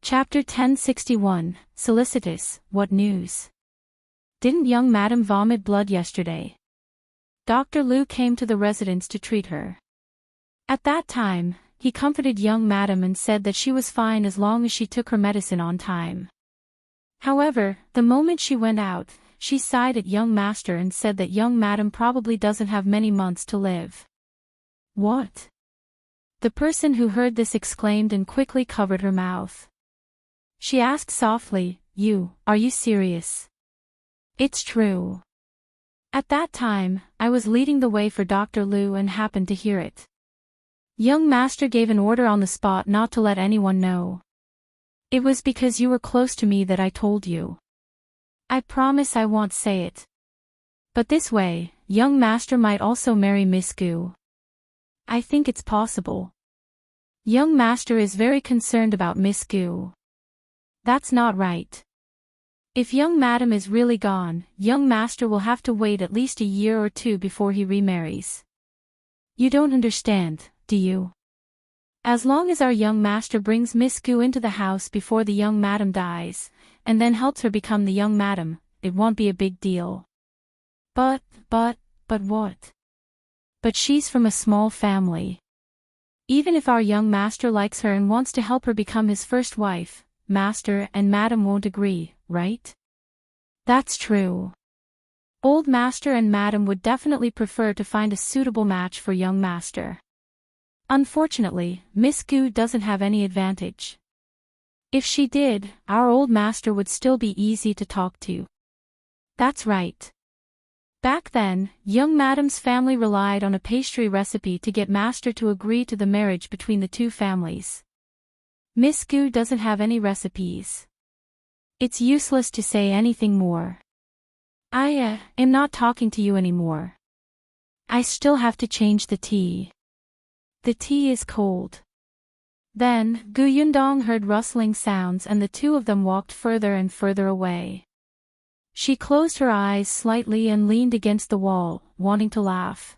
Chapter 1061, Solicitous, what news? Didn't young madam vomit blood yesterday? Dr. Liu came to the residence to treat her. At that time, he comforted young madam and said that she was fine as long as she took her medicine on time. However, the moment she went out, she sighed at young master and said that young madam probably doesn't have many months to live. What? The person who heard this exclaimed and quickly covered her mouth. She asked softly, Are you serious? It's true. At that time, I was leading the way for Dr. Liu and happened to hear it. Young master gave an order on the spot not to let anyone know. It was because you were close to me that I told you. I promise I won't say it. But this way, young master might also marry Miss Gu. I think it's possible. Young master is very concerned about Miss Gu. That's not right. If young madam is really gone, young master will have to wait at least a year or two before he remarries. You don't understand, do you? As long as our young master brings Miss Gu into the house before the young madam dies, and then helps her become the young madam, it won't be a big deal. But what? But she's from a small family. Even if our young master likes her and wants to help her become his first wife, master and madam won't agree, right? That's true. Old master and madam would definitely prefer to find a suitable match for young master. Unfortunately, Miss Gu doesn't have any advantage. If she did, our old master would still be easy to talk to. That's right. Back then, young madam's family relied on a pastry recipe to get master to agree to the marriage between the two families. Miss Gu doesn't have any recipes. It's useless to say anything more. I am not talking to you anymore. I still have to change the tea. The tea is cold. Then, Gu Yundong heard rustling sounds and the two of them walked further and further away. She closed her eyes slightly and leaned against the wall, wanting to laugh.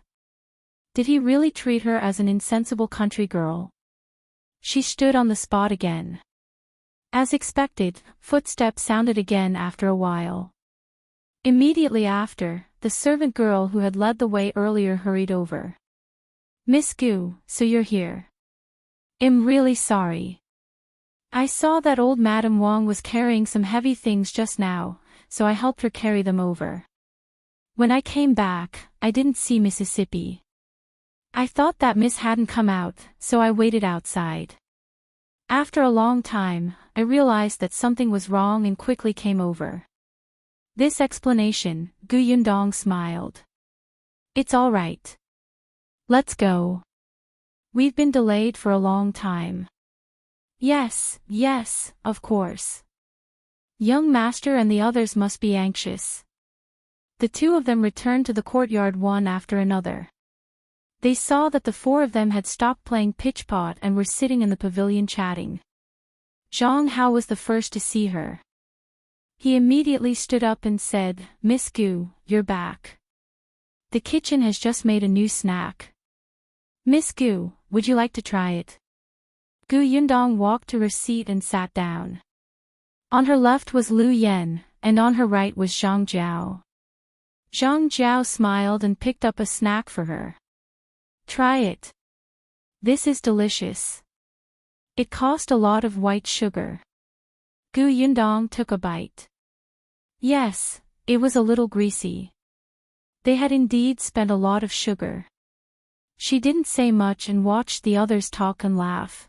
Did he really treat her as an insensible country girl? She stood on the spot again. As expected, footsteps sounded again after a while. Immediately after, the servant girl who had led the way earlier hurried over. Miss Gu, so you're here. I'm really sorry. I saw that old Madame Wang was carrying some heavy things just now, so I helped her carry them over. When I came back, I didn't see Mississippi. I thought that Miss hadn't come out, so I waited outside. After a long time, I realized that something was wrong and quickly came over. This explanation, Gu Yundong smiled. It's all right. Let's go. We've been delayed for a long time. Yes, of course. Young master and the others must be anxious. The two of them returned to the courtyard one after another. They saw that the four of them had stopped playing pitch-pot and were sitting in the pavilion chatting. Zhang Hao was the first to see her. He immediately stood up and said, Miss Gu, you're back. The kitchen has just made a new snack. Miss Gu, would you like to try it? Gu Yundong walked to her seat and sat down. On her left was Lu Yen, and on her right was Zhang Jiao. Zhang Jiao smiled and picked up a snack for her. Try it. This is delicious. It cost a lot of white sugar. Gu Yundong took a bite. Yes, it was a little greasy. They had indeed spent a lot of sugar. She didn't say much and watched the others talk and laugh.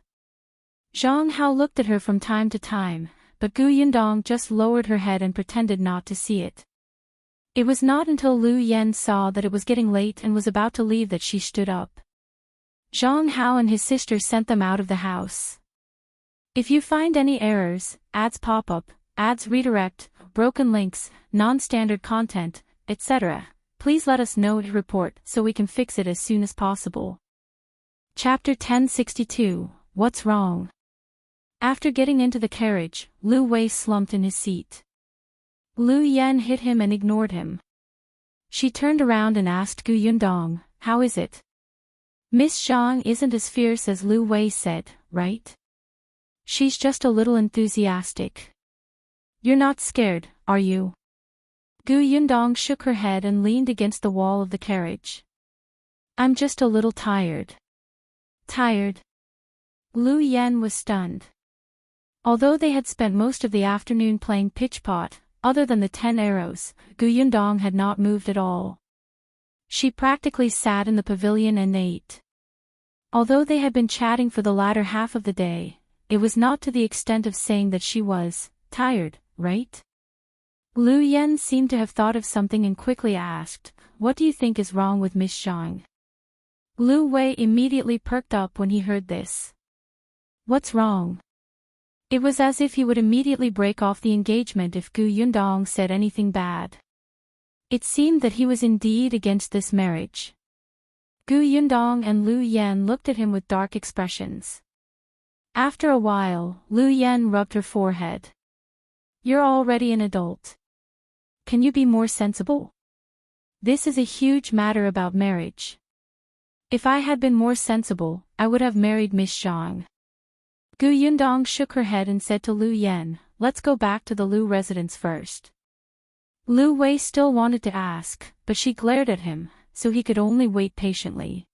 Zhang Hao looked at her from time to time, but Gu Yundong just lowered her head and pretended not to see it. It was not until Lu Yen saw that it was getting late and was about to leave that she stood up. Zhang Hao and his sister sent them out of the house. If you find any errors, ads pop up, ads redirect, broken links, non-standard content, etc., please let us know to report so we can fix it as soon as possible. Chapter 1062, What's Wrong? After getting into the carriage, Lu Wei slumped in his seat. Lu Yen hit him and ignored him. She turned around and asked Gu Yundong, how is it? Miss Zhang isn't as fierce as Lu Wei said, right? She's just a little enthusiastic. You're not scared, are you? Gu Yundong shook her head and leaned against the wall of the carriage. I'm just a little tired. Tired? Lu Yan was stunned. Although they had spent most of the afternoon playing pitch-pot, other than the 10 arrows, Gu Yundong had not moved at all. She practically sat in the pavilion and ate. Although they had been chatting for the latter half of the day, it was not to the extent of saying that she was tired, right? Lu Yan seemed to have thought of something and quickly asked, "What do you think is wrong with Miss Zhang?" Lu Wei immediately perked up when he heard this. What's wrong? It was as if he would immediately break off the engagement if Gu Yundong said anything bad. It seemed that he was indeed against this marriage. Gu Yundong and Lu Yan looked at him with dark expressions. After a while, Lu Yan rubbed her forehead. You're already an adult. Can you be more sensible? This is a huge matter about marriage. If I had been more sensible, I would have married Miss Zhang. Gu Yundong shook her head and said to Lu Yan, let's go back to the Lu residence first. Lu Wei still wanted to ask, but she glared at him, so he could only wait patiently.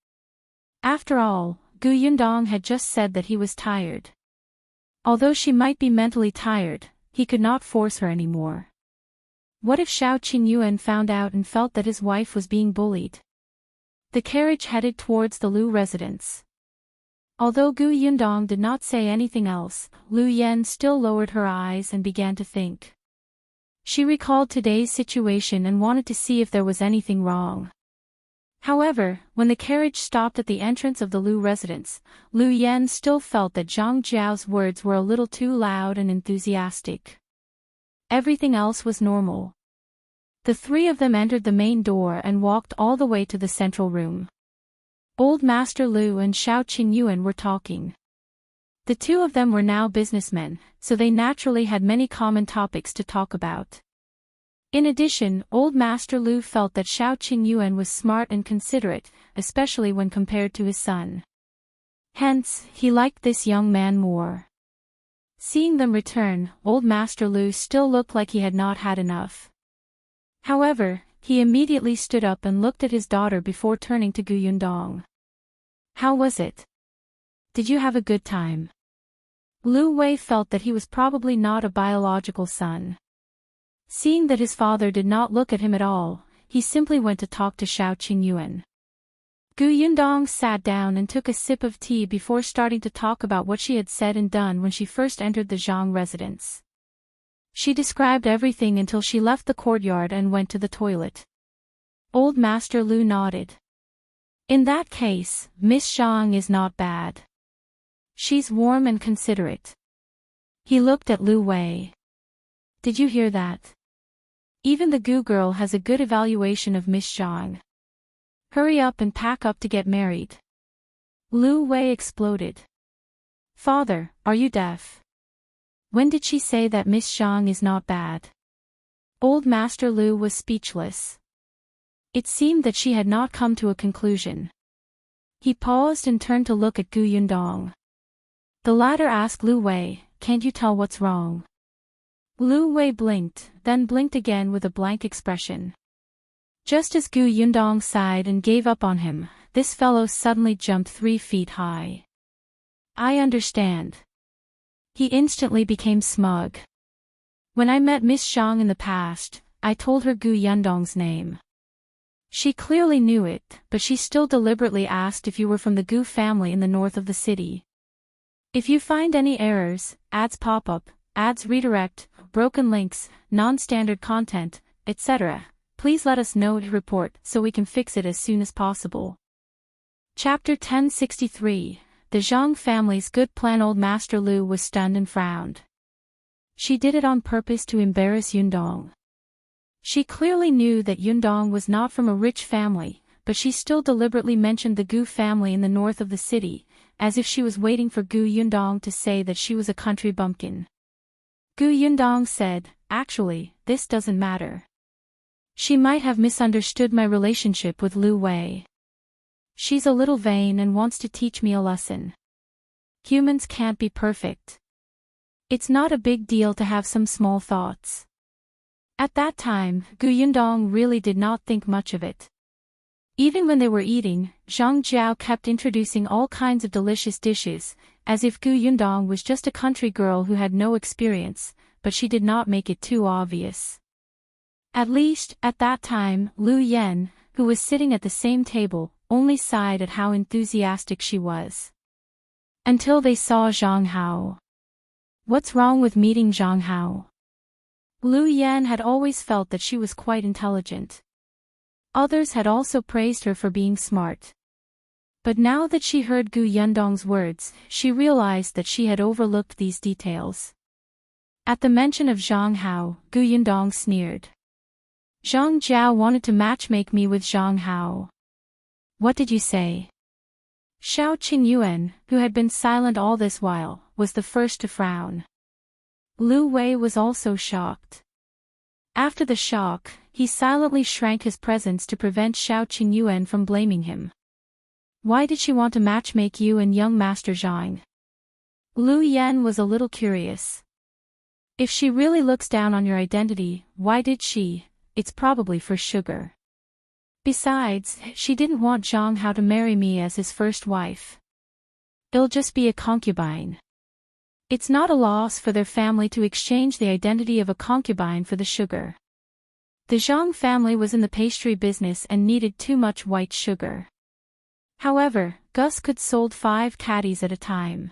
After all, Gu Yundong had just said that he was tired. Although she might be mentally tired, he could not force her anymore. What if Heyuan found out and felt that his wife was being bullied? The carriage headed towards the Lu residence. Although Gu Yundong did not say anything else, Lu Yan still lowered her eyes and began to think. She recalled today's situation and wanted to see if there was anything wrong. However, when the carriage stopped at the entrance of the Lu residence, Lu Yan still felt that Zhang Jiao's words were a little too loud and enthusiastic. Everything else was normal. The three of them entered the main door and walked all the way to the central room. Old Master Lu and Heyuan were talking. The two of them were now businessmen, so they naturally had many common topics to talk about. In addition, Old Master Lu felt that Heyuan was smart and considerate, especially when compared to his son. Hence, he liked this young man more. Seeing them return, Old Master Lu still looked like he had not had enough. However, he immediately stood up and looked at his daughter before turning to Gu Yundong. How was it? Did you have a good time? Lu Wei felt that he was probably not a biological son. Seeing that his father did not look at him at all, he simply went to talk to Heyuan. Gu Yundong sat down and took a sip of tea before starting to talk about what she had said and done when she first entered the Zhang residence. She described everything until she left the courtyard and went to the toilet. Old Master Lu nodded. In that case, Miss Zhang is not bad. She's warm and considerate. He looked at Lu Wei. Did you hear that? Even the Gu girl has a good evaluation of Miss Zhang. Hurry up and pack up to get married. Lu Wei exploded. Father, are you deaf? When did she say that Miss Zhang is not bad? Old Master Lu was speechless. It seemed that she had not come to a conclusion. He paused and turned to look at Gu Yundong. The latter asked Lu Wei, can't you tell what's wrong? Lu Wei blinked, then blinked again with a blank expression. Just as Gu Yundong sighed and gave up on him, this fellow suddenly jumped 3 feet high. I understand. He instantly became smug. When I met Miss Zhang in the past, I told her Gu Yundong's name. She clearly knew it, but she still deliberately asked if you were from the Gu family in the north of the city. If you find any errors, ads pop up, ads redirect, broken links, non-standard content, etc., please let us know to report so we can fix it as soon as possible. Chapter 1063. The Zhang family's good plan. Old Master Lu was stunned and frowned. She did it on purpose to embarrass Yundong. She clearly knew that Yundong was not from a rich family, but she still deliberately mentioned the Gu family in the north of the city, as if she was waiting for Gu Yundong to say that she was a country bumpkin. Gu Yundong said, actually, this doesn't matter. She might have misunderstood my relationship with Lu Wei. She's a little vain and wants to teach me a lesson. Humans can't be perfect. It's not a big deal to have some small thoughts. At that time, Yundong really did not think much of it. Even when they were eating, Zhang Jiao kept introducing all kinds of delicious dishes, as if Yundong was just a country girl who had no experience, but she did not make it too obvious. At least, at that time, Lu Yan, who was sitting at the same table, only sighed at how enthusiastic she was. Until they saw Zhang Hao. What's wrong with meeting Zhang Hao? Lu Yan had always felt that she was quite intelligent. Others had also praised her for being smart. But now that she heard Yundong's words, she realized that she had overlooked these details. At the mention of Zhang Hao, Yundong sneered. Zhang Jiao wanted to matchmake me with Zhang Hao. What did you say? Heyuan, who had been silent all this while, was the first to frown. Lu Wei was also shocked. After the shock, he silently shrank his presence to prevent Heyuan from blaming him. Why did she want to matchmake you and young Master Zhang? Lu Yan was a little curious. If she really looks down on your identity, why did she? It's probably for sugar. Besides, she didn't want Zhang Hao to marry me as his first wife. It'll just be a concubine. It's not a loss for their family to exchange the identity of a concubine for the sugar. The Zhang family was in the pastry business and needed too much white sugar. However, Gus could sold 5 caddies at a time.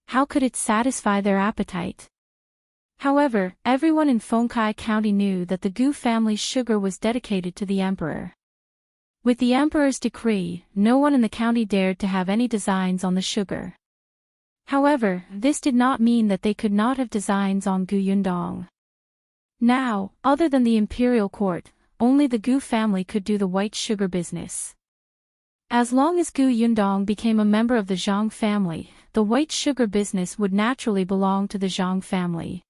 How could it satisfy their appetite? However, everyone in Fengkai County knew that the Gu family's sugar was dedicated to the emperor. With the emperor's decree, no one in the county dared to have any designs on the sugar. However, this did not mean that they could not have designs on Yundong. Now, other than the imperial court, only the Gu family could do the white sugar business. As long as Yundong became a member of the Zhang family, the white sugar business would naturally belong to the Zhang family.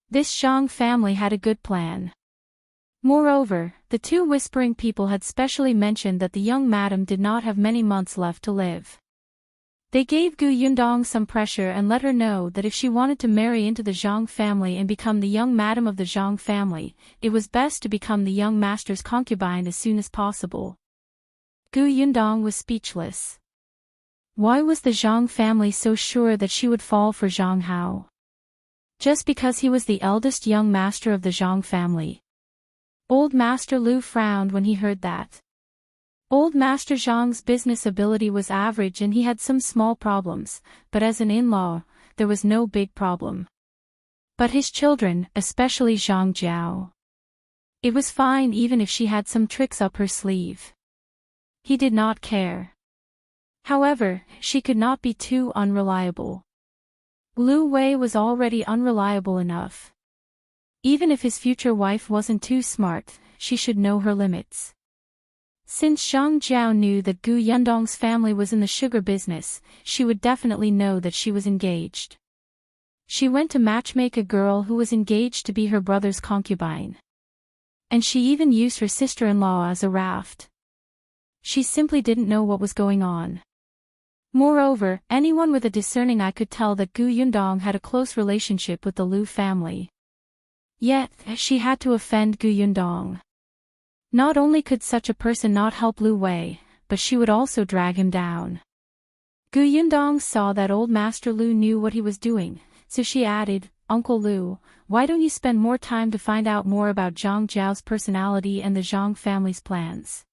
This Zhang family had a good plan. Moreover, the 2 whispering people had specially mentioned that the young madam did not have many months left to live. They gave Yundong some pressure and let her know that if she wanted to marry into the Zhang family and become the young madam of the Zhang family, it was best to become the young master's concubine as soon as possible. Yundong was speechless. Why was the Zhang family so sure that she would fall for Zhang Hao? Just because he was the eldest young master of the Zhang family. Old Master Lu frowned when he heard that. Old Master Zhang's business ability was average and he had some small problems, but as an in-law, there was no big problem. But his children, especially Zhang Jiao. It was fine even if she had some tricks up her sleeve. He did not care. However, she could not be too unreliable. Lu Wei was already unreliable enough. Even if his future wife wasn't too smart, she should know her limits. Since Zhang Jiao knew that Yundong's family was in the sugar business, she would definitely know that she was engaged. She went to matchmake a girl who was engaged to be her brother's concubine. And she even used her sister-in-law as a raft. She simply didn't know what was going on. Moreover, anyone with a discerning eye could tell that Yundong had a close relationship with the Lu family. Yet, she had to offend Yundong. Not only could such a person not help Lu Wei, but she would also drag him down. Yundong saw that old Master Lu knew what he was doing, so she added, Uncle Lu, why don't you spend more time to find out more about Zhang Jiao's personality and the Zhang family's plans?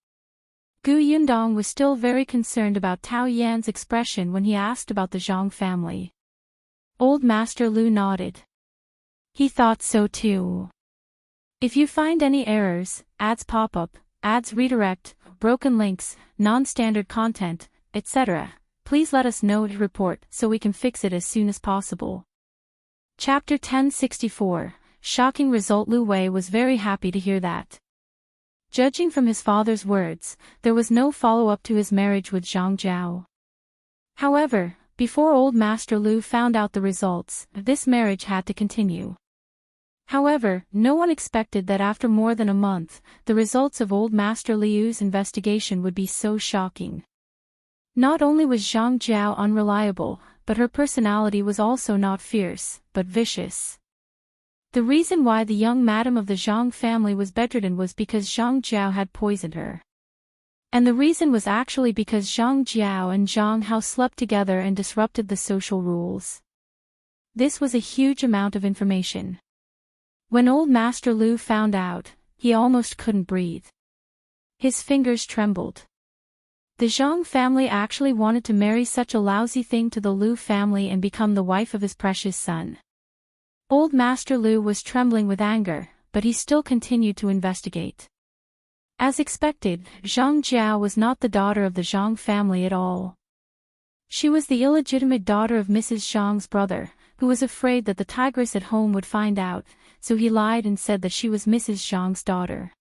Yundong was still very concerned about Tao Yan's expression when he asked about the Zhang family. Old Master Lu nodded. He thought so too. If you find any errors, ads pop-up, ads redirect, broken links, non-standard content, etc., please let us know to report so we can fix it as soon as possible. Chapter 1064, Shocking Result. Lu Wei was very happy to hear that. Judging from his father's words, there was no follow-up to his marriage with Zhang Jiao. However, before old Master Lu found out the results, this marriage had to continue. However, no one expected that after more than a month, the results of old Master Liu's investigation would be so shocking. Not only was Zhang Jiao unreliable, but her personality was also not fierce, but vicious. The reason why the young madam of the Zhang family was bedridden was because Zhang Jiao had poisoned her. And the reason was actually because Zhang Jiao and Zhang Hao slept together and disrupted the social rules. This was a huge amount of information. When old Master Lu found out, he almost couldn't breathe. His fingers trembled. The Zhang family actually wanted to marry such a lousy thing to the Lu family and become the wife of his precious son. Old Master Lu was trembling with anger, but he still continued to investigate. As expected, Zhang Jiao was not the daughter of the Zhang family at all. She was the illegitimate daughter of Mrs. Zhang's brother, who was afraid that the tigress at home would find out, so he lied and said that she was Mrs. Zhang's daughter.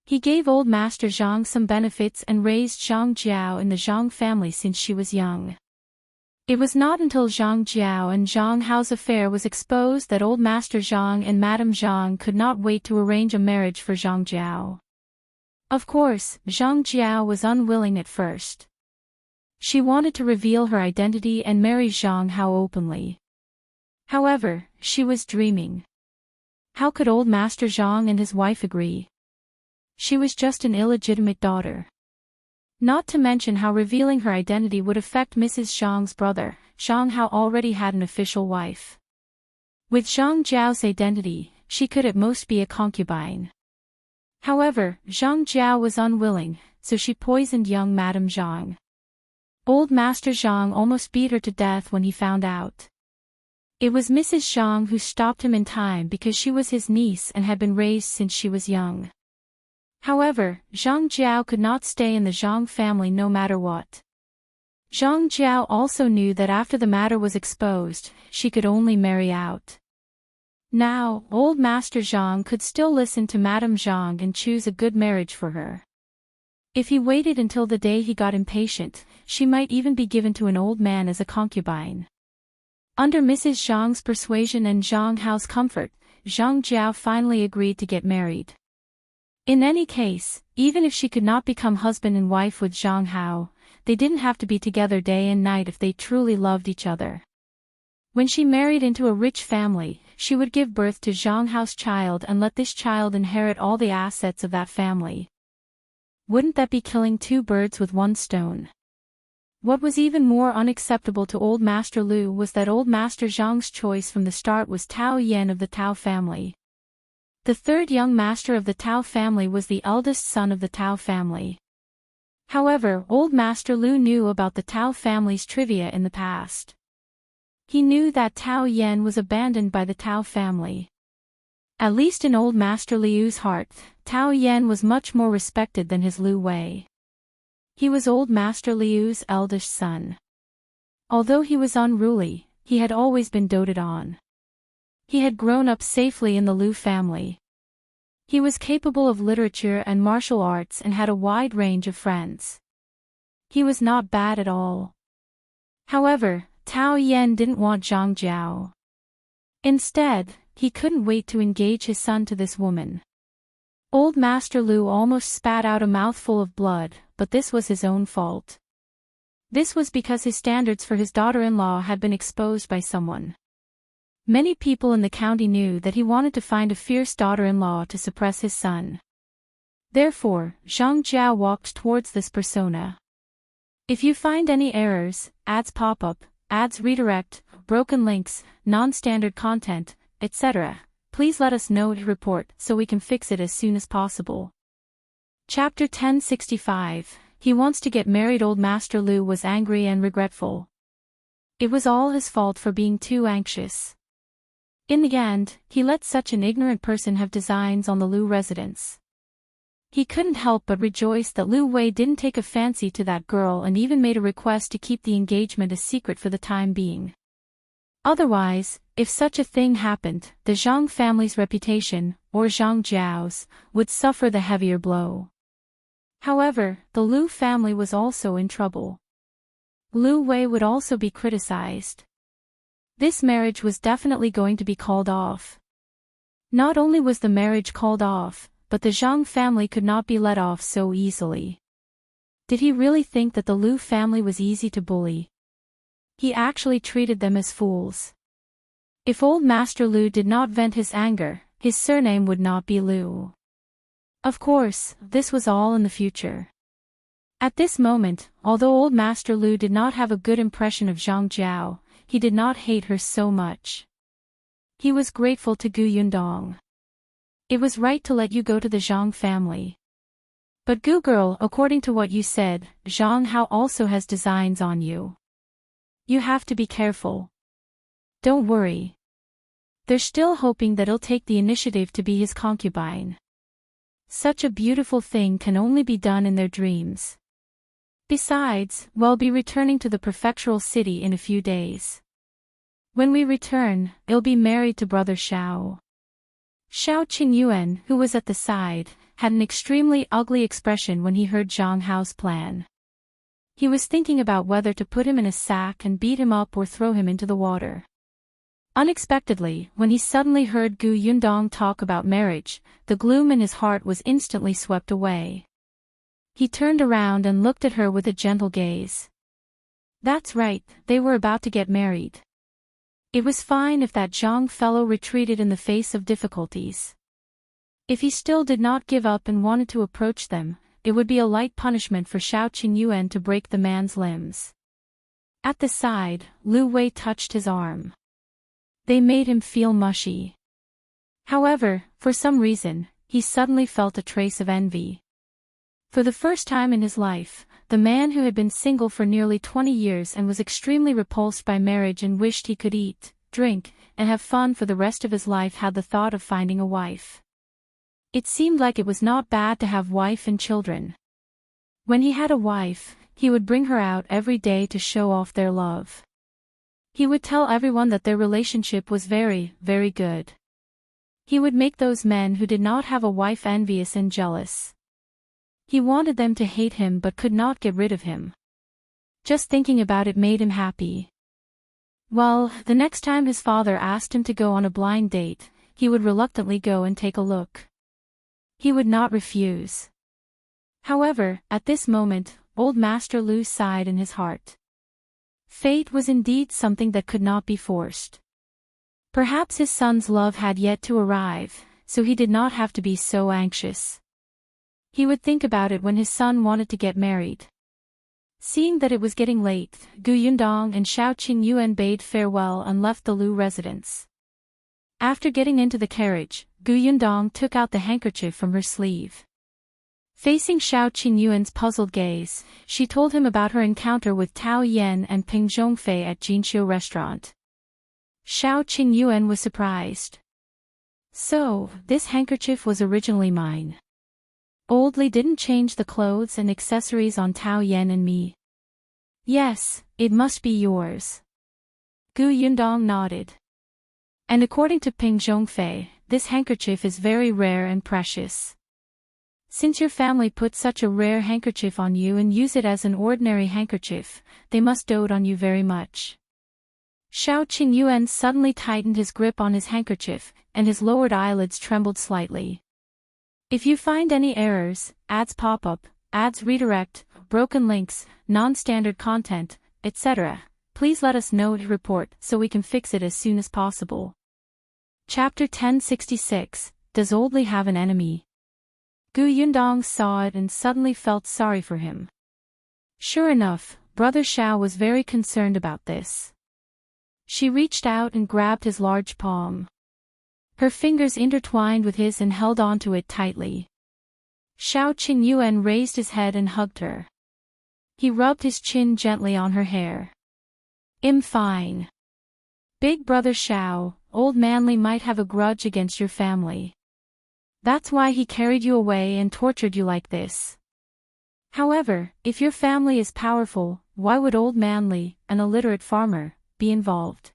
He gave old Master Zhang some benefits and raised Zhang Jiao in the Zhang family since she was young. It was not until Zhang Jiao and Zhang Hao's affair was exposed that old Master Zhang and Madame Zhang could not wait to arrange a marriage for Zhang Jiao. Of course, Zhang Jiao was unwilling at first. She wanted to reveal her identity and marry Zhang Hao openly. However, she was dreaming. How could old Master Zhang and his wife agree? She was just an illegitimate daughter. Not to mention how revealing her identity would affect Mrs. Zhang's brother. Zhang Hao already had an official wife. With Zhang Jiao's identity, she could at most be a concubine. However, Zhang Jiao was unwilling, so she poisoned young Madame Zhang. Old Master Zhang almost beat her to death when he found out. It was Mrs. Zhang who stopped him in time because she was his niece and had been raised since she was young. However, Zhang Jiao could not stay in the Zhang family no matter what. Zhang Jiao also knew that after the matter was exposed, she could only marry out. Now, old Master Zhang could still listen to Madame Zhang and choose a good marriage for her. If he waited until the day he got impatient, she might even be given to an old man as a concubine. Under Mrs. Zhang's persuasion and Zhang Hao's comfort, Zhang Jiao finally agreed to get married. In any case, even if she could not become husband and wife with Zhang Hao, they didn't have to be together day and night if they truly loved each other. When she married into a rich family, she would give birth to Zhang Hao's child and let this child inherit all the assets of that family. Wouldn't that be killing two birds with one stone? What was even more unacceptable to old Master Lu was that old Master Zhang's choice from the start was Tao Yan of the Tao family. The third young master of the Tao family was the eldest son of the Tao family. However, old Master Lu knew about the Tao family's trivia in the past. He knew that Tao Yan was abandoned by the Tao family. At least in old Master Liu's heart, Tao Yan was much more respected than his Lu Wei. He was old Master Liu's eldest son. Although he was unruly, he had always been doted on. He had grown up safely in the Lu family. He was capable of literature and martial arts and had a wide range of friends. He was not bad at all. However, Tao Yan didn't want Zhang Jiao. Instead, he couldn't wait to engage his son to this woman. Old Master Lu almost spat out a mouthful of blood, but this was his own fault. This was because his standards for his daughter-in-law had been exposed by someone. Many people in the county knew that he wanted to find a fierce daughter-in-law to suppress his son. Therefore, Zhang Jiao walked towards this persona. If you find any errors, ads pop up, ads redirect, broken links, non-standard content, etc., please let us know to report so we can fix it as soon as possible. Chapter 1065. He wants to get married. Old Master Lu was angry and regretful. It was all his fault for being too anxious. In the end, he let such an ignorant person have designs on the Lu residence. He couldn't help but rejoice that Lu Wei didn't take a fancy to that girl and even made a request to keep the engagement a secret for the time being. Otherwise, if such a thing happened, the Zhang family's reputation, or Zhang Jiao's, would suffer the heavier blow. However, the Lu family was also in trouble. Lu Wei would also be criticized. This marriage was definitely going to be called off. Not only was the marriage called off, but the Zhang family could not be let off so easily. Did he really think that the Lu family was easy to bully? He actually treated them as fools. If old Master Lu did not vent his anger, his surname would not be Lu. Of course, this was all in the future. At this moment, although old Master Lu did not have a good impression of Zhang Jiao, he did not hate her so much. He was grateful to Gu Yundong. It was right to let you go to the Zhang family. But Gu girl, according to what you said, Zhang Hao also has designs on you. You have to be careful. Don't worry. They're still hoping that he'll take the initiative to be his concubine. Such a beautiful thing can only be done in their dreams. Besides, we'll be returning to the prefectural city in a few days. When we return, he'll be married to brother Xiao. Xiao Qingyuan, who was at the side, had an extremely ugly expression when he heard Zhang Hao's plan. He was thinking about whether to put him in a sack and beat him up or throw him into the water. Unexpectedly, when he suddenly heard Gu Yundong talk about marriage, the gloom in his heart was instantly swept away. He turned around and looked at her with a gentle gaze. That's right, they were about to get married. It was fine if that Zhang fellow retreated in the face of difficulties. If he still did not give up and wanted to approach them, it would be a light punishment for Xiao Qingyuan to break the man's limbs. At the side, Lu Wei touched his arm. They made him feel mushy. However, for some reason, he suddenly felt a trace of envy. For the first time in his life, the man who had been single for nearly 20 years and was extremely repulsed by marriage and wished he could eat, drink, and have fun for the rest of his life had the thought of finding a wife. It seemed like it was not bad to have wife and children. When he had a wife, he would bring her out every day to show off their love. He would tell everyone that their relationship was very, very good. He would make those men who did not have a wife envious and jealous. He wanted them to hate him but could not get rid of him. Just thinking about it made him happy. Well, the next time his father asked him to go on a blind date, he would reluctantly go and take a look. He would not refuse. However, at this moment, old Master Lu sighed in his heart. Fate was indeed something that could not be forced. Perhaps his son's love had yet to arrive, so he did not have to be so anxious. He would think about it when his son wanted to get married. Seeing that it was getting late, Gu Yundong and Xiao Qingyuan bade farewell and left the Lu residence. After getting into the carriage, Gu Yundong took out the handkerchief from her sleeve. Facing Xiao Qingyuan's puzzled gaze, she told him about her encounter with Tao Yan and Ping Zhongfei at Jinqiu restaurant. Xiao Qingyuan was surprised. So, this handkerchief was originally mine. Old Li didn't change the clothes and accessories on Tao Yan and me. Yes, it must be yours. Gu Yundong nodded. And according to Ping Zhongfei, this handkerchief is very rare and precious. Since your family put such a rare handkerchief on you and use it as an ordinary handkerchief, they must dote on you very much. Xiao Qingyuan suddenly tightened his grip on his handkerchief, and his lowered eyelids trembled slightly. If you find any errors, ads pop-up, ads redirect, broken links, non-standard content, etc., please let us know to report so we can fix it as soon as possible. Chapter 1066, Does Old Li Have an Enemy? Gu Yundong saw it and suddenly felt sorry for him. Sure enough, Brother Xiao was very concerned about this. She reached out and grabbed his large palm. Her fingers intertwined with his and held onto it tightly. Xiao Qingyuan raised his head and hugged her. He rubbed his chin gently on her hair. I'm fine. Big Brother Xiao, old Manly might have a grudge against your family. That's why he carried you away and tortured you like this. However, if your family is powerful, why would old Manly, an illiterate farmer, be involved?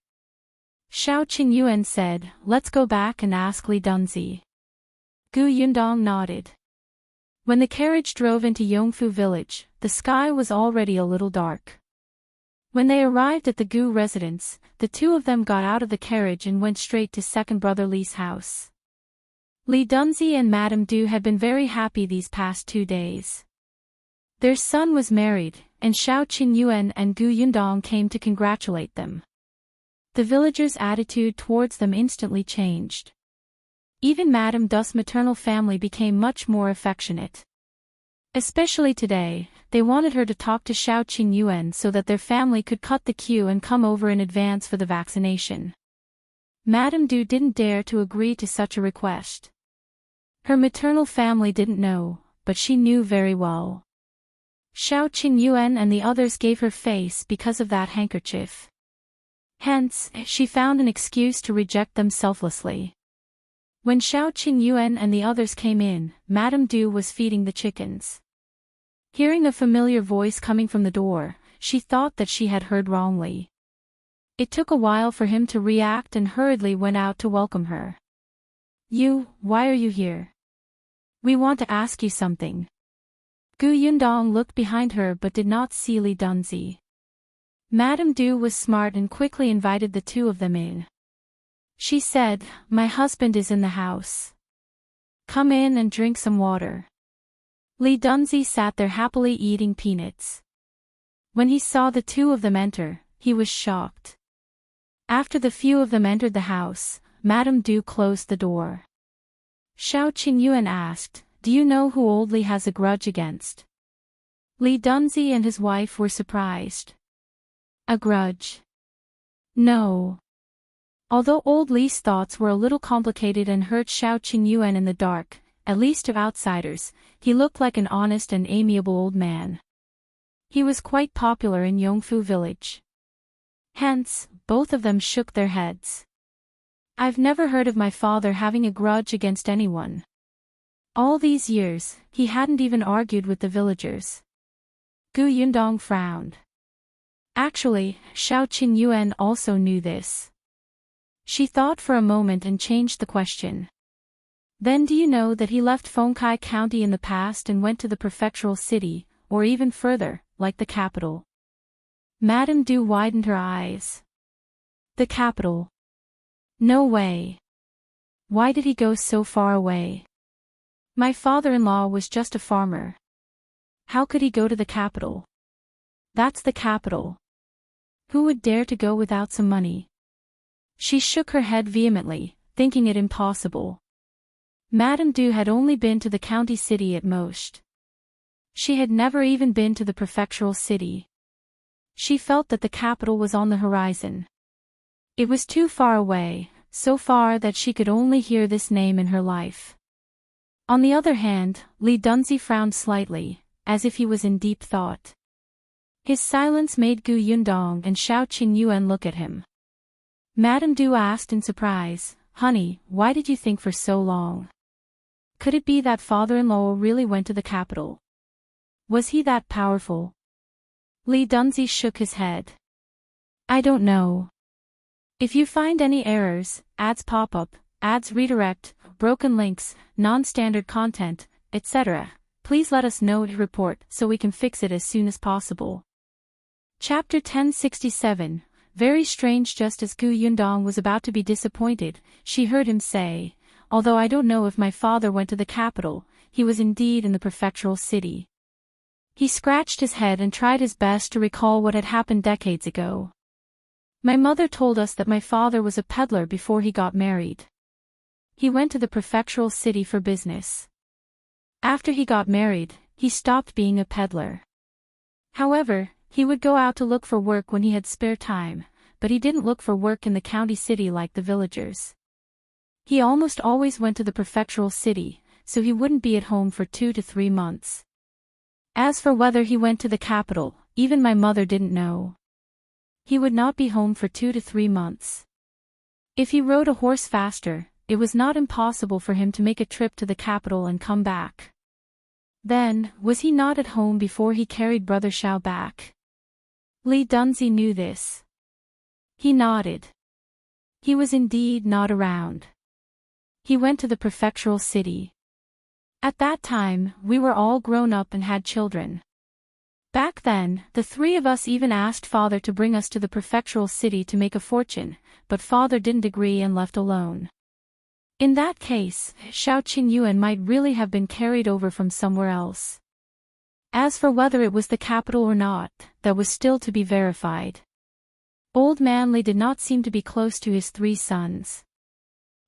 Xiao Qingyuan said, let's go back and ask Li Dunzi. Gu Yundong nodded. When the carriage drove into Yongfu village, the sky was already a little dark. When they arrived at the Gu residence, the two of them got out of the carriage and went straight to second brother Li's house. Li Dunzi and Madame Du had been very happy these past 2 days. Their son was married, and Xiao Qingyuan and Gu Yundong came to congratulate them. The villagers' attitude towards them instantly changed. Even Madame Du's maternal family became much more affectionate. Especially today, they wanted her to talk to Xiao Qingyuan so that their family could cut the queue and come over in advance for the vaccination. Madame Du didn't dare to agree to such a request. Her maternal family didn't know, but she knew very well. Xiao Qingyuan and the others gave her face because of that handkerchief. Hence, she found an excuse to reject them selflessly. When Xiao Qingyuan and the others came in, Madame Du was feeding the chickens. Hearing a familiar voice coming from the door, she thought that she had heard wrongly. It took a while for him to react and hurriedly went out to welcome her. Why are you here? We want to ask you something. Gu Yundong looked behind her but did not see Li Dunzi. Madame Du was smart and quickly invited the two of them in. She said, "My husband is in the house. Come in and drink some water." Li Dunzi sat there happily eating peanuts. When he saw the two of them enter, he was shocked. After the few of them entered the house, Madame Du closed the door. Xiao Qingyuan asked, "Do you know who old Li has a grudge against?" Li Dunzi and his wife were surprised. A grudge? No. Although old Li's thoughts were a little complicated and hurt Xiao Qingyuan in the dark, at least to outsiders, he looked like an honest and amiable old man. He was quite popular in Yongfu village. Hence, both of them shook their heads. "I've never heard of my father having a grudge against anyone." All these years, he hadn't even argued with the villagers. Gu Yundong frowned. Actually, Xiao Qingyuan also knew this. She thought for a moment and changed the question. "Then do you know that he left Fengkai County in the past and went to the prefectural city, or even further, like the capital?" Madame Du widened her eyes. "The capital? No way. Why did he go so far away? My father-in-law was just a farmer. How could he go to the capital? That's the capital. Who would dare to go without some money?" She shook her head vehemently, thinking it impossible. Madame Du had only been to the county city at most. She had never even been to the prefectural city. She felt that the capital was on the horizon. It was too far away, so far that she could only hear this name in her life. On the other hand, Li Dunzi frowned slightly, as if he was in deep thought. His silence made Gu Yundong and Xiao Qingyuan look at him. Madame Du asked in surprise, "Honey, why did you think for so long? Could it be that father-in-law really went to the capital? Was he that powerful?" Li Dunzi shook his head. "I don't know. If you find any errors, ads pop up, ads redirect, broken links, non-standard content, etc., please let us know to report so we can fix it as soon as possible." Chapter 1067, Very strange. Just as Gu Yundong was about to be disappointed, she heard him say, "Although I don't know if my father went to the capital, he was indeed in the prefectural city." He scratched his head and tried his best to recall what had happened decades ago. "My mother told us that my father was a peddler before he got married. He went to the prefectural city for business. After he got married, he stopped being a peddler. However, he would go out to look for work when he had spare time, but he didn't look for work in the county city like the villagers. He almost always went to the prefectural city, so he wouldn't be at home for 2 to 3 months. As for whether he went to the capital, even my mother didn't know. He would not be home for 2 to 3 months. If he rode a horse faster, it was not impossible for him to make a trip to the capital and come back. Then, was he not at home before he carried Brother Xiao back?" Li Dunzi knew this. He nodded. He was indeed not around. He went to the prefectural city. At that time, we were all grown up and had children. Back then, the 3 of us even asked father to bring us to the prefectural city to make a fortune, but father didn't agree and left alone. In that case, Xiao Qingyuan might really have been carried over from somewhere else. As for whether it was the capital or not, that was still to be verified. Old Manly did not seem to be close to his 3 sons.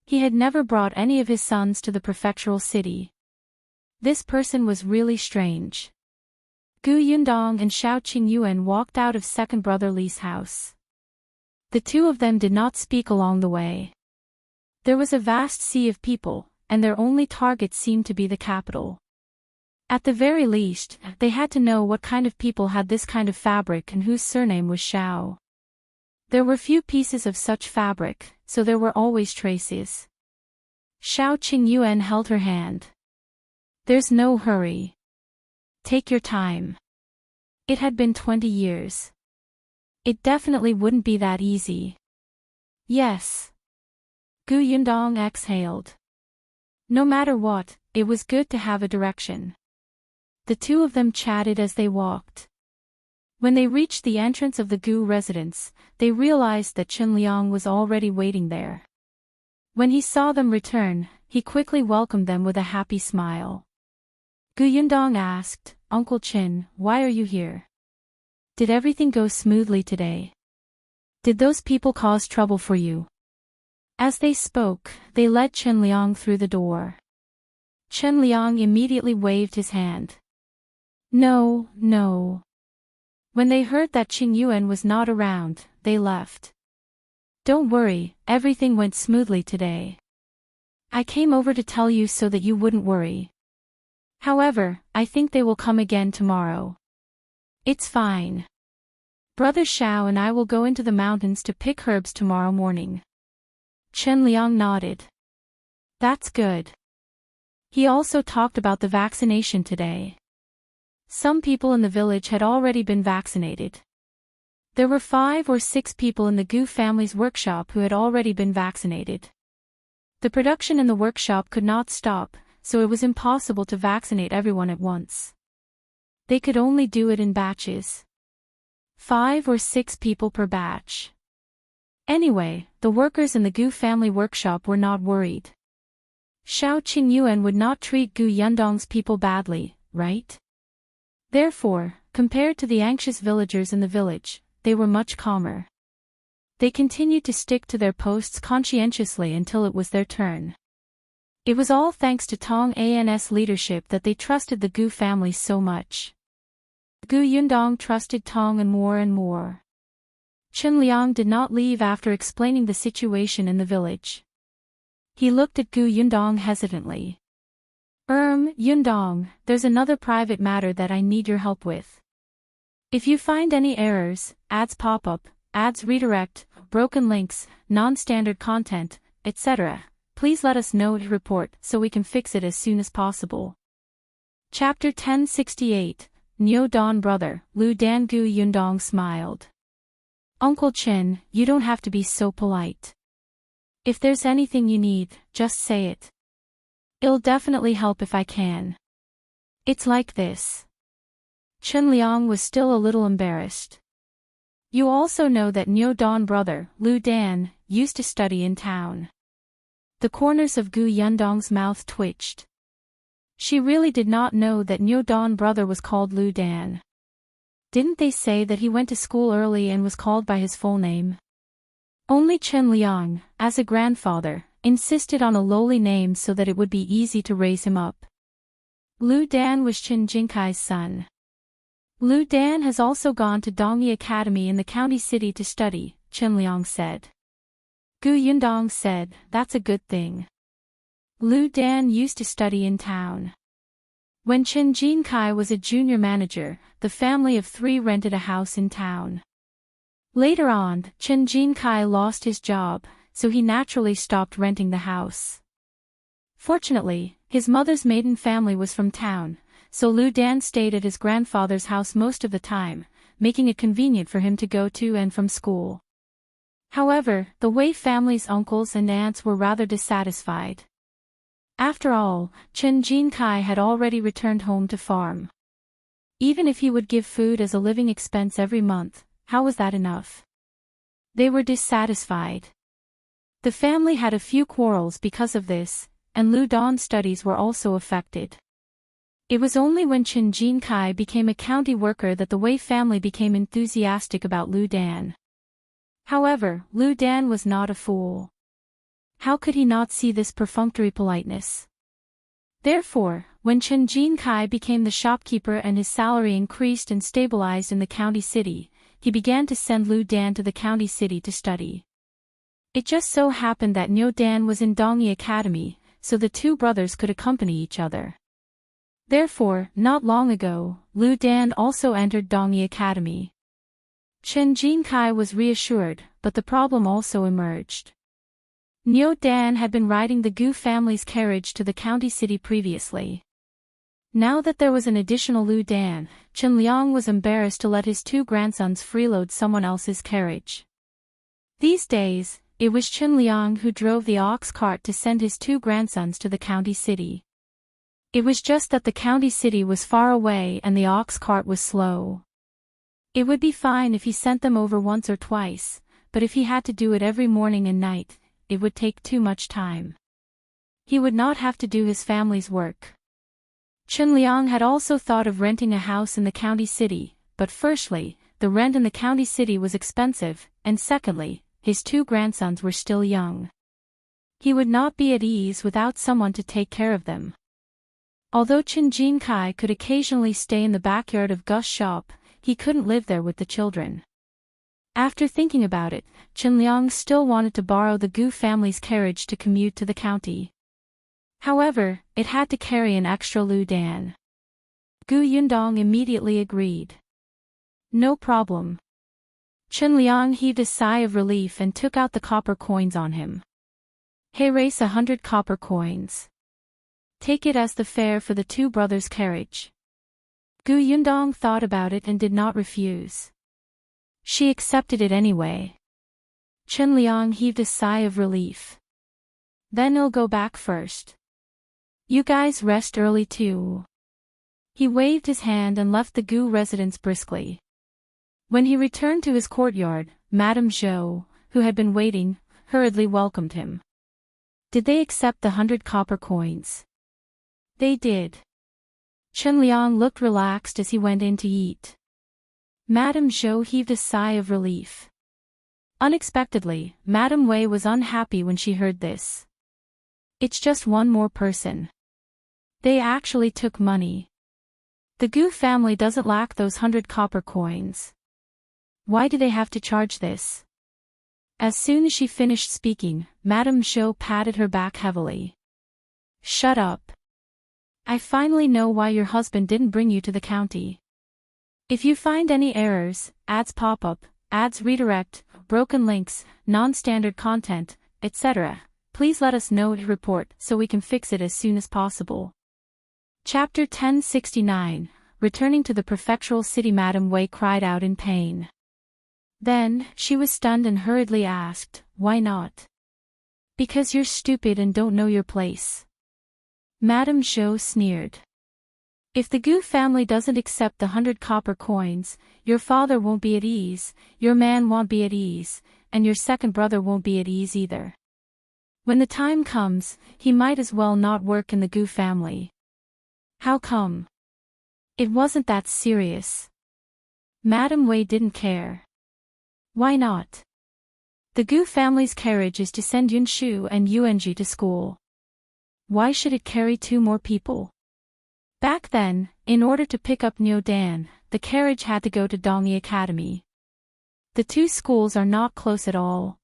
He had never brought any of his sons to the prefectural city. This person was really strange. Gu Yundong and Heyuan walked out of second brother Li's house. The 2 of them did not speak along the way. There was a vast sea of people, and their only target seemed to be the capital. At the very least, they had to know what kind of people had this kind of fabric and whose surname was Xiao. There were few pieces of such fabric, so there were always traces. Heyuan held her hand. There's no hurry. Take your time. It had been 20 years. It definitely wouldn't be that easy. Yes. Gu Yundong exhaled. No matter what, it was good to have a direction. The 2 of them chatted as they walked. When they reached the entrance of the Gu residence, they realized that Qinliang was already waiting there. When he saw them return, he quickly welcomed them with a happy smile. Gu Yundong asked, Uncle Qin, why are you here? Did everything go smoothly today? Did those people cause trouble for you? As they spoke, they led Qinliang through the door. Qinliang immediately waved his hand. No, no. When they heard that Heyuan was not around, they left. Don't worry, everything went smoothly today. I came over to tell you so that you wouldn't worry. However, I think they will come again tomorrow. It's fine. Brother Xiao and I will go into the mountains to pick herbs tomorrow morning. Qinliang nodded. That's good. He also talked about the vaccination today. Some people in the village had already been vaccinated. There were 5 or 6 people in the Gu family's workshop who had already been vaccinated. The production in the workshop could not stop, so it was impossible to vaccinate everyone at once. They could only do it in batches. 5 or 6 people per batch. Anyway, the workers in the Gu family workshop were not worried. Heyuan would not treat Gu Yundong's people badly, right? Therefore, compared to the anxious villagers in the village, they were much calmer. They continued to stick to their posts conscientiously until it was their turn. It was all thanks to Tong An's leadership that they trusted the Gu family so much. Gu Yundong trusted Tong and more. Qinliang did not leave after explaining the situation in the village. He looked at Gu Yundong hesitantly. Yundong, there's another private matter that I need your help with. If you find any errors, ads pop up, ads redirect, broken links, non-standard content, etc., please let us know to report so we can fix it as soon as possible. Chapter 1068, Neo Dawn Brother, Lu Dan. Gu Yundong smiled. Uncle Qin, you don't have to be so polite. If there's anything you need, just say it. It'll definitely help if I can. It's like this. Qinliang was still a little embarrassed. You also know that Neo Dawn Brother, Lu Dan, used to study in town. The corners of Gu Yundong's mouth twitched. She really did not know that Neo Dawn Brother was called Lu Dan. Didn't they say that he went to school early and was called by his full name? Only Qinliang, as a grandfather, insisted on a lowly name so that it would be easy to raise him up. Lu Dan was Qin Jinkai's son. Lu Dan has also gone to Dongyi Academy in the county city to study, Qinliang said. Gu Yundong said, that's a good thing. Lu Dan used to study in town. When Qin Jinkai was a junior manager, the family of 3 rented a house in town. Later on, Qin Jinkai lost his job, so he naturally stopped renting the house. Fortunately, his mother's maiden family was from town, so Lu Dan stayed at his grandfather's house most of the time, making it convenient for him to go to and from school. However, the Wei family's uncles and aunts were rather dissatisfied. After all, Qin Jinkai had already returned home to farm. Even if he would give food as a living expense every month, how was that enough? They were dissatisfied. The family had a few quarrels because of this, and Lu Dan's studies were also affected. It was only when Chen Jinkai became a county worker that the Wei family became enthusiastic about Lu Dan. However, Lu Dan was not a fool. How could he not see this perfunctory politeness? Therefore, when Chen Jinkai became the shopkeeper and his salary increased and stabilized in the county city, he began to send Lu Dan to the county city to study. It just so happened that Niu Dan was in Dongyi Academy, so the two brothers could accompany each other. Therefore, not long ago, Lu Dan also entered Dongyi Academy. Chen Jinkai was reassured, but the problem also emerged. Niu Dan had been riding the Gu family's carriage to the county city previously. Now that there was an additional Lu Dan, Chen Liang was embarrassed to let his two grandsons freeload someone else's carriage. These days, it was Chen Liang who drove the ox cart to send his two grandsons to the county city. It was just that the county city was far away and the ox cart was slow. It would be fine if he sent them over once or twice, but if he had to do it every morning and night, it would take too much time. He would not have to do his family's work. Chen Liang had also thought of renting a house in the county city, but firstly, the rent in the county city was expensive, and secondly, his two grandsons were still young. He would not be at ease without someone to take care of them. Although Chen Jinkai could occasionally stay in the backyard of Gu's shop, he couldn't live there with the children. After thinking about it, Chen Liang still wanted to borrow the Gu family's carriage to commute to the county. However, it had to carry an extra Lu Dan. Gu Yundong immediately agreed. No problem. Chen Liang heaved a sigh of relief and took out the copper coins on him. Hey, race 100 copper coins. Take it as the fare for the two brothers' carriage. Gu Yundong thought about it and did not refuse. She accepted it anyway. Chen Liang heaved a sigh of relief. Then I'll go back first. You guys rest early too. He waved his hand and left the Gu residence briskly. When he returned to his courtyard, Madame Zhou, who had been waiting, hurriedly welcomed him. Did they accept the 100 copper coins? They did. Chen Liang looked relaxed as he went in to eat. Madame Zhou heaved a sigh of relief. Unexpectedly, Madame Wei was unhappy when she heard this. It's just one more person. They actually took money. The Gu family doesn't lack those 100 copper coins. Why do they have to charge this? As soon as she finished speaking, Madame Zhou patted her back heavily. Shut up. I finally know why your husband didn't bring you to the county. If you find any errors, ads pop up, ads redirect, broken links, non-standard content, etc., please let us know to report so we can fix it as soon as possible. Chapter 1069, Returning to the Prefectural City. Madame Wei cried out in pain. Then, she was stunned and hurriedly asked, why not? Because you're stupid and don't know your place. Madame Zhou sneered. If the Gu family doesn't accept the 100 copper coins, your father won't be at ease, your man won't be at ease, and your second brother won't be at ease either. When the time comes, he might as well not work in the Gu family. How come? It wasn't that serious. Madame Wei didn't care. Why not? The Gu family's carriage is to send Yunshu and Yuanji to school. Why should it carry two more people? Back then, in order to pick up Niu Dan, the carriage had to go to Dongyi Academy. The two schools are not close at all.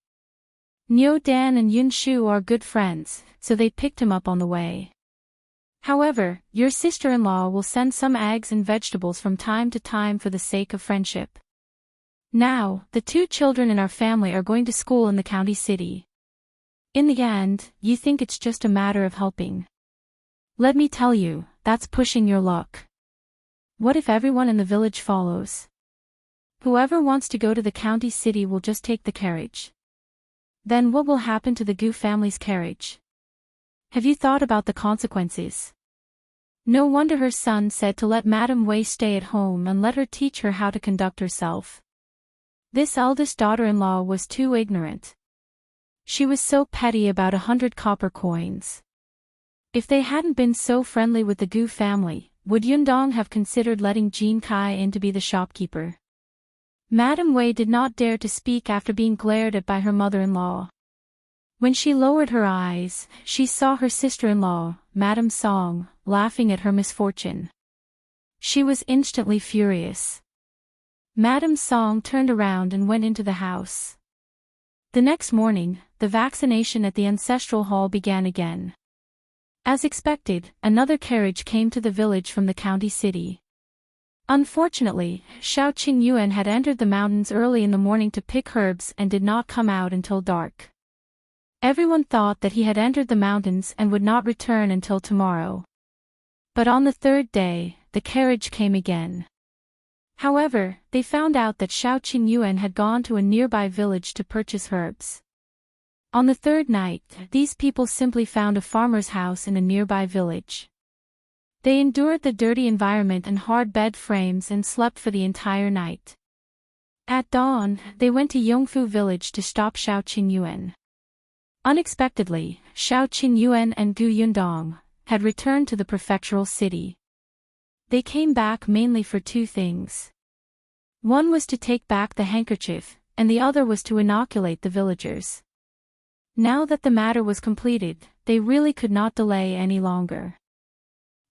Niu Dan and Yunshu are good friends, so they picked him up on the way. However, your sister-in-law will send some eggs and vegetables from time to time for the sake of friendship. Now, the two children in our family are going to school in the county city. In the end, you think it's just a matter of helping. Let me tell you, that's pushing your luck. What if everyone in the village follows? Whoever wants to go to the county city will just take the carriage. Then what will happen to the Gu family's carriage? Have you thought about the consequences? No wonder her son said to let Madame Wei stay at home and let her teach her how to conduct herself. This eldest daughter-in-law was too ignorant. She was so petty about 100 copper coins. If they hadn't been so friendly with the Gu family, would Yundong have considered letting Jin Kai in to be the shopkeeper? Madame Wei did not dare to speak after being glared at by her mother-in-law. When she lowered her eyes, she saw her sister-in-law, Madame Song, laughing at her misfortune. She was instantly furious. Madame Song turned around and went into the house. The next morning, the vaccination at the ancestral hall began again. As expected, another carriage came to the village from the county city. Unfortunately, Xiaoxi had entered the mountains early in the morning to pick herbs and did not come out until dark. Everyone thought that he had entered the mountains and would not return until tomorrow. But on the third day, the carriage came again. However, they found out that Xiaoxi had gone to a nearby village to purchase herbs. On the third night, these people simply found a farmer's house in a nearby village. They endured the dirty environment and hard bed frames and slept for the entire night. At dawn, they went to Yongfu village to stop Xiaoxi. Unexpectedly, Xiaoqi and Gu Yundong had returned to the prefectural city. They came back mainly for two things. One was to take back the handkerchief, and the other was to inoculate the villagers. Now that the matter was completed, they really could not delay any longer.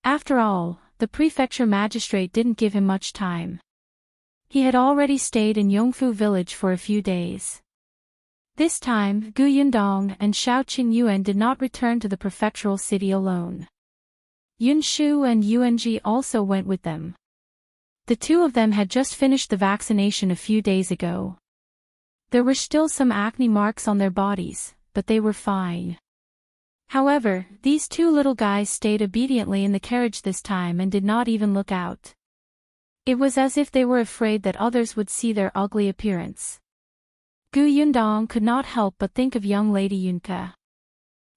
After all, the prefecture magistrate didn't give him much time. He had already stayed in Yongfu village for a few days. This time, Gu Yundong and Xiaoqi did not return to the prefectural city alone. Yunshu and Yuanji also went with them. The two of them had just finished the vaccination a few days ago. There were still some acne marks on their bodies, but they were fine. However, these two little guys stayed obediently in the carriage this time and did not even look out. It was as if they were afraid that others would see their ugly appearance. Gu Yundong could not help but think of young lady Yunke.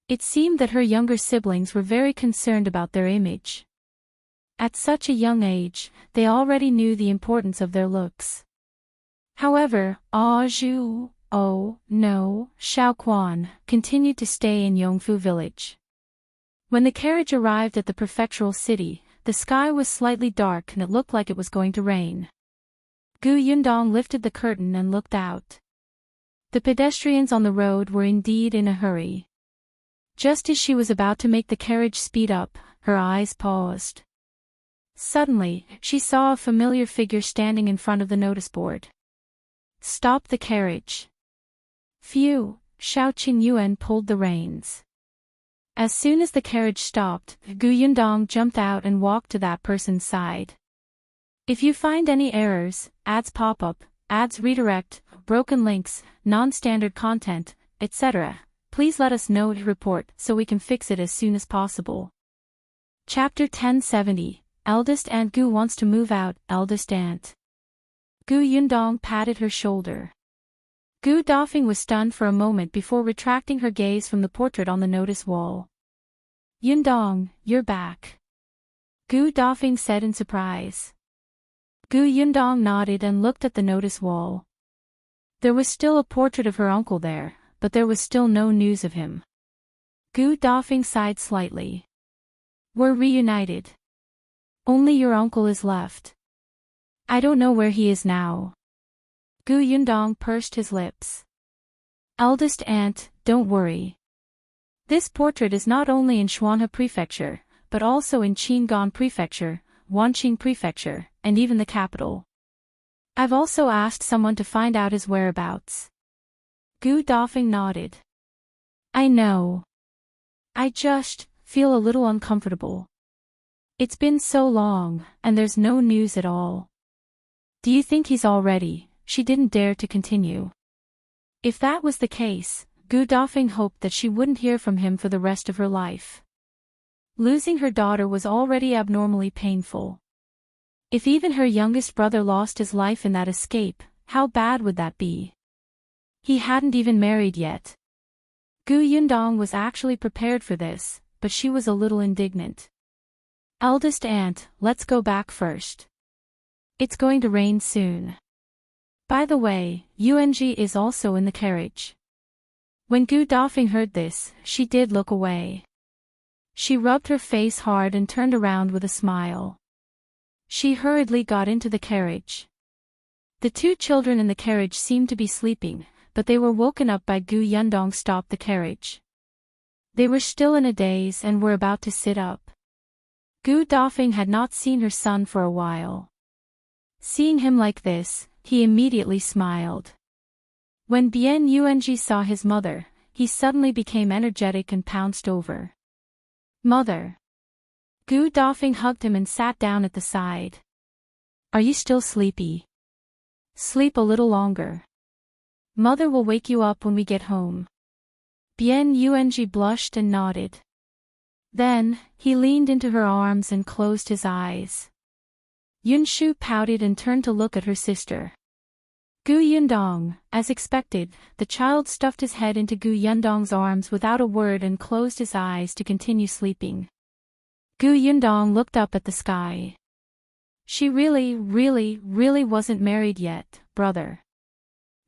It seemed that her younger siblings were very concerned about their image. At such a young age, they already knew the importance of their looks. However, Xiao Quan continued to stay in Yongfu village. When the carriage arrived at the prefectural city, the sky was slightly dark and it looked like it was going to rain. Gu Yundong lifted the curtain and looked out. The pedestrians on the road were indeed in a hurry. Just as she was about to make the carriage speed up, her eyes paused. Suddenly, she saw a familiar figure standing in front of the notice board. "Stop the carriage." Phew, Xiaoqi pulled the reins. As soon as the carriage stopped, Gu Yundong jumped out and walked to that person's side. If you find any errors, ads pop up, ads redirect, broken links, non-standard content, etc., please let us know to report so we can fix it as soon as possible. Chapter 1070, Eldest Aunt Gu wants to move out, Eldest Aunt. Gu Yundong patted her shoulder. Gu Dafeng was stunned for a moment before retracting her gaze from the portrait on the notice wall. "Yundong, you're back," Gu Dafeng said in surprise. Gu Yundong nodded and looked at the notice wall. There was still a portrait of her uncle there, but there was still no news of him. Gu Dafeng sighed slightly. "We're reunited. Only your uncle is left. I don't know where he is now." Gu Yundong pursed his lips. "Eldest aunt, don't worry. This portrait is not only in Xuanhe Prefecture, but also in Qingan Prefecture, Wanqing Prefecture, and even the capital. I've also asked someone to find out his whereabouts." Gu Dafeng nodded. "I know. I just feel a little uncomfortable. It's been so long, and there's no news at all." "Do you think he's all ready?" She didn't dare to continue. If that was the case, Gu Dafeng hoped that she wouldn't hear from him for the rest of her life. Losing her daughter was already abnormally painful. If even her youngest brother lost his life in that escape, how bad would that be? He hadn't even married yet. Gu Yundong was actually prepared for this, but she was a little indignant. "Eldest aunt, let's go back first. It's going to rain soon. By the way, Yuanji is also in the carriage." When Gu Dafeng heard this, she did look away. She rubbed her face hard and turned around with a smile. She hurriedly got into the carriage. The two children in the carriage seemed to be sleeping, but they were woken up by Gu Yundong stopped the carriage. They were still in a daze and were about to sit up. Gu Dafeng had not seen her son for a while. Seeing him like this, he immediately smiled. When Bian Yuanji saw his mother, he suddenly became energetic and pounced over. Mother. Gu Dafeng hugged him and sat down at the side. Are you still sleepy? Sleep a little longer. Mother will wake you up when we get home. Bian Yuanji blushed and nodded. Then, he leaned into her arms and closed his eyes. Yunshu pouted and turned to look at her sister. Gu Yundong, as expected, the child stuffed his head into Gu Yundong's arms without a word and closed his eyes to continue sleeping. Gu Yundong looked up at the sky. She really wasn't married yet, brother.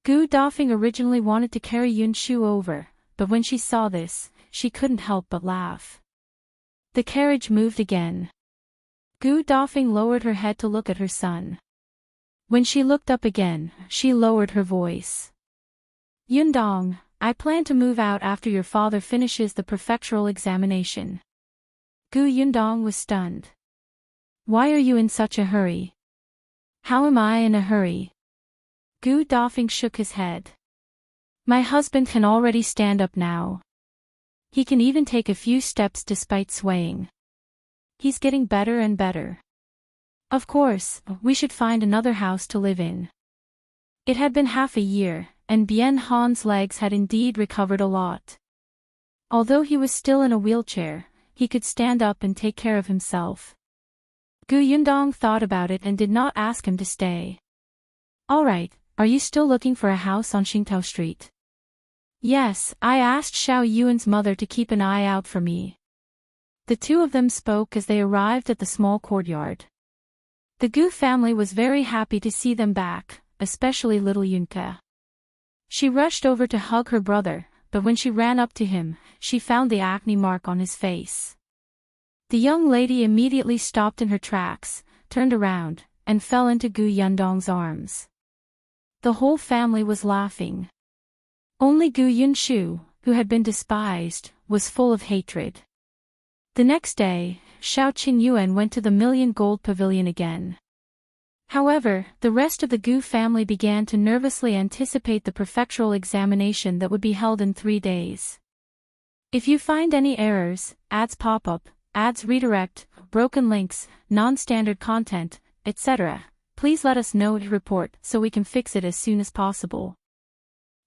Gu Dafeng originally wanted to carry Yunshu over, but when she saw this, she couldn't help but laugh. The carriage moved again. Gu Dafeng lowered her head to look at her son. When she looked up again, she lowered her voice. Yundong, I plan to move out after your father finishes the prefectural examination. Gu Yundong was stunned. Why are you in such a hurry? How am I in a hurry? Gu Dafeng shook his head. My husband can already stand up now. He can even take a few steps despite swaying. He's getting better and better. Of course, we should find another house to live in. It had been half a year, and Bien Han's legs had indeed recovered a lot. Although he was still in a wheelchair, he could stand up and take care of himself. Gu Yundong thought about it and did not ask him to stay. Alright, are you still looking for a house on Xingtao Street? Yes, I asked Xiao Yuan's mother to keep an eye out for me. The two of them spoke as they arrived at the small courtyard. The Gu family was very happy to see them back, especially little Yunke. She rushed over to hug her brother, but when she ran up to him, she found the acne mark on his face. The young lady immediately stopped in her tracks, turned around, and fell into Gu Yundong's arms. The whole family was laughing. Only Gu Yunshu, who had been despised, was full of hatred. The next day, Xiao Qingyuan went to the Million Gold Pavilion again. However, the rest of the Gu family began to nervously anticipate the prefectural examination that would be held in 3 days. If you find any errors, ads pop up, ads redirect, broken links, non-standard content, etc., please let us know and report so we can fix it as soon as possible.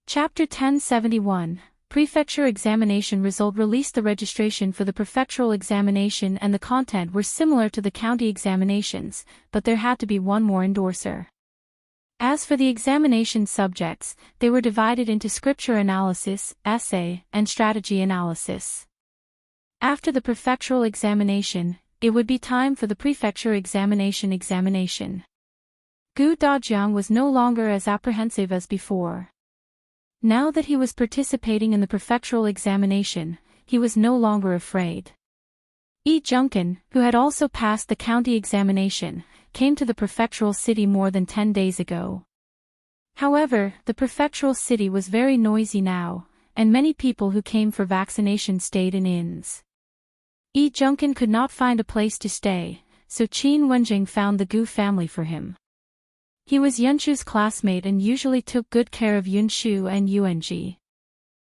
Chapter 1071, Prefecture Examination Result released. The registration for the prefectural examination and the content were similar to the county examinations, but there had to be one more endorser. As for the examination subjects, they were divided into scripture analysis, essay, and strategy analysis. After the prefectural examination, it would be time for the prefecture examination. Gu Dajiang was no longer as apprehensive as before. Now that he was participating in the prefectural examination, he was no longer afraid. Yi Junkin, who had also passed the county examination, came to the prefectural city more than 10 days ago. However, the prefectural city was very noisy now, and many people who came for vaccination stayed in inns. Yi Junkin could not find a place to stay, so Qin Wenjing found the Gu family for him. He was Yunshu's classmate and usually took good care of Yunshu and Yuanji.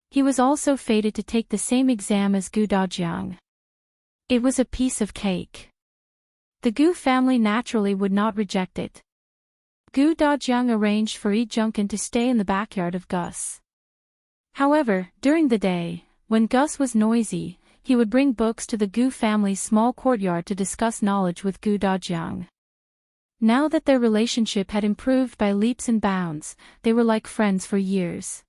He was also fated to take the same exam as Gu Dajiang. It was a piece of cake. The Gu family naturally would not reject it. Gu Dajiang arranged for Yi Junkin to stay in the backyard of Gus. However, during the day, when Gus was noisy, he would bring books to the Gu family's small courtyard to discuss knowledge with Gu Dajiang. Now that their relationship had improved by leaps and bounds, they were like friends for years.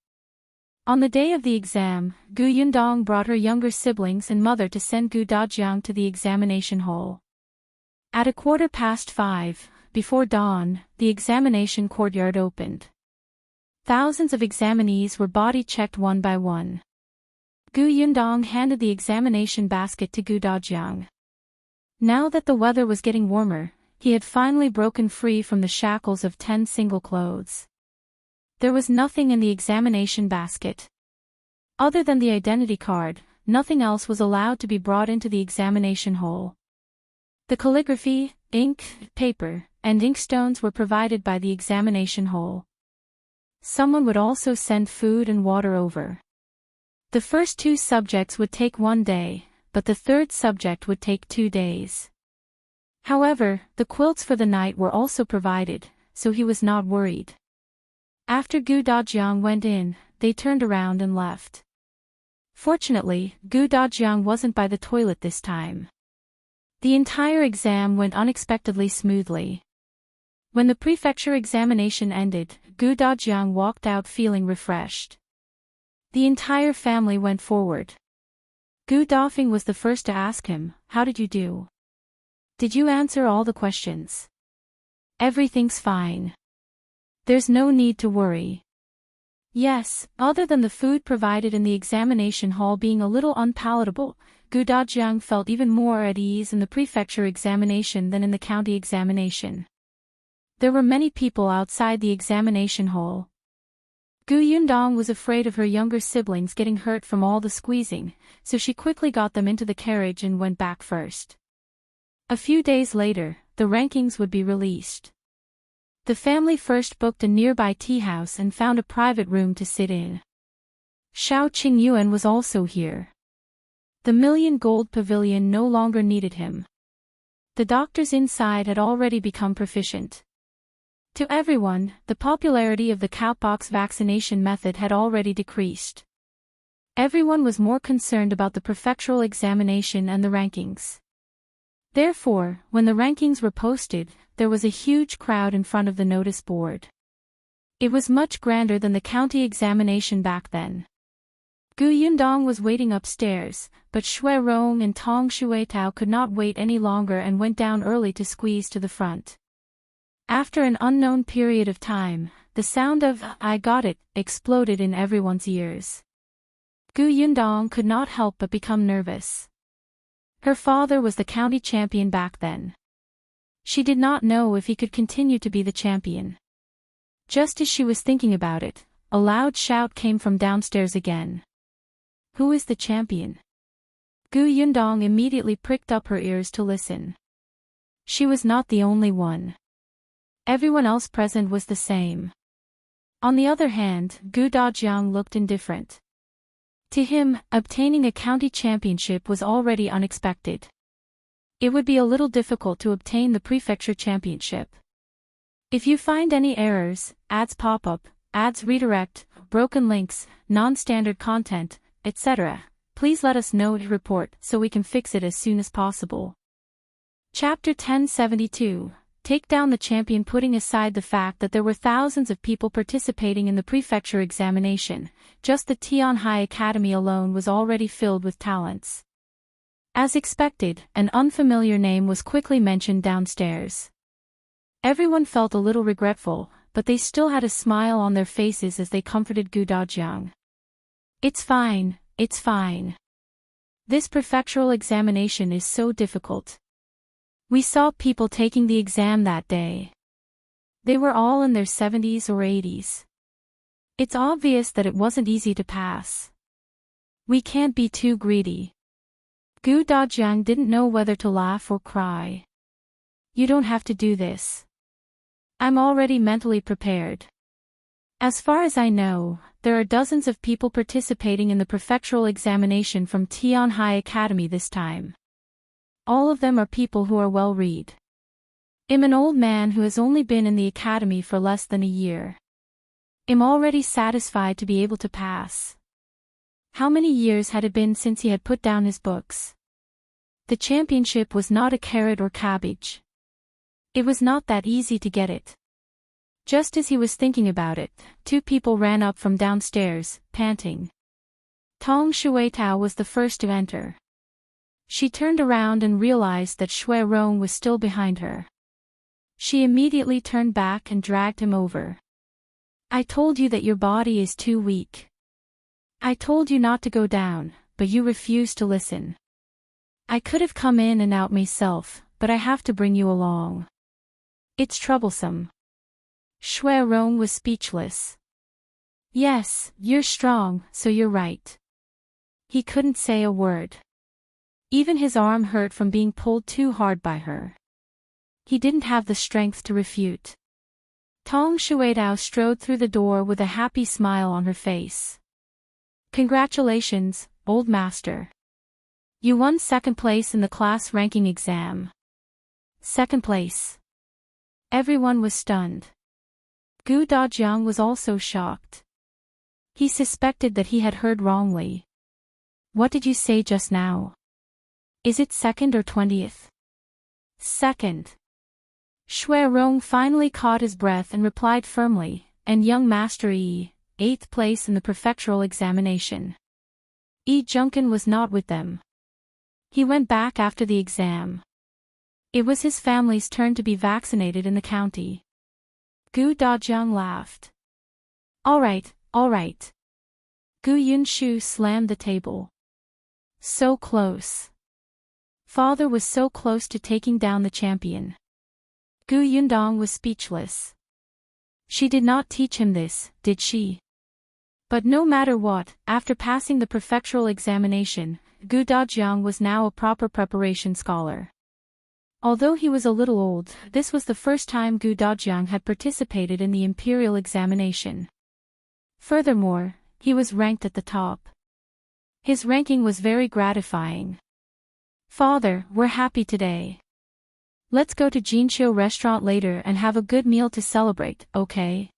On the day of the exam, Gu Yundong brought her younger siblings and mother to send Gu Dajiang to the examination hall. At 5:15, before dawn, the examination courtyard opened. Thousands of examinees were body-checked one by one. Gu Yundong handed the examination basket to Gu Dajiang. Now that the weather was getting warmer, He had finally broken free from the shackles of 10 single clothes. There was nothing in the examination basket. Other than the identity card, nothing else was allowed to be brought into the examination hall. The calligraphy, ink, paper, and inkstones were provided by the examination hall. Someone would also send food and water over. The first 2 subjects would take 1 day, but the third subject would take 2 days. However, the quilts for the night were also provided, so he was not worried. After Dajiang went in, they turned around and left. Fortunately, Dajiang wasn't by the toilet this time. The entire exam went unexpectedly smoothly. When the prefecture examination ended, Dajiang walked out feeling refreshed. The entire family went forward. Feng was the first to ask him, "How did you do? Did you answer all the questions?" "Everything's fine. There's no need to worry." Yes, other than the food provided in the examination hall being a little unpalatable, Dajiang felt even more at ease in the prefecture examination than in the county examination. There were many people outside the examination hall. Yundong was afraid of her younger siblings getting hurt from all the squeezing, so she quickly got them into the carriage and went back first. A few days later, the rankings would be released. The family first booked a nearby tea house and found a private room to sit in. Heyuan was also here. The million gold pavilion no longer needed him. The doctors inside had already become proficient. To everyone, the popularity of the cowpox vaccination method had already decreased. Everyone was more concerned about the prefectural examination and the rankings. Therefore, when the rankings were posted, there was a huge crowd in front of the notice board. It was much grander than the county examination back then. Yundong was waiting upstairs, but Rong and Tong Shuetao could not wait any longer and went down early to squeeze to the front. After an unknown period of time, the sound of "I got it" exploded in everyone's ears. Yundong could not help but become nervous. Her father was the county champion back then. She did not know if he could continue to be the champion. Just as she was thinking about it, a loud shout came from downstairs again. "Who is the champion?" Yundong immediately pricked up her ears to listen. She was not the only one. Everyone else present was the same. On the other hand, Dajiang looked indifferent. To him, obtaining a county championship was already unexpected. It would be a little difficult to obtain the prefecture championship. If you find any errors, ads pop up, ads redirect, broken links, non-standard content, etc., please let us know to report so we can fix it as soon as possible. Chapter 1072. Take down the champion. Putting aside the fact that there were thousands of people participating in the prefecture examination, just the Tian High Academy alone was already filled with talents. As expected, an unfamiliar name was quickly mentioned downstairs. Everyone felt a little regretful, but they still had a smile on their faces as they comforted Dajiang. "It's fine, it's fine. This prefectural examination is so difficult. We saw people taking the exam that day. They were all in their 70s or 80s. It's obvious that it wasn't easy to pass. We can't be too greedy." Dajiang didn't know whether to laugh or cry. "You don't have to do this. I'm already mentally prepared. As far as I know, there are dozens of people participating in the prefectural examination from Tian High Academy this time. All of them are people who are well-read. I'm an old man who has only been in the academy for less than a year. I'm already satisfied to be able to pass." How many years had it been since he had put down his books? The championship was not a carrot or cabbage. It was not that easy to get it. Just as he was thinking about it, 2 people ran up from downstairs, panting. Tong Shuetao was the first to enter. She turned around and realized that Rong was still behind her. She immediately turned back and dragged him over. "I told you that your body is too weak. I told you not to go down, but you refused to listen. I could have come in and out myself, but I have to bring you along. It's troublesome. Shui Rong was speechless. Yes, you're strong, so you're right. He couldn't say a word. Even his arm hurt from being pulled too hard by her. He didn't have the strength to refute. Tong Shuidao strode through the door with a happy smile on her face. Congratulations, old master. You won second place in the class ranking exam. Second place. Everyone was stunned. Gu Dajiang was also shocked. He suspected that he had heard wrongly. What did you say just now? Is it second or 20th? Second. Shui Rong finally caught his breath and replied firmly, and young Master Yi, 8th place in the Prefectural examination. Yi Junkin was not with them. He went back after the exam. It was his family's turn to be vaccinated in the county. Gu Dajiang laughed. All right. Gu Yunshu slammed the table. So close. Father was so close to taking down the champion. Gu Yundong was speechless. She did not teach him this, did she? But no matter what, after passing the prefectural examination, Gu Dajiang was now a proper preparation scholar. Although he was a little old, this was the first time Gu Dajiang had participated in the imperial examination. Furthermore, he was ranked at the top. His ranking was very gratifying. Father, we're happy today. Let's go to Jinqiu restaurant later and have a good meal to celebrate, okay?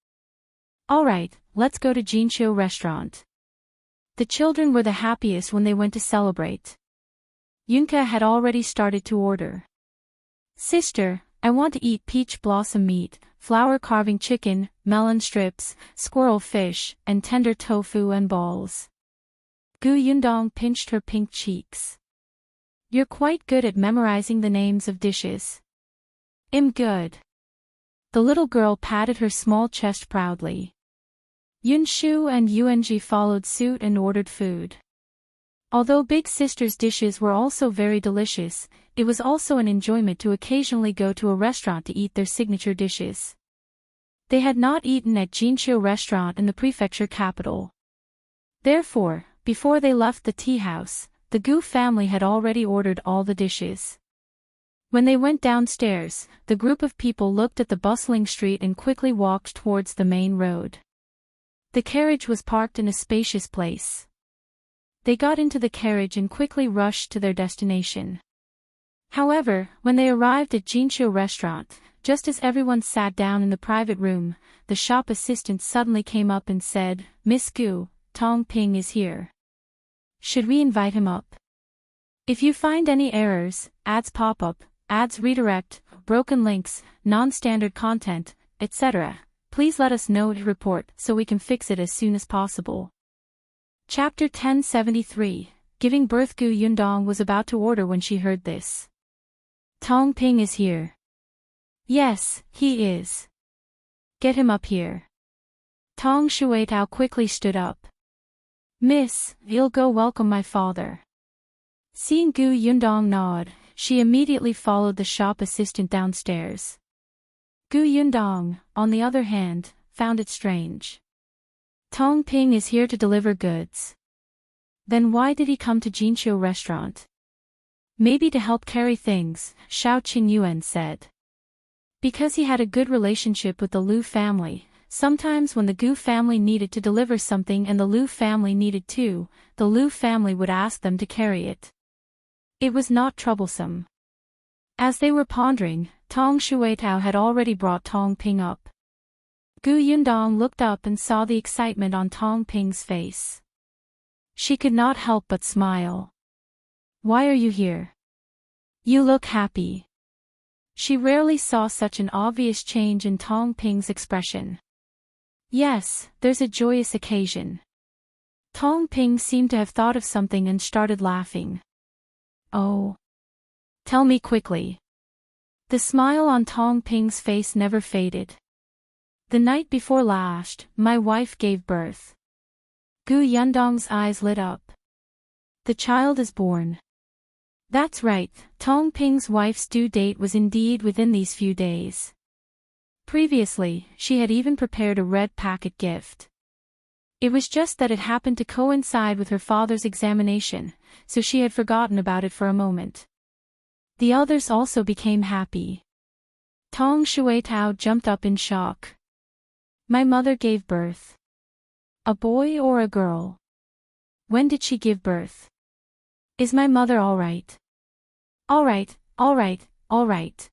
Alright, let's go to Jinqiu restaurant. The children were the happiest when they went to celebrate. Yunke had already started to order. Sister, I want to eat peach blossom meat, flower carving chicken, melon strips, squirrel fish, and tender tofu and balls. Gu Yundong pinched her pink cheeks. You're quite good at memorizing the names of dishes. I'm good. The little girl patted her small chest proudly. Yunshu and Yuanji followed suit and ordered food. Although Big Sister's dishes were also very delicious, it was also an enjoyment to occasionally go to a restaurant to eat their signature dishes. They had not eaten at Jinqiu restaurant in the prefecture capital. Therefore, before they left the tea house, the Gu family had already ordered all the dishes. When they went downstairs, the group of people looked at the bustling street and quickly walked towards the main road. The carriage was parked in a spacious place. They got into the carriage and quickly rushed to their destination. However, when they arrived at Jinqiu restaurant, just as everyone sat down in the private room, the shop assistant suddenly came up and said, Miss Gu, Tong Ping is here. Should we invite him up? If you find any errors, ads pop up, ads redirect, broken links, non-standard content, etc., please let us know to report so we can fix it as soon as possible. Chapter 1073, Giving Birth. Gu Yundong was about to order when she heard this. Tong Ping is here. Yes, he is. Get him up here. Tong Shuitao quickly stood up. Miss, you'll go welcome my father. Seeing Gu Yundong nod, she immediately followed the shop assistant downstairs. Gu Yundong, on the other hand, found it strange. Tong Ping is here to deliver goods. Then why did he come to Jinqiu restaurant? Maybe to help carry things, Xiao Qingyuan said. Because he had a good relationship with the Lu family, sometimes when the Gu family needed to deliver something and the Lu family needed to, the Lu family would ask them to carry it. It was not troublesome. As they were pondering, Tong Shuitao had already brought Tong Ping up. Gu Yundong looked up and saw the excitement on Tong Ping's face. She could not help but smile. Why are you here? You look happy. She rarely saw such an obvious change in Tong Ping's expression. Yes, there's a joyous occasion. Tong Ping seemed to have thought of something and started laughing. Oh. Tell me quickly. The smile on Tong Ping's face never faded. The night before last, my wife gave birth. Gu Yundong's eyes lit up. The child is born. That's right, Tong Ping's wife's due date was indeed within these few days. Previously, she had even prepared a red packet gift. It was just that it happened to coincide with her father's examination, so she had forgotten about it for a moment. The others also became happy. Tong Shuitao jumped up in shock. My mother gave birth. A boy or a girl? When did she give birth? Is my mother all right? All right, all right, all right.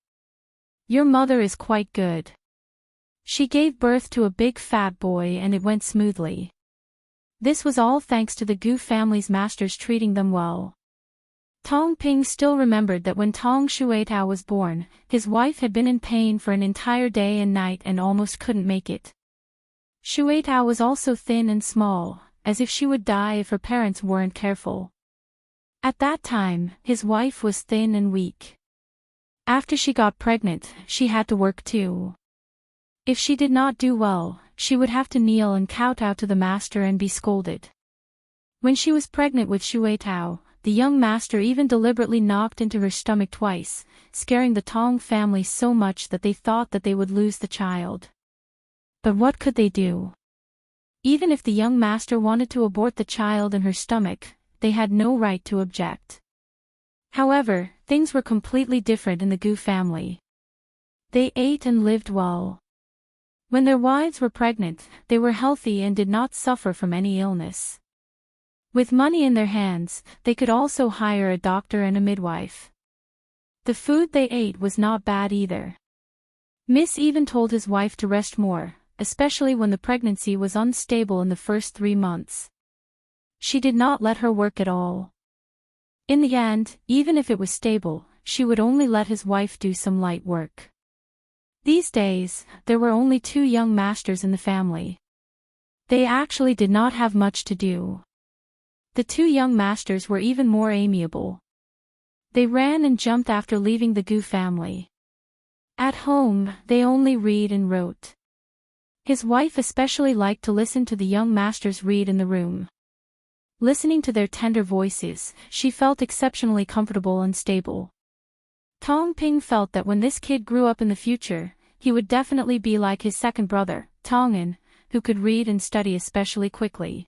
Your mother is quite good. She gave birth to a big fat boy and it went smoothly. This was all thanks to the Gu family's masters treating them well. Tong Ping still remembered that when Tong Shuitao was born, his wife had been in pain for an entire day and night and almost couldn't make it. Shuitao was also thin and small, as if she would die if her parents weren't careful. At that time, his wife was thin and weak. After she got pregnant, she had to work too. If she did not do well, she would have to kneel and kowtow to the master and be scolded. When she was pregnant with Shuitao, the young master even deliberately knocked into her stomach twice, scaring the Tong family so much that they thought that they would lose the child. But what could they do? Even if the young master wanted to abort the child in her stomach, they had no right to object. However, things were completely different in the Gu family. They ate and lived well. When their wives were pregnant, they were healthy and did not suffer from any illness. With money in their hands, they could also hire a doctor and a midwife. The food they ate was not bad either. Miss even told his wife to rest more, especially when the pregnancy was unstable in the first 3 months. She did not let her work at all. In the end, even if it was stable, she would only let his wife do some light work. These days, there were only 2 young masters in the family. They actually did not have much to do. The 2 young masters were even more amiable. They ran and jumped after leaving the Gu family. At home, they only read and wrote. His wife especially liked to listen to the young masters read in the room. Listening to their tender voices, she felt exceptionally comfortable and stable. Tong Ping felt that when this kid grew up in the future, he would definitely be like his second brother, Tong'an, who could read and study especially quickly.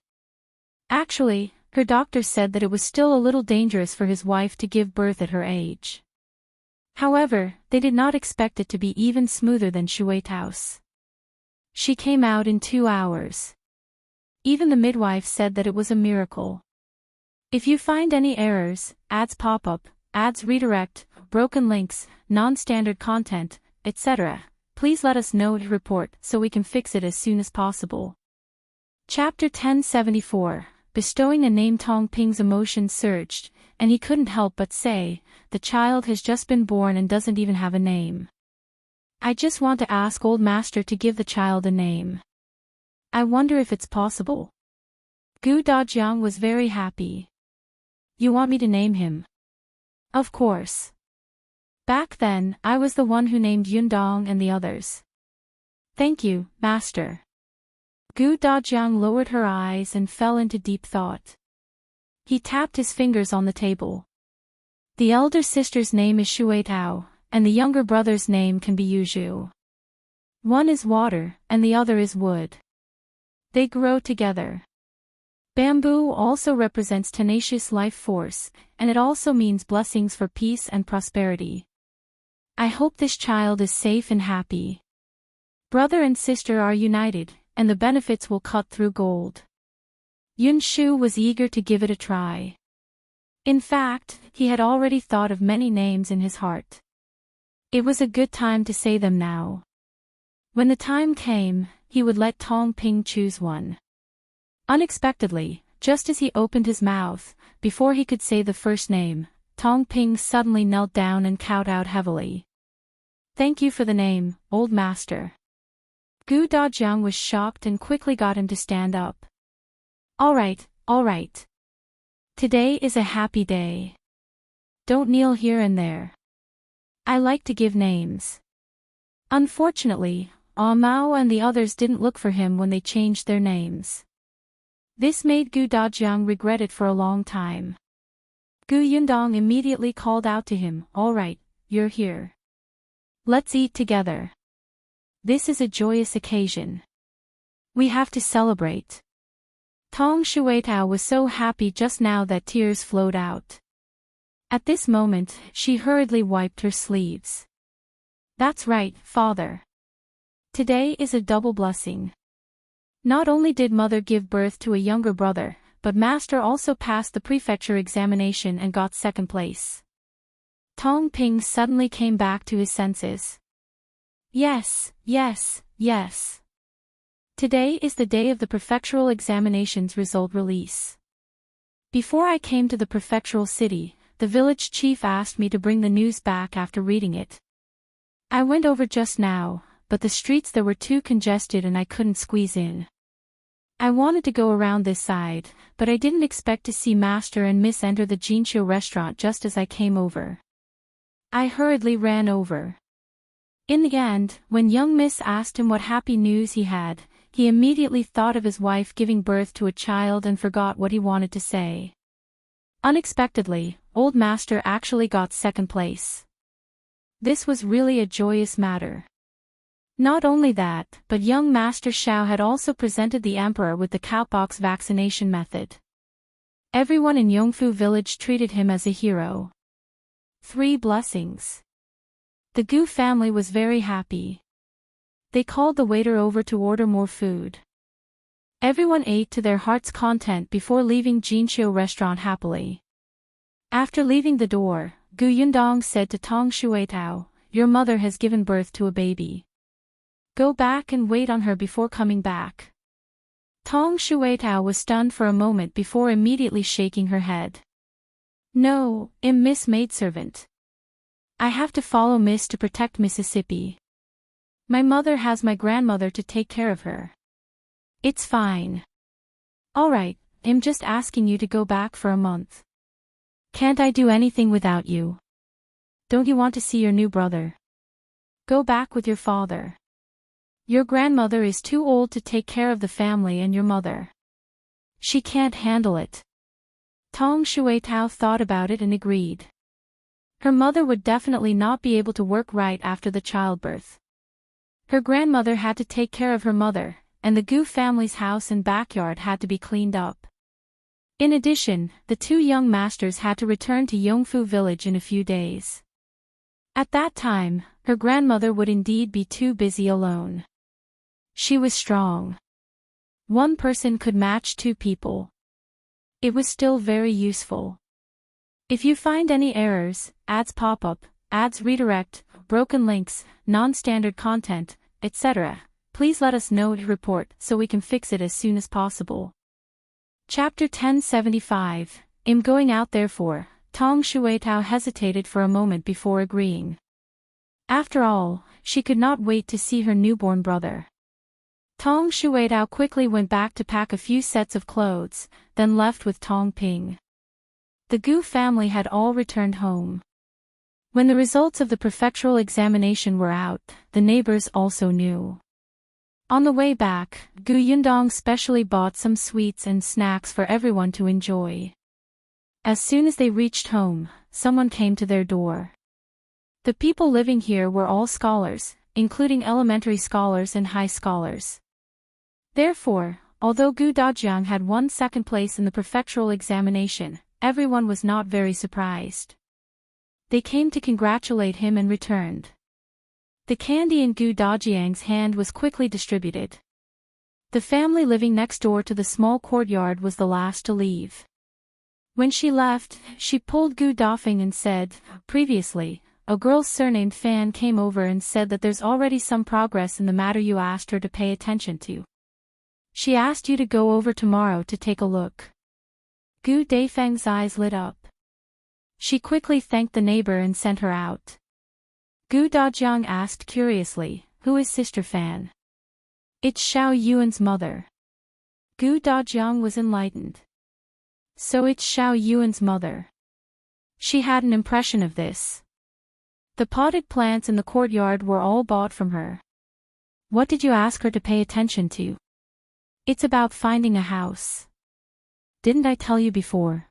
Actually, her doctor said that it was still a little dangerous for his wife to give birth at her age. However, they did not expect it to be even smoother than Shuitao's. She came out in 2 hours. Even the midwife said that it was a miracle. If you find any errors, ads pop up, ads redirect, broken links, non-standard content, etc., please let us know to report so we can fix it as soon as possible. Chapter 1074. Bestowing a name. Tong Ping's emotions surged, and he couldn't help but say, the child has just been born and doesn't even have a name. I just want to ask old master to give the child a name. I wonder if it's possible. Gu Dajiang was very happy. You want me to name him? Of course. Back then, I was the one who named Yundong and the others. Thank you, master. Gu Dajiang lowered her eyes and fell into deep thought. He tapped his fingers on the table. The elder sister's name is Shuitao, and the younger brother's name can be Yuzhu. One is water, and the other is wood. They grow together. Bamboo also represents tenacious life force, and it also means blessings for peace and prosperity. I hope this child is safe and happy. Brother and sister are united, and the benefits will cut through gold. Yun Shu was eager to give it a try. In fact, he had already thought of many names in his heart. It was a good time to say them now. When the time came, he would let Tong Ping choose one. Unexpectedly, just as he opened his mouth, before he could say the first name, Tong Ping suddenly knelt down and kowtowed heavily. Thank you for the name, old master. Gu Dajiang was shocked and quickly got him to stand up. All right, all right. Today is a happy day. Don't kneel here and there. I like to give names. Unfortunately, Mao and the others didn't look for him when they changed their names. This made Gu Dajiang regret it for a long time. Gu Yundong immediately called out to him, all right, you're here. Let's eat together. This is a joyous occasion. We have to celebrate. Tong Shuitao was so happy just now that tears flowed out. At this moment, she hurriedly wiped her sleeves. That's right, father. Today is a double blessing. Not only did mother give birth to a younger brother, but master also passed the prefecture examination and got second place. Tong Ping suddenly came back to his senses. Yes, yes, yes. Today is the day of the prefectural examination's result release. Before I came to the prefectural city, the village chief asked me to bring the news back after reading it. I went over just now, but the streets there were too congested and I couldn't squeeze in. I wanted to go around this side, but I didn't expect to see Master and Miss enter the Jinqiu restaurant just as I came over. I hurriedly ran over. In the end, when young Miss asked him what happy news he had, he immediately thought of his wife giving birth to a child and forgot what he wanted to say. Unexpectedly, old Master actually got second place. This was really a joyous matter. Not only that, but young Master Xiao had also presented the emperor with the cowpox vaccination method. Everyone in Yongfu village treated him as a hero. 3 blessings. The Gu family was very happy. They called the waiter over to order more food. Everyone ate to their heart's content before leaving Jinqiu restaurant happily. After leaving the door, Gu Yundong said to Tong Shuitao, "Your mother has given birth to a baby. Go back and wait on her before coming back." Tong Shuitao was stunned for a moment before immediately shaking her head. "No, I'm Miss Maidservant. I have to follow Miss to protect Mississippi. My mother has my grandmother to take care of her. It's fine. Alright, I'm just asking you to go back for a month. Can't I do anything without you? Don't you want to see your new brother? Go back with your father. Your grandmother is too old to take care of the family and your mother. She can't handle it." Tong Shuitao thought about it and agreed. Her mother would definitely not be able to work right after the childbirth. Her grandmother had to take care of her mother, and the Gu family's house and backyard had to be cleaned up. In addition, the 2 young masters had to return to Yongfu village in a few days. At that time, her grandmother would indeed be too busy alone. She was strong. One person could match 2 people. It was still very useful. If you find any errors, ads pop up, ads redirect, broken links, non-standard content, etc., please let us know to report so we can fix it as soon as possible. Chapter 1075, I'm going out therefore. Tong Shuitao hesitated for a moment before agreeing. After all, she could not wait to see her newborn brother. Tong Shuitao quickly went back to pack a few sets of clothes, then left with Tong Ping. The Gu family had all returned home. When the results of the prefectural examination were out, the neighbors also knew. On the way back, Gu Yundong specially bought some sweets and snacks for everyone to enjoy. As soon as they reached home, someone came to their door. The people living here were all scholars, including elementary scholars and high scholars. Therefore, although Gu Dajiang had won second place in the prefectural examination, everyone was not very surprised. They came to congratulate him and returned. The candy in Gu Dajiang's hand was quickly distributed. The family living next door to the small courtyard was the last to leave. When she left, she pulled Gu Dafeng and said, "Previously, a girl surnamed Fan came over and said that there's already some progress in the matter you asked her to pay attention to. She asked you to go over tomorrow to take a look." Gu Dafeng's eyes lit up. She quickly thanked the neighbor and sent her out. Gu Dajiang asked curiously, "Who is Sister Fan?" "It's Xiaoyuan's mother." Gu Dajiang was enlightened. So it's Xiaoyuan's mother. She had an impression of this. The potted plants in the courtyard were all bought from her. What did you ask her to pay attention to? It's about finding a house. Didn't I tell you before?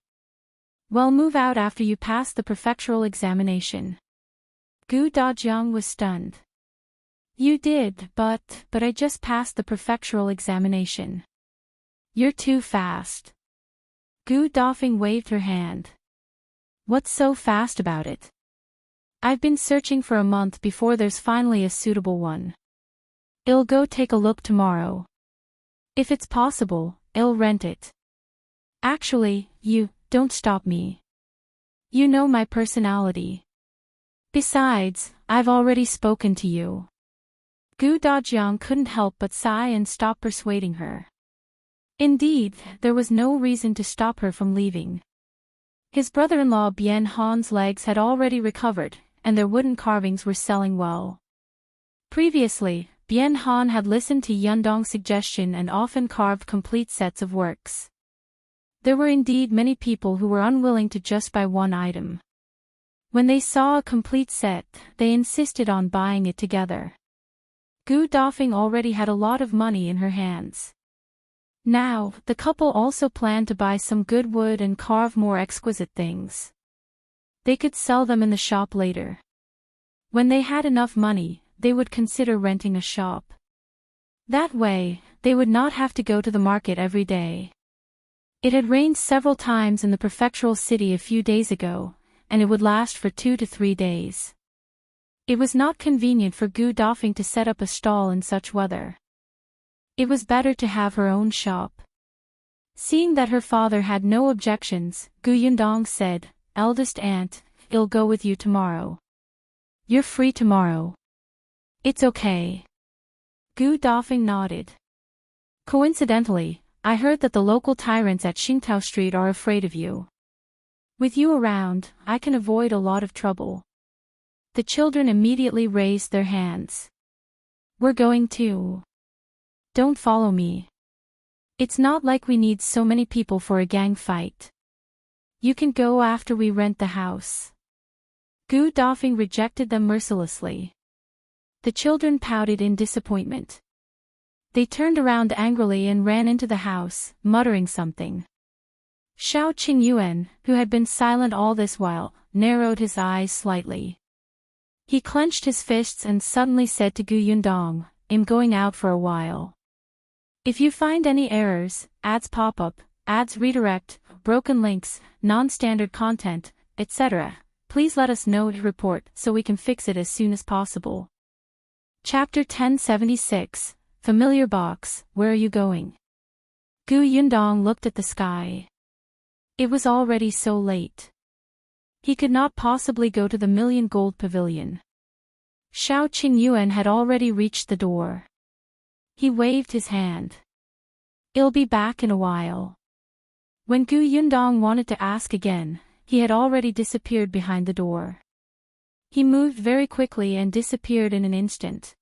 Well, move out after you pass the prefectural examination. Gu Dajiang was stunned. You did, but I just passed the prefectural examination. You're too fast. Gu Dafeng waved her hand. What's so fast about it? I've been searching for a month before there's finally a suitable one. I'll go take a look tomorrow. If it's possible, I'll rent it. Actually, don't stop me. You know my personality. Besides, I've already spoken to you. Gu Dajiang couldn't help but sigh and stop persuading her. Indeed, there was no reason to stop her from leaving. His brother-in-law Bian Han's legs had already recovered, and their wooden carvings were selling well. Previously, Bian Han had listened to Yundong's suggestion and often carved complete sets of works. There were indeed many people who were unwilling to just buy one item. When they saw a complete set, they insisted on buying it together. Gu Dafeng already had a lot of money in her hands. Now, the couple also planned to buy some good wood and carve more exquisite things. They could sell them in the shop later. When they had enough money, they would consider renting a shop. That way, they would not have to go to the market every day. It had rained several times in the prefectural city a few days ago, and it would last for 2 to 3 days. It was not convenient for Gu Dafeng to set up a stall in such weather. It was better to have her own shop. Seeing that her father had no objections, Gu Yundong said, "Eldest aunt, I'll go with you tomorrow." "You're free tomorrow." "It's okay." Gu Dafeng nodded. "Coincidentally, I heard that the local tyrants at Xingtao Street are afraid of you. With you around, I can avoid a lot of trouble." The children immediately raised their hands. "We're going too. Don't follow me. It's not like we need so many people for a gang fight. You can go after we rent the house." Gu Dafeng rejected them mercilessly. The children pouted in disappointment. They turned around angrily and ran into the house, muttering something. Xiaoxi, who had been silent all this while, narrowed his eyes slightly. He clenched his fists and suddenly said to Gu Yundong, "I'm going out for a while. If you find any errors, ads pop up, ads redirect, broken links, non-standard content, etc., please let us know to report so we can fix it as soon as possible." Chapter 1076, Familiar Box, Where Are You Going? Gu Yundong looked at the sky. It was already so late. He could not possibly go to the Million Gold Pavilion. Xiaoxi had already reached the door. He waved his hand. "I'll be back in a while." When Gu Yundong wanted to ask again, he had already disappeared behind the door. He moved very quickly and disappeared in an instant.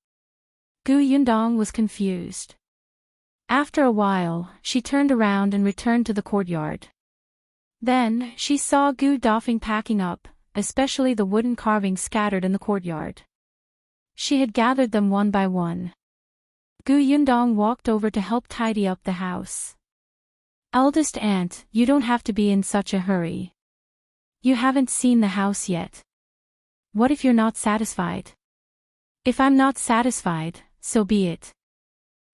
Gu Yundong was confused. After a while, she turned around and returned to the courtyard. Then, she saw Gu Dafeng packing up, especially the wooden carvings scattered in the courtyard. She had gathered them one by one. Gu Yundong walked over to help tidy up the house. "Eldest aunt, you don't have to be in such a hurry. You haven't seen the house yet. What if you're not satisfied?" "If I'm not satisfied, so be it.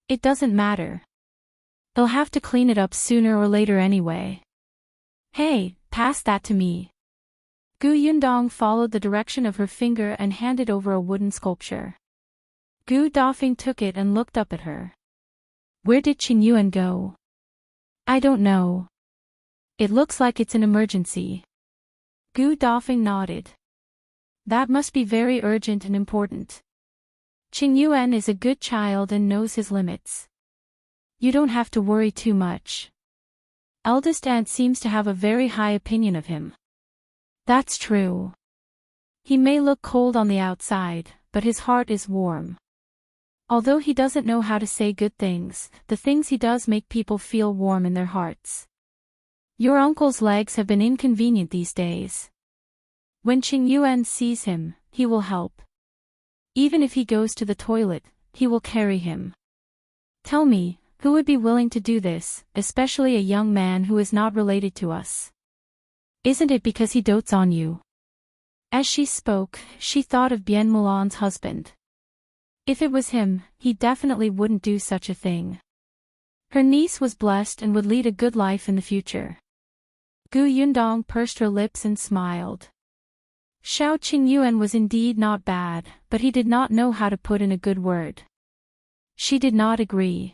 It doesn't matter. I'll have to clean it up sooner or later anyway." "Hey, pass that to me." Gu Yundong followed the direction of her finger and handed over a wooden sculpture. Gu Dafeng took it and looked up at her. "Where did Qingyuan go?" "I don't know. It looks like it's an emergency." Gu Dafeng nodded. "That must be very urgent and important. Qingyuan is a good child and knows his limits. You don't have to worry too much. Eldest aunt seems to have a very high opinion of him." "That's true. He may look cold on the outside, but his heart is warm. Although he doesn't know how to say good things, the things he does make people feel warm in their hearts. Your uncle's legs have been inconvenient these days. When Qingyuan sees him, he will help. Even if he goes to the toilet, he will carry him. Tell me, who would be willing to do this, especially a young man who is not related to us? Isn't it because he dotes on you?" As she spoke, she thought of Bian Mulan's husband. If it was him, he definitely wouldn't do such a thing. Her niece was blessed and would lead a good life in the future. Gu Yundong pursed her lips and smiled. Xiao Qingyuan was indeed not bad, but he did not know how to put in a good word. She did not agree.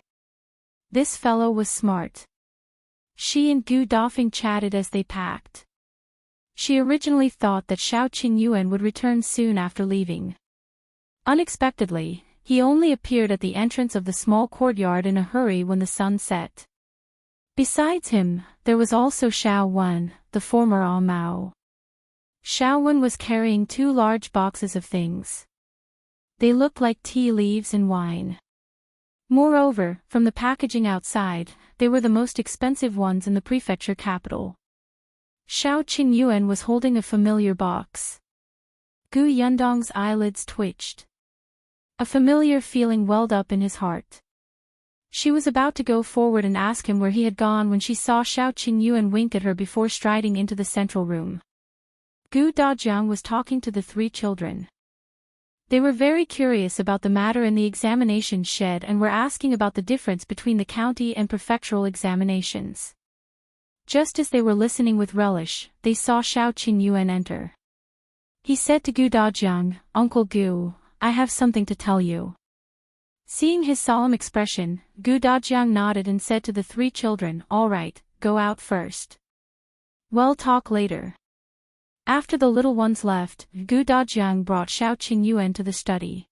This fellow was smart. She and Gu Dafeng chatted as they packed. She originally thought that Xiao Qingyuan would return soon after leaving. Unexpectedly, he only appeared at the entrance of the small courtyard in a hurry when the sun set. Besides him, there was also Xiaowan, the former Mao. Xiaowan was carrying 2 large boxes of things. They looked like tea leaves and wine. Moreover, from the packaging outside, they were the most expensive ones in the prefecture capital. Xiao Qingyuan was holding a familiar box. Gu Yundong's eyelids twitched. A familiar feeling welled up in his heart. She was about to go forward and ask him where he had gone when she saw Xiao Qingyuan wink at her before striding into the central room. Gu Dajiang was talking to the 3 children. They were very curious about the matter in the examination shed and were asking about the difference between the county and prefectural examinations. Just as they were listening with relish, they saw Xiao Qingyuan enter. He said to Gu Dajiang, "Uncle Gu, I have something to tell you." Seeing his solemn expression, Gu Dajiang nodded and said to the 3 children, "All right, go out first. We'll talk later." After the little ones left, Gu Dajiang brought Xiao Qingyuan to the study.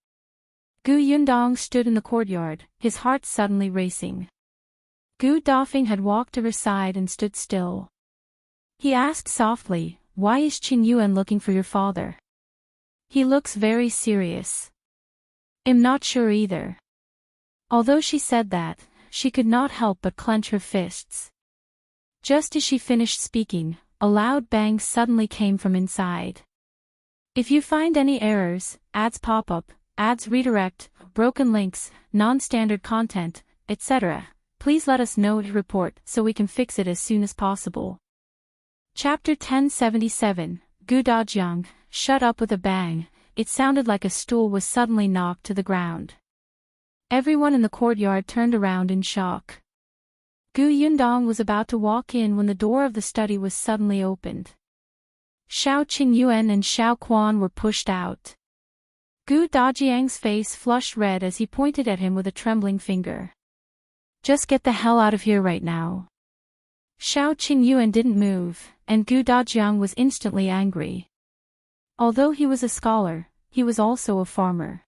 Gu Yundong stood in the courtyard, his heart suddenly racing. Gu Dafeng had walked to her side and stood still. He asked softly, "Why is Qingyuan looking for your father? He looks very serious." "I'm not sure either." Although she said that, she could not help but clench her fists. Just as she finished speaking, a loud bang suddenly came from inside. If you find any errors, ads pop up, ads redirect, broken links, non-standard content, etc., please let us know to report so we can fix it as soon as possible. Chapter 1077, Gu Dajiang, shut up with a bang. It sounded like a stool was suddenly knocked to the ground. Everyone in the courtyard turned around in shock. Gu Yundong was about to walk in when the door of the study was suddenly opened. Xiao Qingyuan and Xiao Quan were pushed out. Gu Dajiang's face flushed red as he pointed at him with a trembling finger. "Just get the hell out of here right now." Xiao Qingyuan didn't move, and Gu Dajiang was instantly angry. Although he was a scholar, he was also a farmer.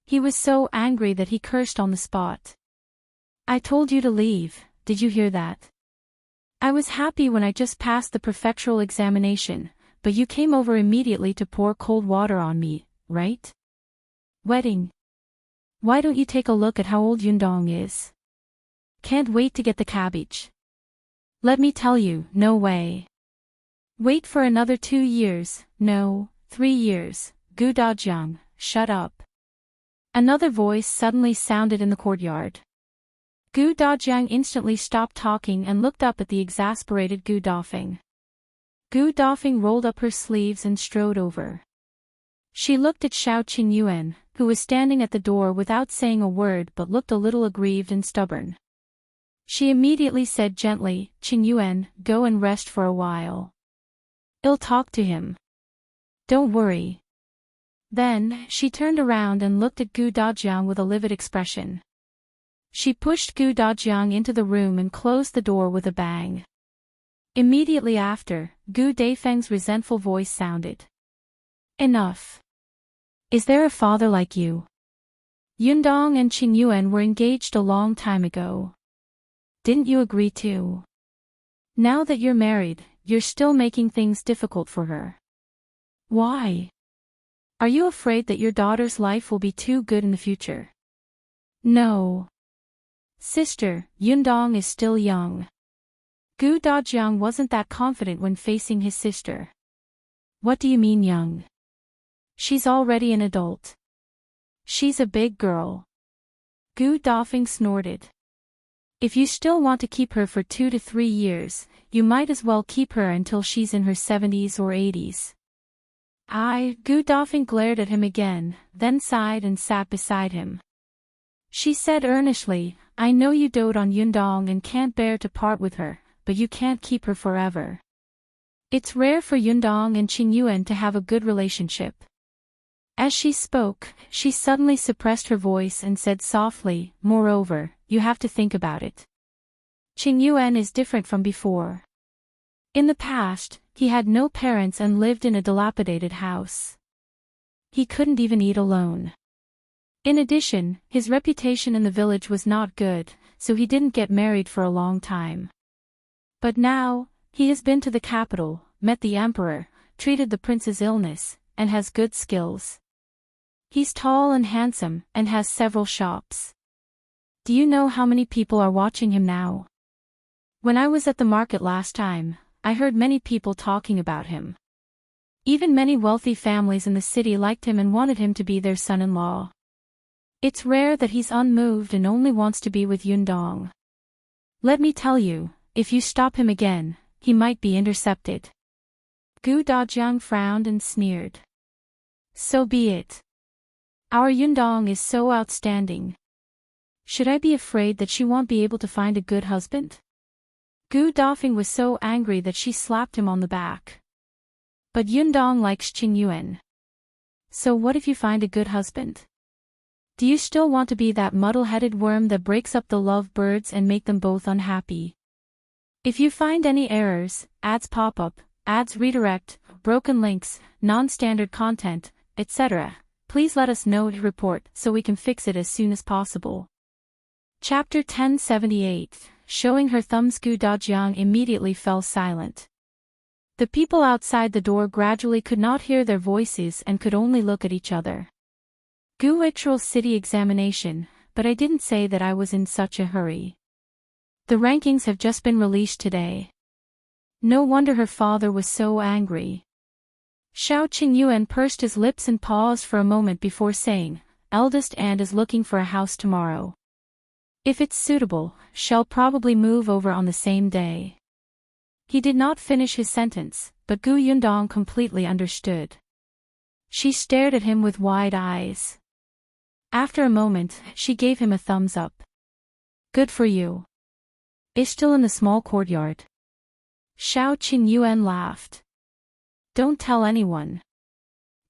He was so angry that he cursed on the spot. "I told you to leave, did you hear that? I was happy when I just passed the prefectural examination, but you came over immediately to pour cold water on me, right? Wedding. Why don't you take a look at how old Yundong is? Can't wait to get the cabbage. Let me tell you, no way. Wait for another 2 years, no, 3 years, Gu Dajiang, shut up." Another voice suddenly sounded in the courtyard. Gu Dajiang instantly stopped talking and looked up at the exasperated Gu Dafeng. Gu Dafeng rolled up her sleeves and strode over. She looked at Xiao Qingyuan, who was standing at the door without saying a word but looked a little aggrieved and stubborn. She immediately said gently, "Qingyuan, go and rest for a while. I'll talk to him. Don't worry." Then, she turned around and looked at Gu Dajiang with a livid expression. She pushed Gu Dajiang into the room and closed the door with a bang. Immediately after, Gu Dafeng's resentful voice sounded. "Enough. Is there a father like you? Yundong and Qingyuan were engaged a long time ago. Didn't you agree to? Now that you're married, you're still making things difficult for her. Why? Are you afraid that your daughter's life will be too good in the future?" "No. Sister, Yundong is still young." Gu Dajiang wasn't that confident when facing his sister. "What do you mean young? She's already an adult. She's a big girl." Gu Dafeng snorted. "If you still want to keep her for 2 to 3 years, you might as well keep her until she's in her 70s or 80s. Gu Dafeng glared at him again, then sighed and sat beside him. She said earnestly, I know you dote on Yundong and can't bear to part with her, but you can't keep her forever. It's rare for Yundong and Qingyuan to have a good relationship. As she spoke, she suddenly suppressed her voice and said softly, moreover, you have to think about it. Qingyuan is different from before. In the past, he had no parents and lived in a dilapidated house. He couldn't even eat alone. In addition, his reputation in the village was not good, so he didn't get married for a long time. But now, he has been to the capital, met the emperor, treated the prince's illness, and has good skills. He's tall and handsome, and has several shops. Do you know how many people are watching him now? When I was at the market last time, I heard many people talking about him. Even many wealthy families in the city liked him and wanted him to be their son-in-law. It's rare that he's unmoved and only wants to be with Yundong. Let me tell you, if you stop him again, he might be intercepted. Gu Dajiang frowned and sneered. So be it. Our Yundong is so outstanding. Should I be afraid that she won't be able to find a good husband? Gu Dafeng was so angry that she slapped him on the back. But Yundong likes Qingyuan. So what if you find a good husband? Do you still want to be that muddle-headed worm that breaks up the love birds and make them both unhappy? If you find any errors, ads pop up, ads redirect, broken links, non-standard content, etc., please let us know to report so we can fix it as soon as possible. Chapter 1078, Showing her thumbs. Gu Dajiang immediately fell silent. The people outside the door gradually could not hear their voices and could only look at each other. Prefectural city examination, but I didn't say that I was in such a hurry. The rankings have just been released today. No wonder her father was so angry. Xiao Qingyuan pursed his lips and paused for a moment before saying, Eldest and is looking for a house tomorrow. If it's suitable, she'll probably move over on the same day. He did not finish his sentence, but Gu Yundong completely understood. She stared at him with wide eyes. After a moment, she gave him a thumbs up. Good for you. Is still in the small courtyard. Xiao Qingyuan laughed. Don't tell anyone.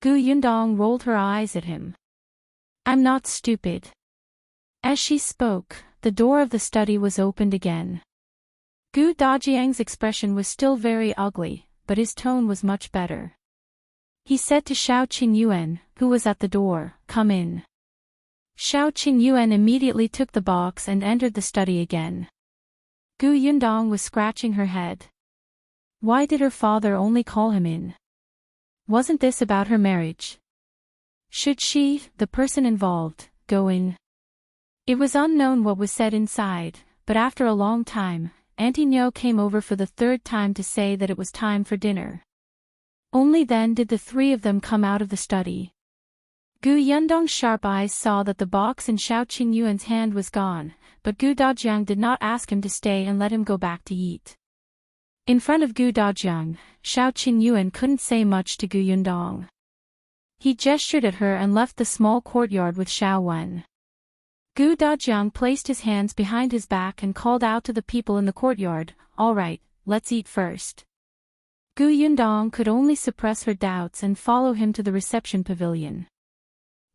Gu Yundong rolled her eyes at him. I'm not stupid. As she spoke, the door of the study was opened again. Gu Dajiang's expression was still very ugly, but his tone was much better. He said to Xiao Qingyuan, who was at the door, come in. Xiao Qingyuan immediately took the box and entered the study again. Gu Yundong was scratching her head. Why did her father only call him in? Wasn't this about her marriage? Should she, the person involved, go in? It was unknown what was said inside, but after a long time, Auntie Nyo came over for the third time to say that it was time for dinner. Only then did the three of them come out of the study. Gu Yundong's sharp eyes saw that the box in Xiao Qingyuan's hand was gone, but Gu Dajiang did not ask him to stay and let him go back to eat. In front of Gu Dajiang, Xiao Qingyuan couldn't say much to Gu Yundong. He gestured at her and left the small courtyard with Xiaowen. Gu Dajiang placed his hands behind his back and called out to the people in the courtyard, all right, let's eat first. Gu Yundong could only suppress her doubts and follow him to the reception pavilion.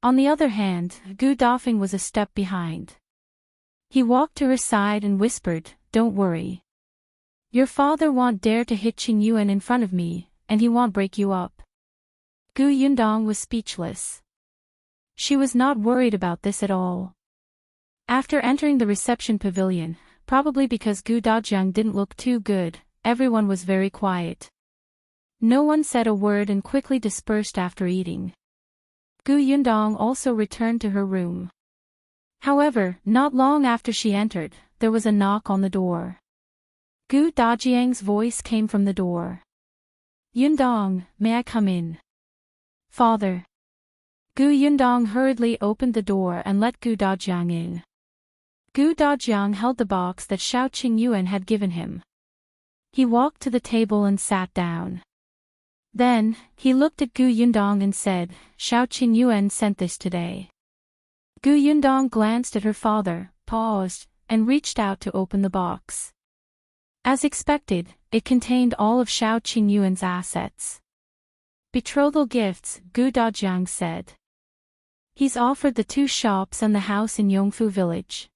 On the other hand, Gu Dafeng was a step behind. He walked to her side and whispered, don't worry. Your father won't dare to hit Qingyuan in front of me, and he won't break you up. Gu Yundong was speechless. She was not worried about this at all. After entering the reception pavilion, probably because Gu Dajiang didn't look too good, everyone was very quiet. No one said a word and quickly dispersed after eating. Gu Yundong also returned to her room. However, not long after she entered, there was a knock on the door. Gu Dajiang's voice came from the door. Yundong, may I come in? Father. Gu Yundong hurriedly opened the door and let Gu Dajiang in. Gu Dajiang held the box that Xiao Qingyuan had given him. He walked to the table and sat down. Then, he looked at Gu Yundong and said, Xiao Qingyuan sent this today. Gu Yundong glanced at her father, paused, and reached out to open the box. As expected, it contained all of Xiao Qingyuan's assets. Betrothal gifts, Gu Dajiang said. He's offered the 2 shops and the house in Yongfu village.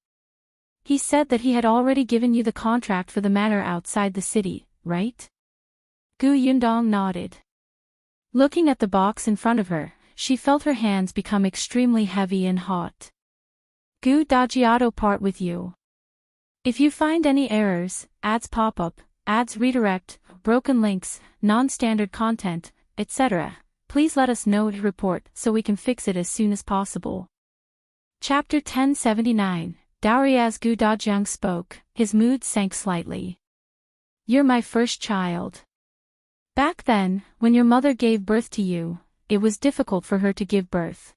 He said that he had already given you the contract for the manor outside the city, right? Gu Yundong nodded. Looking at the box in front of her, she felt her hands become extremely heavy and hot. Gu Dajiato part with you. If you find any errors, ads pop up, ads redirect, broken links, non-standard content, etc., please let us know to report so we can fix it as soon as possible. Chapter 1079, Dowry. As Gu Dajiang spoke, his mood sank slightly. You're my first child. Back then, when your mother gave birth to you, it was difficult for her to give birth.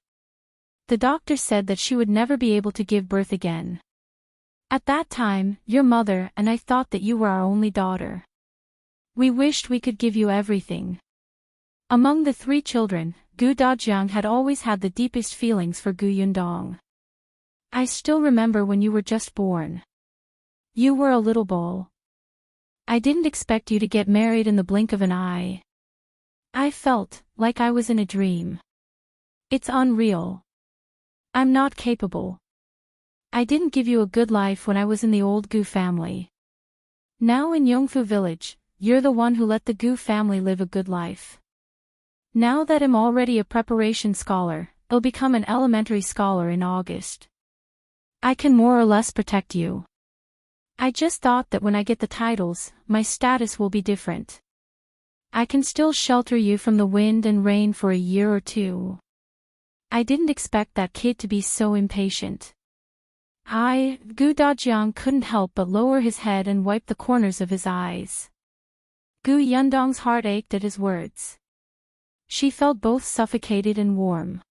The doctor said that she would never be able to give birth again. At that time, your mother and I thought that you were our only daughter. We wished we could give you everything. Among the 3 children, Gu Dajiang had always had the deepest feelings for Gu Yundong. I still remember when you were just born. You were a little ball. I didn't expect you to get married in the blink of an eye. I felt like I was in a dream. It's unreal. I'm not capable. I didn't give you a good life when I was in the old Gu family. Now in Yongfu village, you're the one who let the Gu family live a good life. Now that I'm already a preparation scholar, I'll become an elementary scholar in August. I can more or less protect you. I just thought that when I get the titles, my status will be different. I can still shelter you from the wind and rain for a year or 2. I didn't expect that kid to be so impatient. Gu Dajiang couldn't help but lower his head and wipe the corners of his eyes. Gu Yundong's heart ached at his words. She felt both suffocated and warm.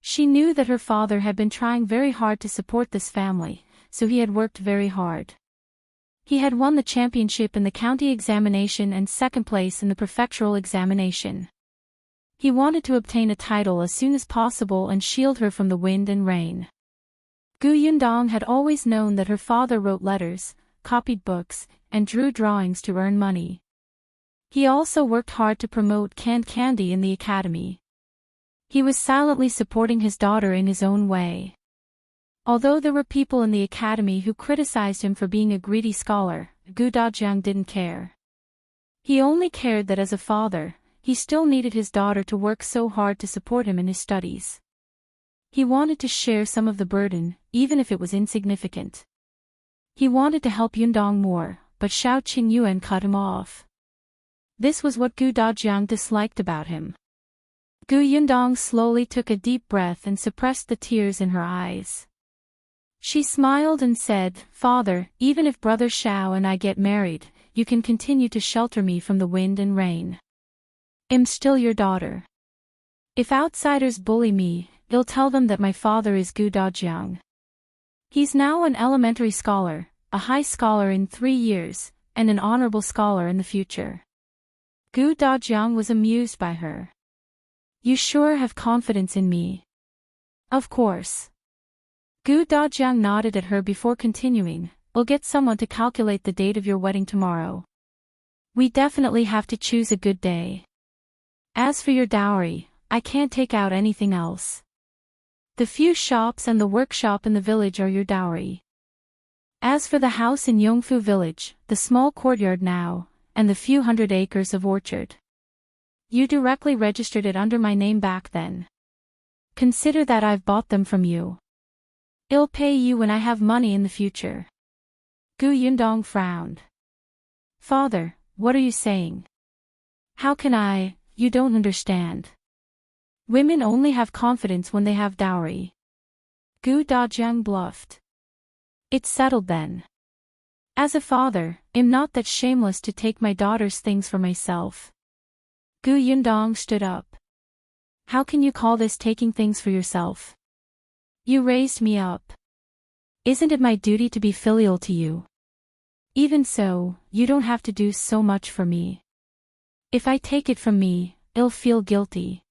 She knew that her father had been trying very hard to support this family, so he had worked very hard. He had won the championship in the county examination and 2nd place in the prefectural examination. He wanted to obtain a title as soon as possible and shield her from the wind and rain. Gu Yundong had always known that her father wrote letters, copied books, and drew drawings to earn money. He also worked hard to promote canned candy in the academy. He was silently supporting his daughter in his own way. Although there were people in the academy who criticized him for being a greedy scholar, Gu Dajiang didn't care. He only cared that as a father, he still needed his daughter to work so hard to support him in his studies. He wanted to share some of the burden, even if it was insignificant. He wanted to help Yundong more, but Xiao Qingyuan cut him off. This was what Gu Dajiang disliked about him. Gu Yundong slowly took a deep breath and suppressed the tears in her eyes. She smiled and said, Father, even if Brother Xiao and I get married, you can continue to shelter me from the wind and rain. I'm still your daughter. If outsiders bully me, you'll tell them that my father is Gu Dajiang. He's now an elementary scholar, a high scholar in 3 years, and an honorable scholar in the future. Gu Dajiang was amused by her. You sure have confidence in me. Of course. Gu Dajiang nodded at her before continuing, we'll get someone to calculate the date of your wedding tomorrow. We definitely have to choose a good day. As for your dowry, I can't take out anything else. The few shops and the workshop in the village are your dowry. As for the house in Yongfu village, the small courtyard now, and the few hundred acres of orchard. You directly registered it under my name back then. Consider that I've bought them from you. I'll pay you when I have money in the future. Gu Yundong frowned. Father, what are you saying? How can I? You don't understand. Women only have confidence when they have dowry. Gu Dajiang bluffed. It's settled then. As a father, I'm not that shameless to take my daughter's things for myself. Gu Yundong stood up. How can you call this taking things for yourself? You raised me up. Isn't it my duty to be filial to you? Even so, you don't have to do so much for me. If I take it from me, I'll feel guilty.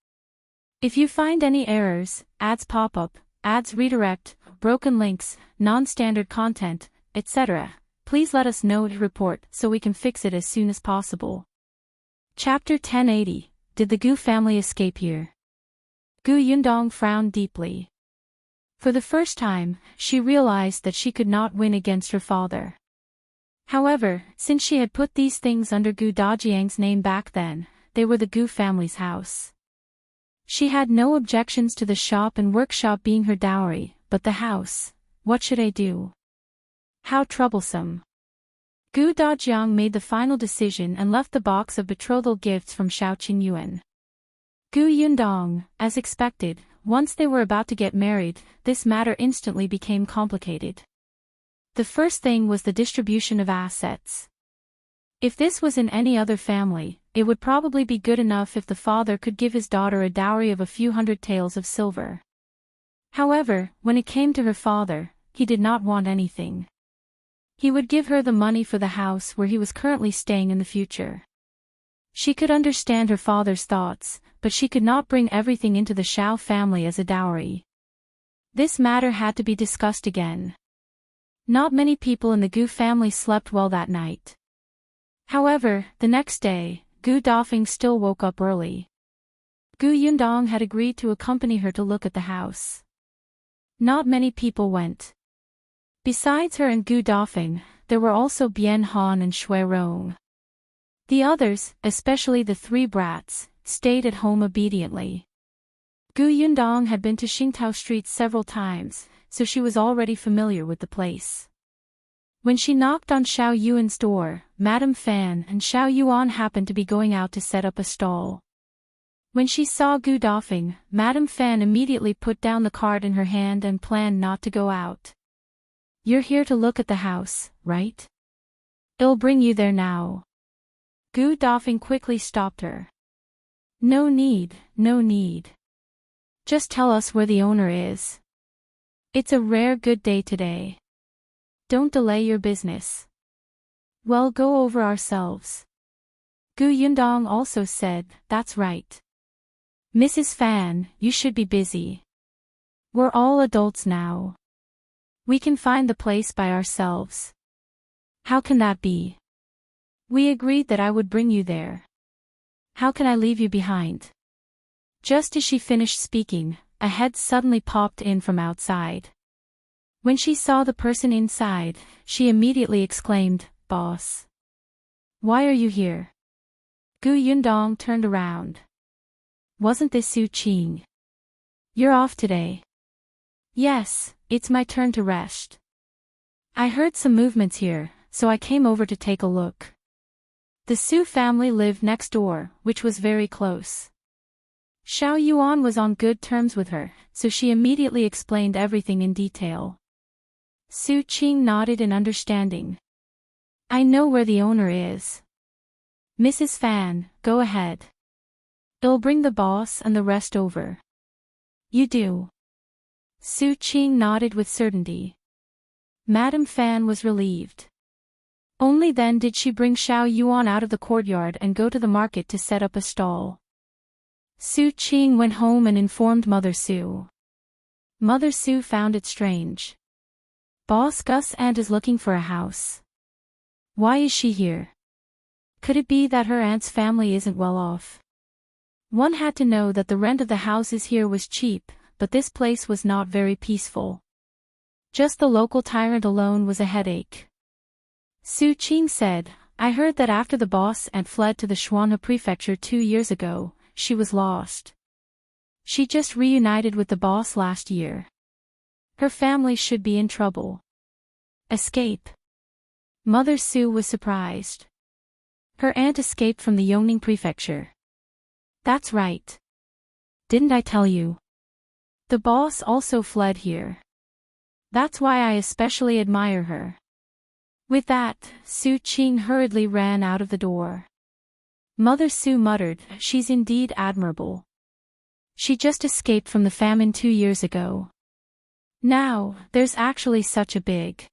If you find any errors, ads pop up, ads redirect, broken links, non-standard content, etc., please let us know to report so we can fix it as soon as possible. Chapter 1080, Did the Gu family escape here? Gu Yundong frowned deeply. For the first time, she realized that she could not win against her father. However, since she had put these things under Gu Dajiang's name back then, they were the Gu family's house. She had no objections to the shop and workshop being her dowry, but the house, what should I do? How troublesome. Gu Dajiang made the final decision and left the box of betrothal gifts from Xiaoxi. Gu Yundong, as expected, once they were about to get married, this matter instantly became complicated. The first thing was the distribution of assets. If this was in any other family, it would probably be good enough if the father could give his daughter a dowry of a few hundred taels of silver. However, when it came to her father, he did not want anything. He would give her the money for the house where he was currently staying in the future. She could understand her father's thoughts, but she could not bring everything into the Xiao family as a dowry. This matter had to be discussed again. Not many people in the Gu family slept well that night. However, the next day, Gu Dafeng still woke up early. Gu Yundong had agreed to accompany her to look at the house. Not many people went. Besides her and Gu Dafeng, there were also Bian Han and Shui Rong. The others, especially the three brats, stayed at home obediently. Gu Yundong had been to Xingtao Street several times, so she was already familiar with the place. When she knocked on Xiao Yuan's door, Madame Fan and Xiao Yuan happened to be going out to set up a stall. When she saw Gu Dafeng, Madame Fan immediately put down the card in her hand and planned not to go out. You're here to look at the house, right? I'll bring you there now. Gu Dafeng quickly stopped her. No need, no need. Just tell us where the owner is. It's a rare good day today. Don't delay your business. We'll go over ourselves. Gu Yundong also said, That's right. Mrs. Fan, you should be busy. We're all adults now. We can find the place by ourselves. How can that be? We agreed that I would bring you there. How can I leave you behind? Just as she finished speaking, a head suddenly popped in from outside. When she saw the person inside, she immediately exclaimed, Boss. Why are you here? Gu Yundong turned around. Wasn't this Su Qing? You're off today. Yes, it's my turn to rest. I heard some movements here, so I came over to take a look. The Su family lived next door, which was very close. Xiao Yuan was on good terms with her, so she immediately explained everything in detail. Su Qing nodded in understanding. I know where the owner is. Mrs. Fan, go ahead. I'll bring the boss and the rest over. You do. Su Qing nodded with certainty. Madame Fan was relieved. Only then did she bring Xiao Yuan out of the courtyard and go to the market to set up a stall. Su Qing went home and informed Mother Su. Mother Su found it strange. Boss Gus' aunt is looking for a house. Why is she here? Could it be that her aunt's family isn't well off? One had to know that the rent of the houses here was cheap, but this place was not very peaceful. Just the local tyrant alone was a headache. Su Qing said, I heard that after the boss aunt fled to the Shuanhe Prefecture 2 years ago, she was lost. She just reunited with the boss last year. Her family should be in trouble. Escape. Mother Su was surprised. Her aunt escaped from the Yongning Prefecture. That's right. Didn't I tell you? The boss also fled here. That's why I especially admire her. With that, Su Qing hurriedly ran out of the door. Mother Su muttered, She's indeed admirable. She just escaped from the famine 2 years ago. Now, there's actually such a big...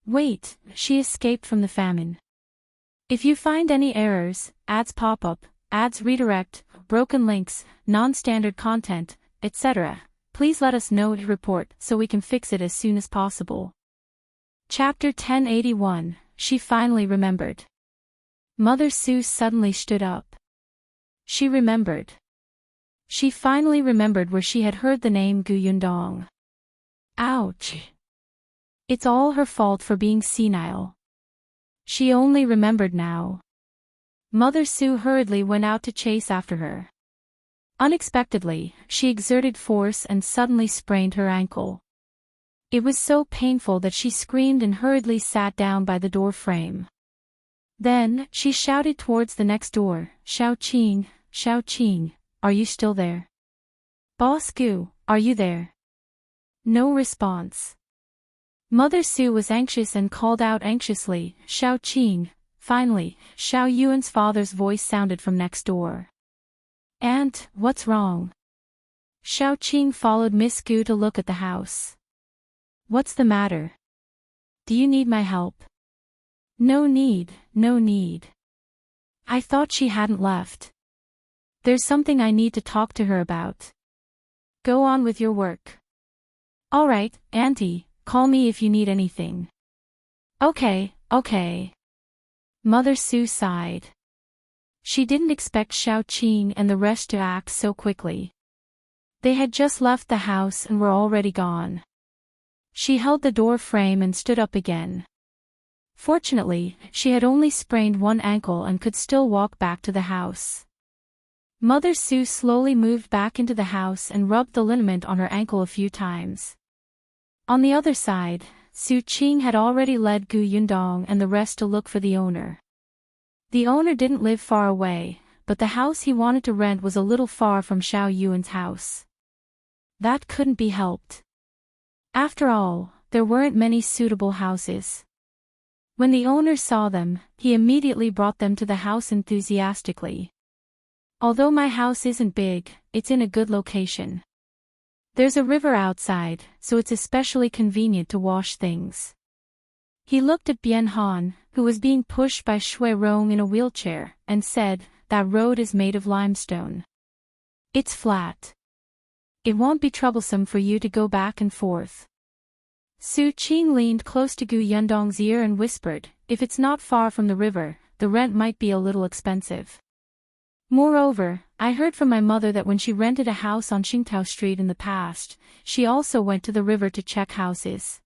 Wait, she escaped from the famine. If you find any errors, ads pop up, ads redirect, broken links, non-standard content, etc. Please let us know to report so we can fix it as soon as possible. Chapter 1081, She finally remembered. Mother Su suddenly stood up. She remembered. She finally remembered where she had heard the name Gu Yundong. Ouch. It's all her fault for being senile. She only remembered now. Mother Su hurriedly went out to chase after her. Unexpectedly, she exerted force and suddenly sprained her ankle. It was so painful that she screamed and hurriedly sat down by the door frame. Then, she shouted towards the next door, Xiaoqing, Xiaoqing, are you still there? Boss Gu, are you there? No response. Mother Su was anxious and called out anxiously, Xiaoqing. Finally, Xiaoyuan's father's voice sounded from next door. Aunt, what's wrong? Xiaoqing followed Miss Gu to look at the house. What's the matter? Do you need my help? No need, no need. I thought she hadn't left. There's something I need to talk to her about. Go on with your work. All right, Auntie, call me if you need anything. Okay, okay. Mother Su sighed. She didn't expect Xiaoqing and the rest to act so quickly. They had just left the house and were already gone. She held the door frame and stood up again. Fortunately, she had only sprained one ankle and could still walk back to the house. Mother Su slowly moved back into the house and rubbed the liniment on her ankle a few times. On the other side, Su Qing had already led Gu Yundong and the rest to look for the owner. The owner didn't live far away, but the house he wanted to rent was a little far from Xiaoyuan's house. That couldn't be helped. After all, there weren't many suitable houses. When the owner saw them, he immediately brought them to the house enthusiastically. Although my house isn't big, it's in a good location. There's a river outside, so it's especially convenient to wash things. He looked at Bian Han, who was being pushed by Shui Rong in a wheelchair, and said, that road is made of limestone. It's flat. It won't be troublesome for you to go back and forth. Su Qing leaned close to Gu Yundong's ear and whispered, if it's not far from the river, the rent might be a little expensive. Moreover, I heard from my mother that when she rented a house on Qingtao Street in the past, she also went to the river to check houses.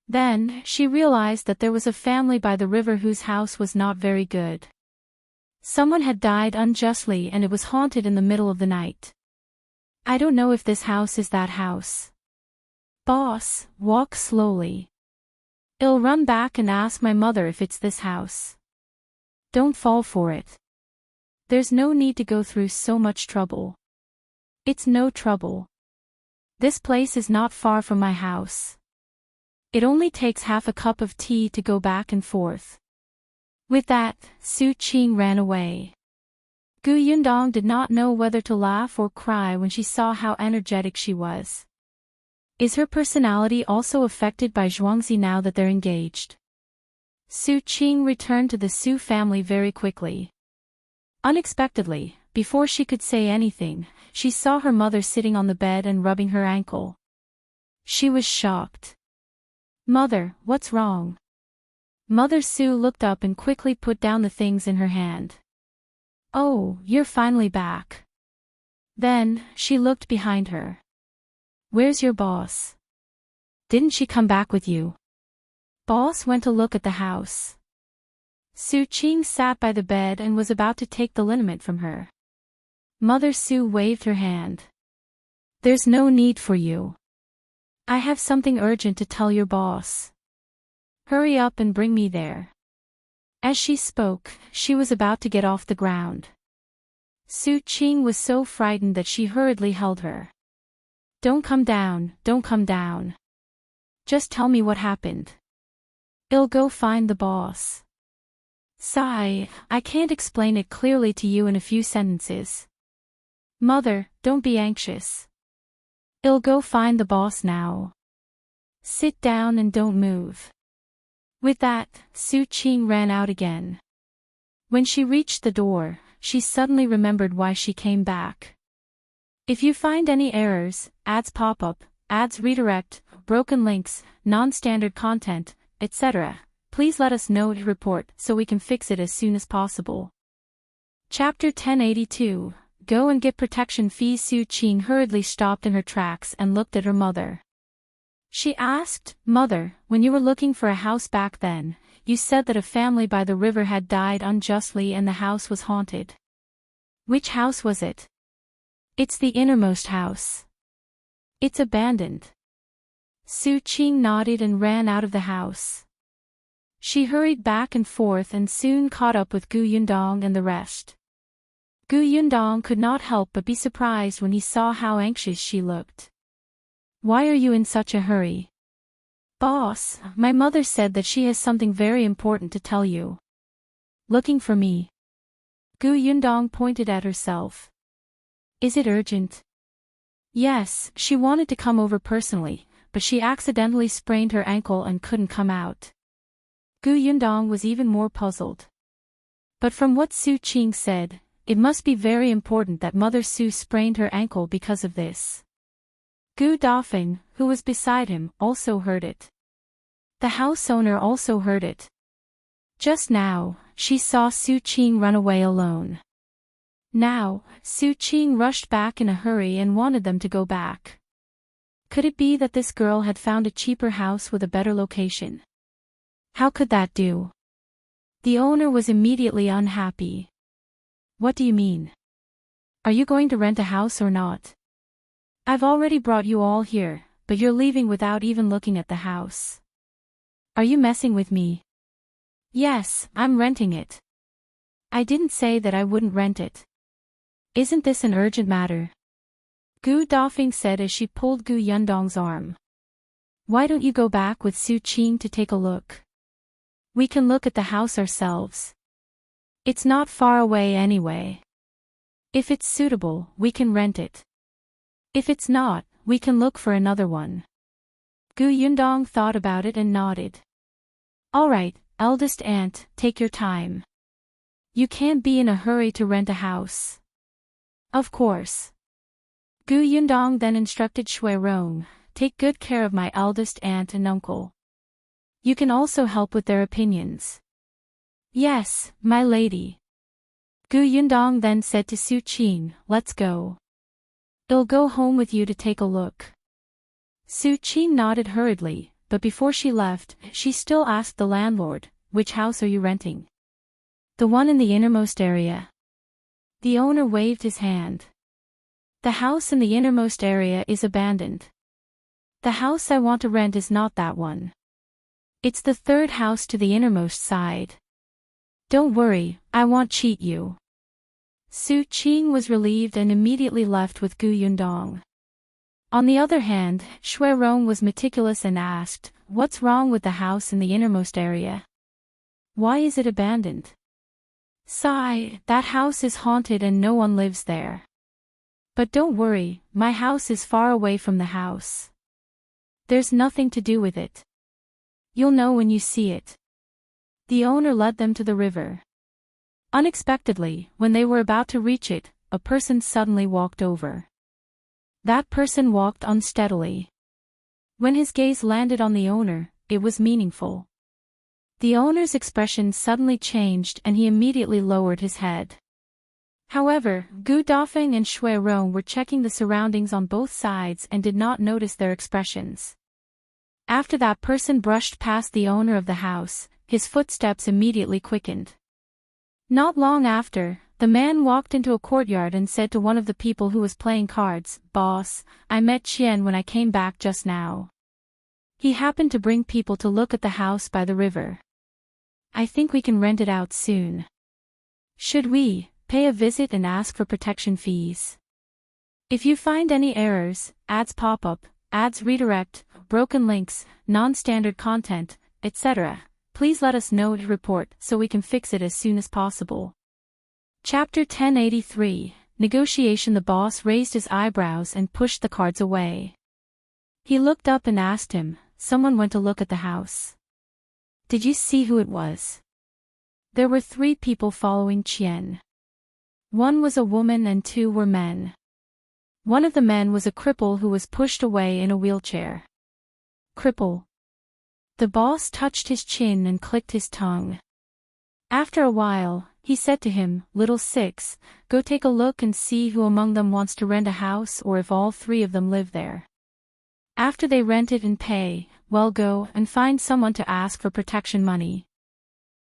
Then, she realized that there was a family by the river whose house was not very good. Someone had died unjustly and it was haunted in the middle of the night. I don't know if this house is that house. Boss, walk slowly. I'll run back and ask my mother if it's this house. Don't fall for it. There's no need to go through so much trouble. It's no trouble. This place is not far from my house. It only takes half a cup of tea to go back and forth. With that, Su Qing ran away. Gu Yundong did not know whether to laugh or cry when she saw how energetic she was. Is her personality also affected by Zhuangzi now that they're engaged? Su Qing returned to the Su family very quickly. Unexpectedly, before she could say anything, she saw her mother sitting on the bed and rubbing her ankle. She was shocked. Mother, what's wrong? Mother Su looked up and quickly put down the things in her hand. Oh, you're finally back. Then, she looked behind her. Where's your boss? Didn't she come back with you? Boss went to look at the house. Su Qing sat by the bed and was about to take the liniment from her. Mother Su waved her hand. There's no need for you. I have something urgent to tell your boss. Hurry up and bring me there. As she spoke, she was about to get off the ground. Su Qing was so frightened that she hurriedly held her. Don't come down, don't come down. Just tell me what happened. I'll go find the boss. Sigh, I can't explain it clearly to you in a few sentences. Mother, don't be anxious. I'll go find the boss now. Sit down and don't move. With that, Su Qing ran out again. When she reached the door, she suddenly remembered why she came back. If you find any errors, ads pop up, ads redirect, broken links, non-standard content, etc., please let us know to report so we can fix it as soon as possible. Chapter 1082, Go and Get Protection Fees. Su Qing hurriedly stopped in her tracks and looked at her mother. She asked, "Mother, when you were looking for a house back then, you said that a family by the river had died unjustly and the house was haunted. Which house was it?" "It's the innermost house. It's abandoned." Su Qing nodded and ran out of the house. She hurried back and forth and soon caught up with Gu Yundong and the rest. Gu Yundong could not help but be surprised when he saw how anxious she looked. "Why are you in such a hurry?" "Boss, my mother said that she has something very important to tell you." "Looking for me?" Gu Yundong pointed at herself. "Is it urgent?" "Yes, she wanted to come over personally, but she accidentally sprained her ankle and couldn't come out." Gu Yundong was even more puzzled. But from what Su Qing said, it must be very important that Mother Su sprained her ankle because of this. Gu Dafeng, who was beside him, also heard it. The house owner also heard it. Just now, she saw Su Qing run away alone. Now, Su Qing rushed back in a hurry and wanted them to go back. Could it be that this girl had found a cheaper house with a better location? How could that do? The owner was immediately unhappy. "What do you mean? Are you going to rent a house or not? I've already brought you all here, but you're leaving without even looking at the house. Are you messing with me?" "Yes, I'm renting it. I didn't say that I wouldn't rent it. Isn't this an urgent matter?" Gu Dafeng said as she pulled Gu Yundong's arm. "Why don't you go back with Su Qing to take a look? We can look at the house ourselves. It's not far away anyway. If it's suitable, we can rent it. If it's not, we can look for another one." Gu Yundong thought about it and nodded. "All right, eldest aunt, take your time. You can't be in a hurry to rent a house." "Of course." Gu Yundong then instructed Shui Rong, "Take good care of my eldest aunt and uncle. You can also help with their opinions." "Yes, my lady." Gu Yundong then said to Su Qing, "Let's go. I'll go home with you to take a look." Su Qing nodded hurriedly, but before she left, she still asked the landlord, "Which house are you renting?" "The one in the innermost area." The owner waved his hand. "The house in the innermost area is abandoned. The house I want to rent is not that one. It's the third house to the innermost side. Don't worry, I won't cheat you." Su Qing was relieved and immediately left with Gu Yundong. On the other hand, Shui Rong was meticulous and asked, "What's wrong with the house in the innermost area? Why is it abandoned?" "Sigh, that house is haunted and no one lives there. But don't worry, my house is far away from the house. There's nothing to do with it. You'll know when you see it." The owner led them to the river. Unexpectedly, when they were about to reach it, a person suddenly walked over. That person walked unsteadily. When his gaze landed on the owner, it was meaningful. The owner's expression suddenly changed and he immediately lowered his head. However, Gu Dafeng and Shui Rong were checking the surroundings on both sides and did not notice their expressions. After that person brushed past the owner of the house, his footsteps immediately quickened. Not long after, the man walked into a courtyard and said to one of the people who was playing cards, "Boss, I met Qian when I came back just now. He happened to bring people to look at the house by the river. I think we can rent it out soon. Should we pay a visit and ask for protection fees? If you find any errors, ads pop up, ads redirect, broken links, non-standard content, etc., please let us know to report so we can fix it as soon as possible." Chapter 1083, Negotiation. The boss raised his eyebrows and pushed the cards away. He looked up and asked him, "Someone went to look at the house. Did you see who it was?" There were 3 people following Qian. 1 was a woman and 2 were men. One of the men was a cripple who was pushed away in a wheelchair. Cripple. The boss touched his chin and clicked his tongue. After a while, he said to him, "Little Six, go take a look and see who among them wants to rent a house or if all 3 of them live there. After they rent it and pay, well, go and find someone to ask for protection money."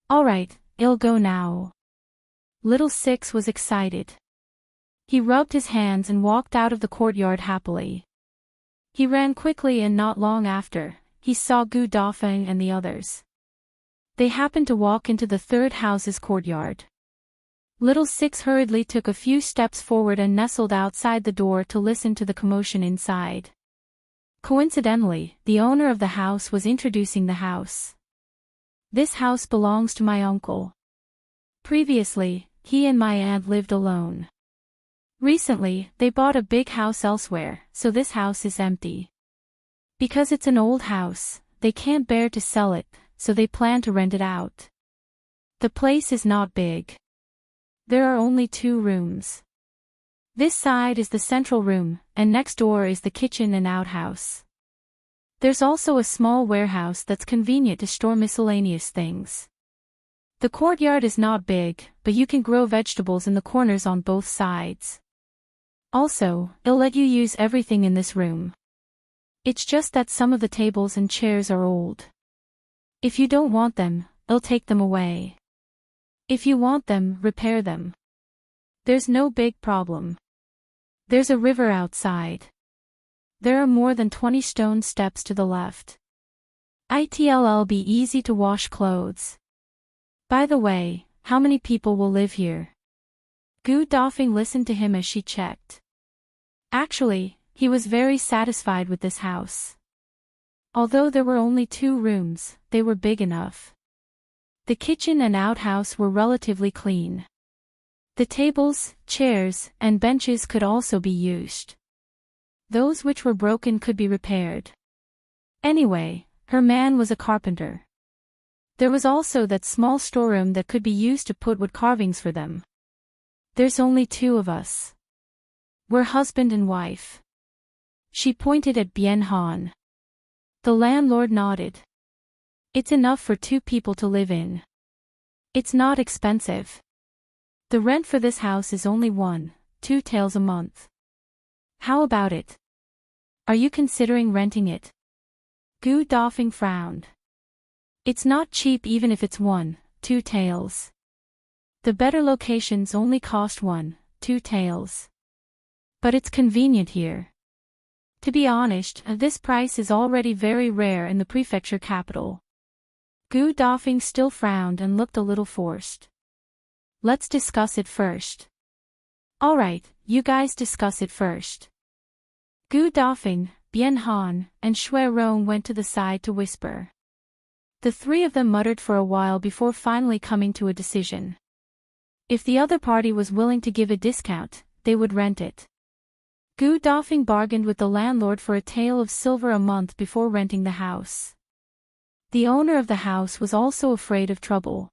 "All right, I'll go now." Little Six was excited. He rubbed his hands and walked out of the courtyard happily. He ran quickly and not long after, he saw Gu Dafeng and the others. They happened to walk into the 3rd house's courtyard. Little Six hurriedly took a few steps forward and nestled outside the door to listen to the commotion inside. Coincidentally, the owner of the house was introducing the house. "This house belongs to my uncle. Previously, he and my aunt lived alone. Recently, they bought a big house elsewhere, so this house is empty. Because it's an old house, they can't bear to sell it, so they plan to rent it out. The place is not big. There are only 2 rooms. This side is the central room, and next door is the kitchen and outhouse. There's also a small warehouse that's convenient to store miscellaneous things. The courtyard is not big, but you can grow vegetables in the corners on both sides. Also, I'll let you use everything in this room. It's just that some of the tables and chairs are old. If you don't want them, I'll take them away. If you want them, repair them. There's no big problem. There's a river outside. There are more than 20 stone steps to the left. It'll be easy to wash clothes. By the way, how many people will live here?" Gu Dafeng listened to him as she checked. Actually, he was very satisfied with this house. Although there were only 2 rooms, they were big enough. The kitchen and outhouse were relatively clean. The tables, chairs, and benches could also be used. Those which were broken could be repaired. Anyway, her man was a carpenter. There was also that small storeroom that could be used to put wood carvings for them. "There's only 2 of us. We're husband and wife." She pointed at Bien Han. The landlord nodded. "It's enough for 2 people to live in. It's not expensive. The rent for this house is only 1-2 taels a month. How about it? Are you considering renting it?" Gu Dafeng frowned. "It's not cheap even if it's 1-2 taels. The better locations only cost 1-2 taels. But it's convenient here. To be honest, this price is already very rare in the prefecture capital." Gu Dafeng still frowned and looked a little forced. "Let's discuss it first." "All right, you guys discuss it first." Gu Dafeng, Bien Han, and Shui Rong went to the side to whisper. The 3 of them muttered for a while before finally coming to a decision. If the other party was willing to give a discount, they would rent it. Gu Dafeng bargained with the landlord for a tael of silver a month before renting the house. The owner of the house was also afraid of trouble.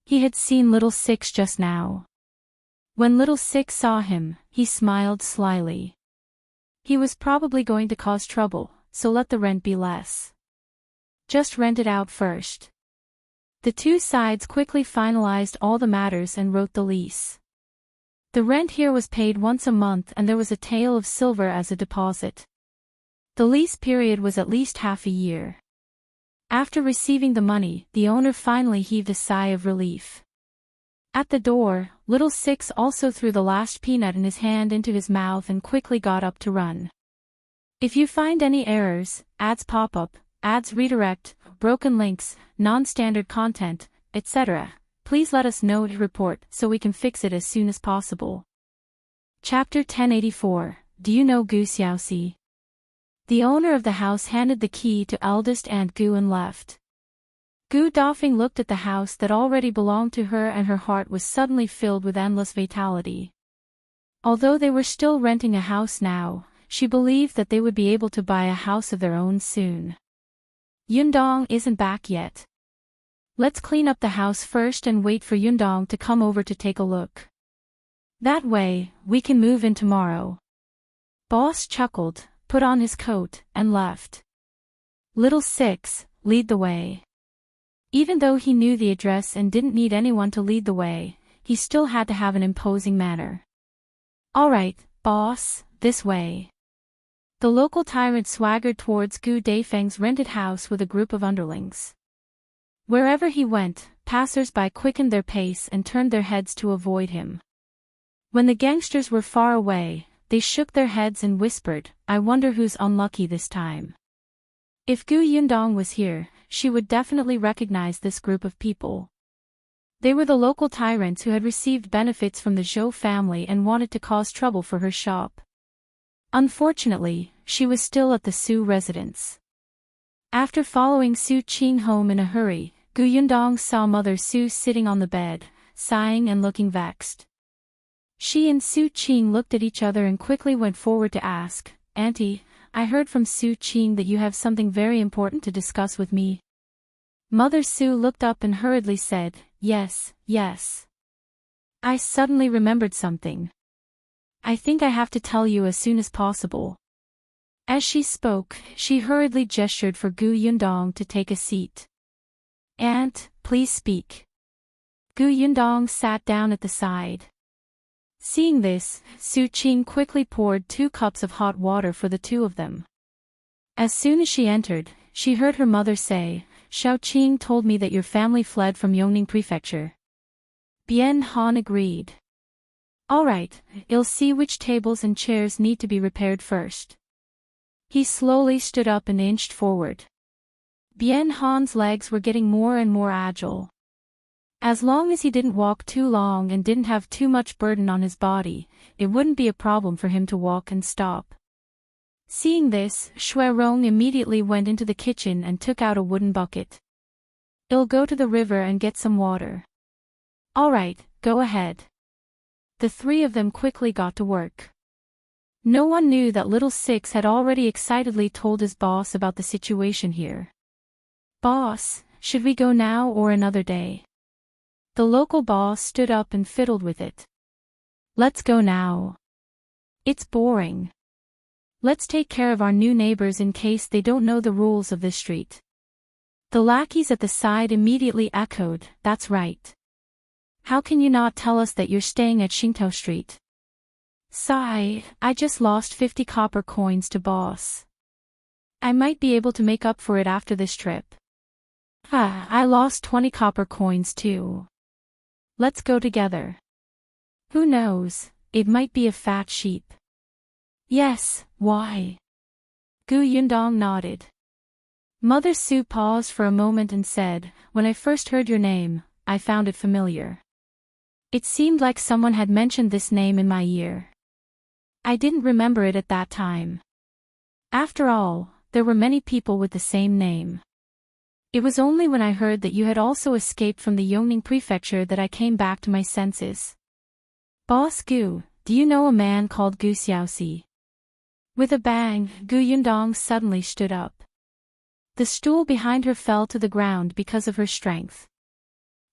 He had seen Little Six just now. When Little Six saw him, he smiled slyly. He was probably going to cause trouble, so let the rent be less. Just rent it out first. The 2 sides quickly finalized all the matters and wrote the lease. The rent here was paid once a month and there was a tael of silver as a deposit. The lease period was at least half a year. After receiving the money, the owner finally heaved a sigh of relief. At the door, Little Six also threw the last peanut in his hand into his mouth and quickly got up to run. If you find any errors, ads pop up, ads redirect, broken links, non-standard content, etc., please let us know to report so we can fix it as soon as possible. Chapter 1084, Do you know Gu Xiaoxi? The owner of the house handed the key to Eldest and Gu and left. Gu Dafeng looked at the house that already belonged to her and her heart was suddenly filled with endless vitality. Although they were still renting a house now, she believed that they would be able to buy a house of their own soon. Yundong isn't back yet. Let's clean up the house first and wait for Yundong to come over to take a look. That way, we can move in tomorrow. Boss chuckled, put on his coat, and left. Little Six, lead the way. Even though he knew the address and didn't need anyone to lead the way, he still had to have an imposing manner. All right, boss, this way. The local tyrant swaggered towards Gu Daifeng's rented house with a group of underlings. Wherever he went, passers-by quickened their pace and turned their heads to avoid him. When the gangsters were far away, they shook their heads and whispered, I wonder who's unlucky this time. If Gu Yundong was here, she would definitely recognize this group of people. They were the local tyrants who had received benefits from the Zhou family and wanted to cause trouble for her shop. Unfortunately, she was still at the Su residence. After following Su Qing home in a hurry, Gu Yundong saw Mother Su sitting on the bed, sighing and looking vexed. She and Su Qing looked at each other and quickly went forward to ask, Auntie, I heard from Su Qing that you have something very important to discuss with me. Mother Su looked up and hurriedly said, Yes, yes. I suddenly remembered something. I think I have to tell you as soon as possible. As she spoke, she hurriedly gestured for Gu Yundong to take a seat. Aunt, please speak. Gu Yundong sat down at the side. Seeing this, Su Qing quickly poured 2 cups of hot water for the two of them. As soon as she entered, she heard her mother say, Xiaoqi told me that your family fled from Yongning Prefecture. Bien Han agreed. All right, I'll see which tables and chairs need to be repaired first. He slowly stood up and inched forward. Bien Han's legs were getting more and more agile. As long as he didn't walk too long and didn't have too much burden on his body, it wouldn't be a problem for him to walk and stop. Seeing this, Shuirong immediately went into the kitchen and took out a wooden bucket. I'll go to the river and get some water. All right, go ahead. The three of them quickly got to work. No one knew that Little Six had already excitedly told his boss about the situation here. Boss, should we go now or another day? The local boss stood up and fiddled with it. Let's go now. It's boring. Let's take care of our new neighbors in case they don't know the rules of this street. The lackeys at the side immediately echoed, That's right. How can you not tell us that you're staying at Xingtao Street? Sigh, I just lost 50 copper coins to boss. I might be able to make up for it after this trip. I lost 20 copper coins too. Let's go together. Who knows, it might be a fat sheep. Yes, why? Gu Yundong nodded. Mother Su paused for a moment and said, When I first heard your name, I found it familiar. It seemed like someone had mentioned this name in my ear. I didn't remember it at that time. After all, there were many people with the same name. It was only when I heard that you had also escaped from the Yongning Prefecture that I came back to my senses. Boss Gu, do you know a man called Gu Xiaoxi? With a bang, Gu Yundong suddenly stood up. The stool behind her fell to the ground because of her strength.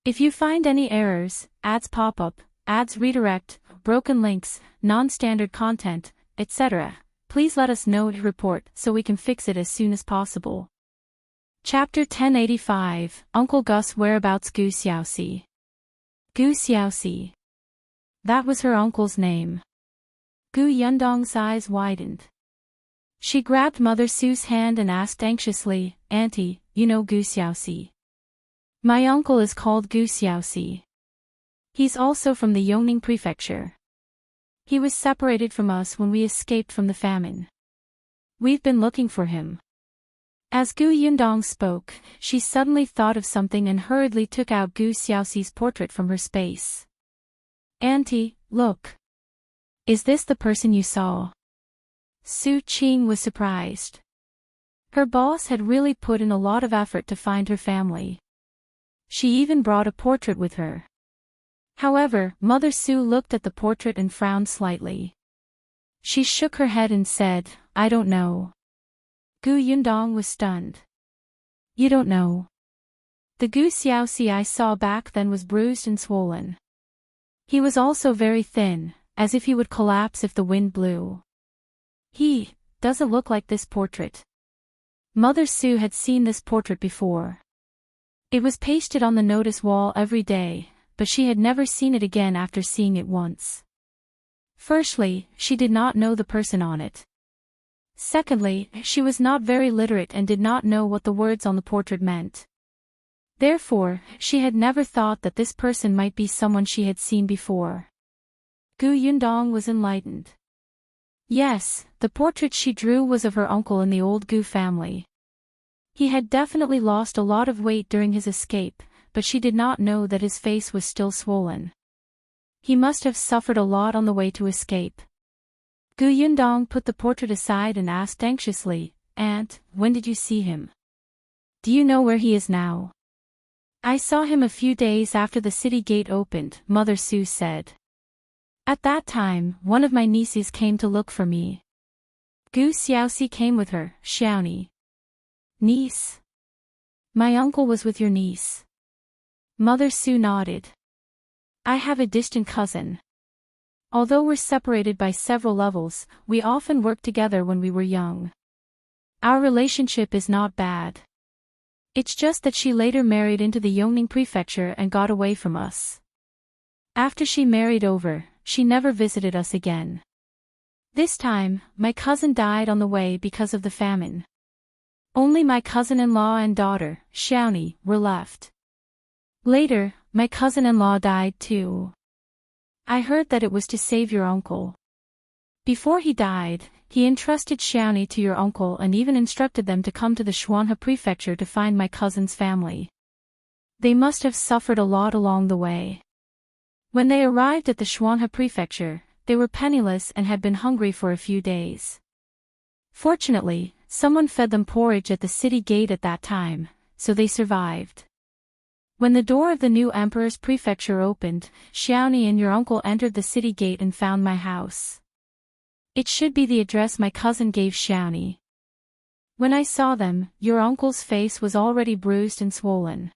If you find any errors, ads pop up, ads redirect, broken links, non-standard content, etc., please let us know to report so we can fix it as soon as possible. Chapter 1085, Uncle Gus Whereabouts Gu Xiaoxi. Gu Xiaoxi. That was her uncle's name. Gu Yundong's eyes widened. She grabbed Mother Su's hand and asked anxiously, Auntie, you know Gu Xiaoxi? My uncle is called Gu Xiaoxi. He's also from the Yongning Prefecture. He was separated from us when we escaped from the famine. We've been looking for him. As Gu Yundong spoke, she suddenly thought of something and hurriedly took out Gu Xiaoxi's portrait from her space. Auntie, look. Is this the person you saw? Su Qing was surprised. Her boss had really put in a lot of effort to find her family. She even brought a portrait with her. However, Mother Su looked at the portrait and frowned slightly. She shook her head and said, I don't know. Gu Yundong was stunned. You don't know? The Gu Xiaoxi I saw back then was bruised and swollen. He was also very thin, as if he would collapse if the wind blew. He doesn't look like this portrait. Mother Su had seen this portrait before. It was pasted on the notice wall every day, but she had never seen it again after seeing it once. Firstly, she did not know the person on it. Secondly, she was not very literate and did not know what the words on the portrait meant. Therefore, she had never thought that this person might be someone she had seen before. Gu Yundong was enlightened. Yes, the portrait she drew was of her uncle in the old Gu family. He had definitely lost a lot of weight during his escape, but she did not know that his face was still swollen. He must have suffered a lot on the way to escape. Gu Yundong put the portrait aside and asked anxiously, "Aunt, when did you see him? Do you know where he is now?" "I saw him a few days after the city gate opened," Mother Su said. "At that time, one of my nieces came to look for me." Gu Xiaoxi came with her, Xiaoxi. "Niece? My uncle was with your niece?" Mother Su nodded. "I have a distant cousin. Although we're separated by several levels, we often worked together when we were young. Our relationship is not bad. It's just that she later married into the Yongning Prefecture and got away from us. After she married over, she never visited us again. This time, my cousin died on the way because of the famine. Only my cousin-in-law and daughter, Xiaoxi, were left. Later, my cousin-in-law died too. I heard that it was to save your uncle. Before he died, he entrusted Xiaoxi to your uncle and even instructed them to come to the Xuanhe Prefecture to find my cousin's family. They must have suffered a lot along the way. When they arrived at the Xuanhe Prefecture, they were penniless and had been hungry for a few days. Fortunately, someone fed them porridge at the city gate at that time, so they survived. When the door of the new emperor's prefecture opened, Xiaoxi and your uncle entered the city gate and found my house. It should be the address my cousin gave Xiaoxi. When I saw them, your uncle's face was already bruised and swollen.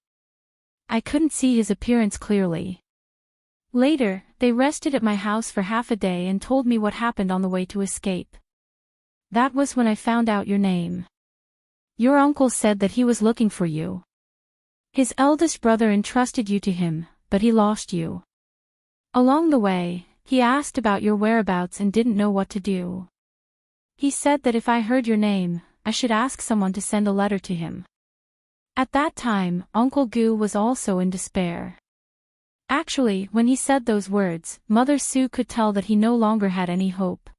I couldn't see his appearance clearly. Later, they rested at my house for half a day and told me what happened on the way to escape. That was when I found out your name. Your uncle said that he was looking for you. His eldest brother entrusted you to him, but he lost you. Along the way, he asked about your whereabouts and didn't know what to do. He said that if I heard your name, I should ask someone to send a letter to him. At that time, Uncle Gu was also in despair. Actually, when he said those words, Mother Su could tell that he no longer had any hope.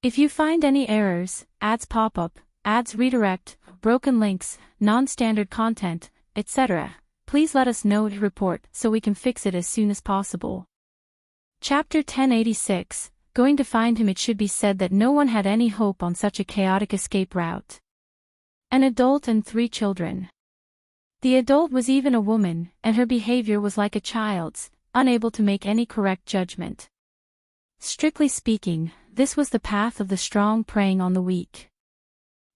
If you find any errors, ads pop up, ads redirect, broken links, non-standard content, etc., please let us know to report so we can fix it as soon as possible. Chapter 1086, Going to find him. It should be said that no one had any hope on such a chaotic escape route. An adult and 3 children. The adult was even a woman, and her behavior was like a child's, unable to make any correct judgment. Strictly speaking, this was the path of the strong preying on the weak.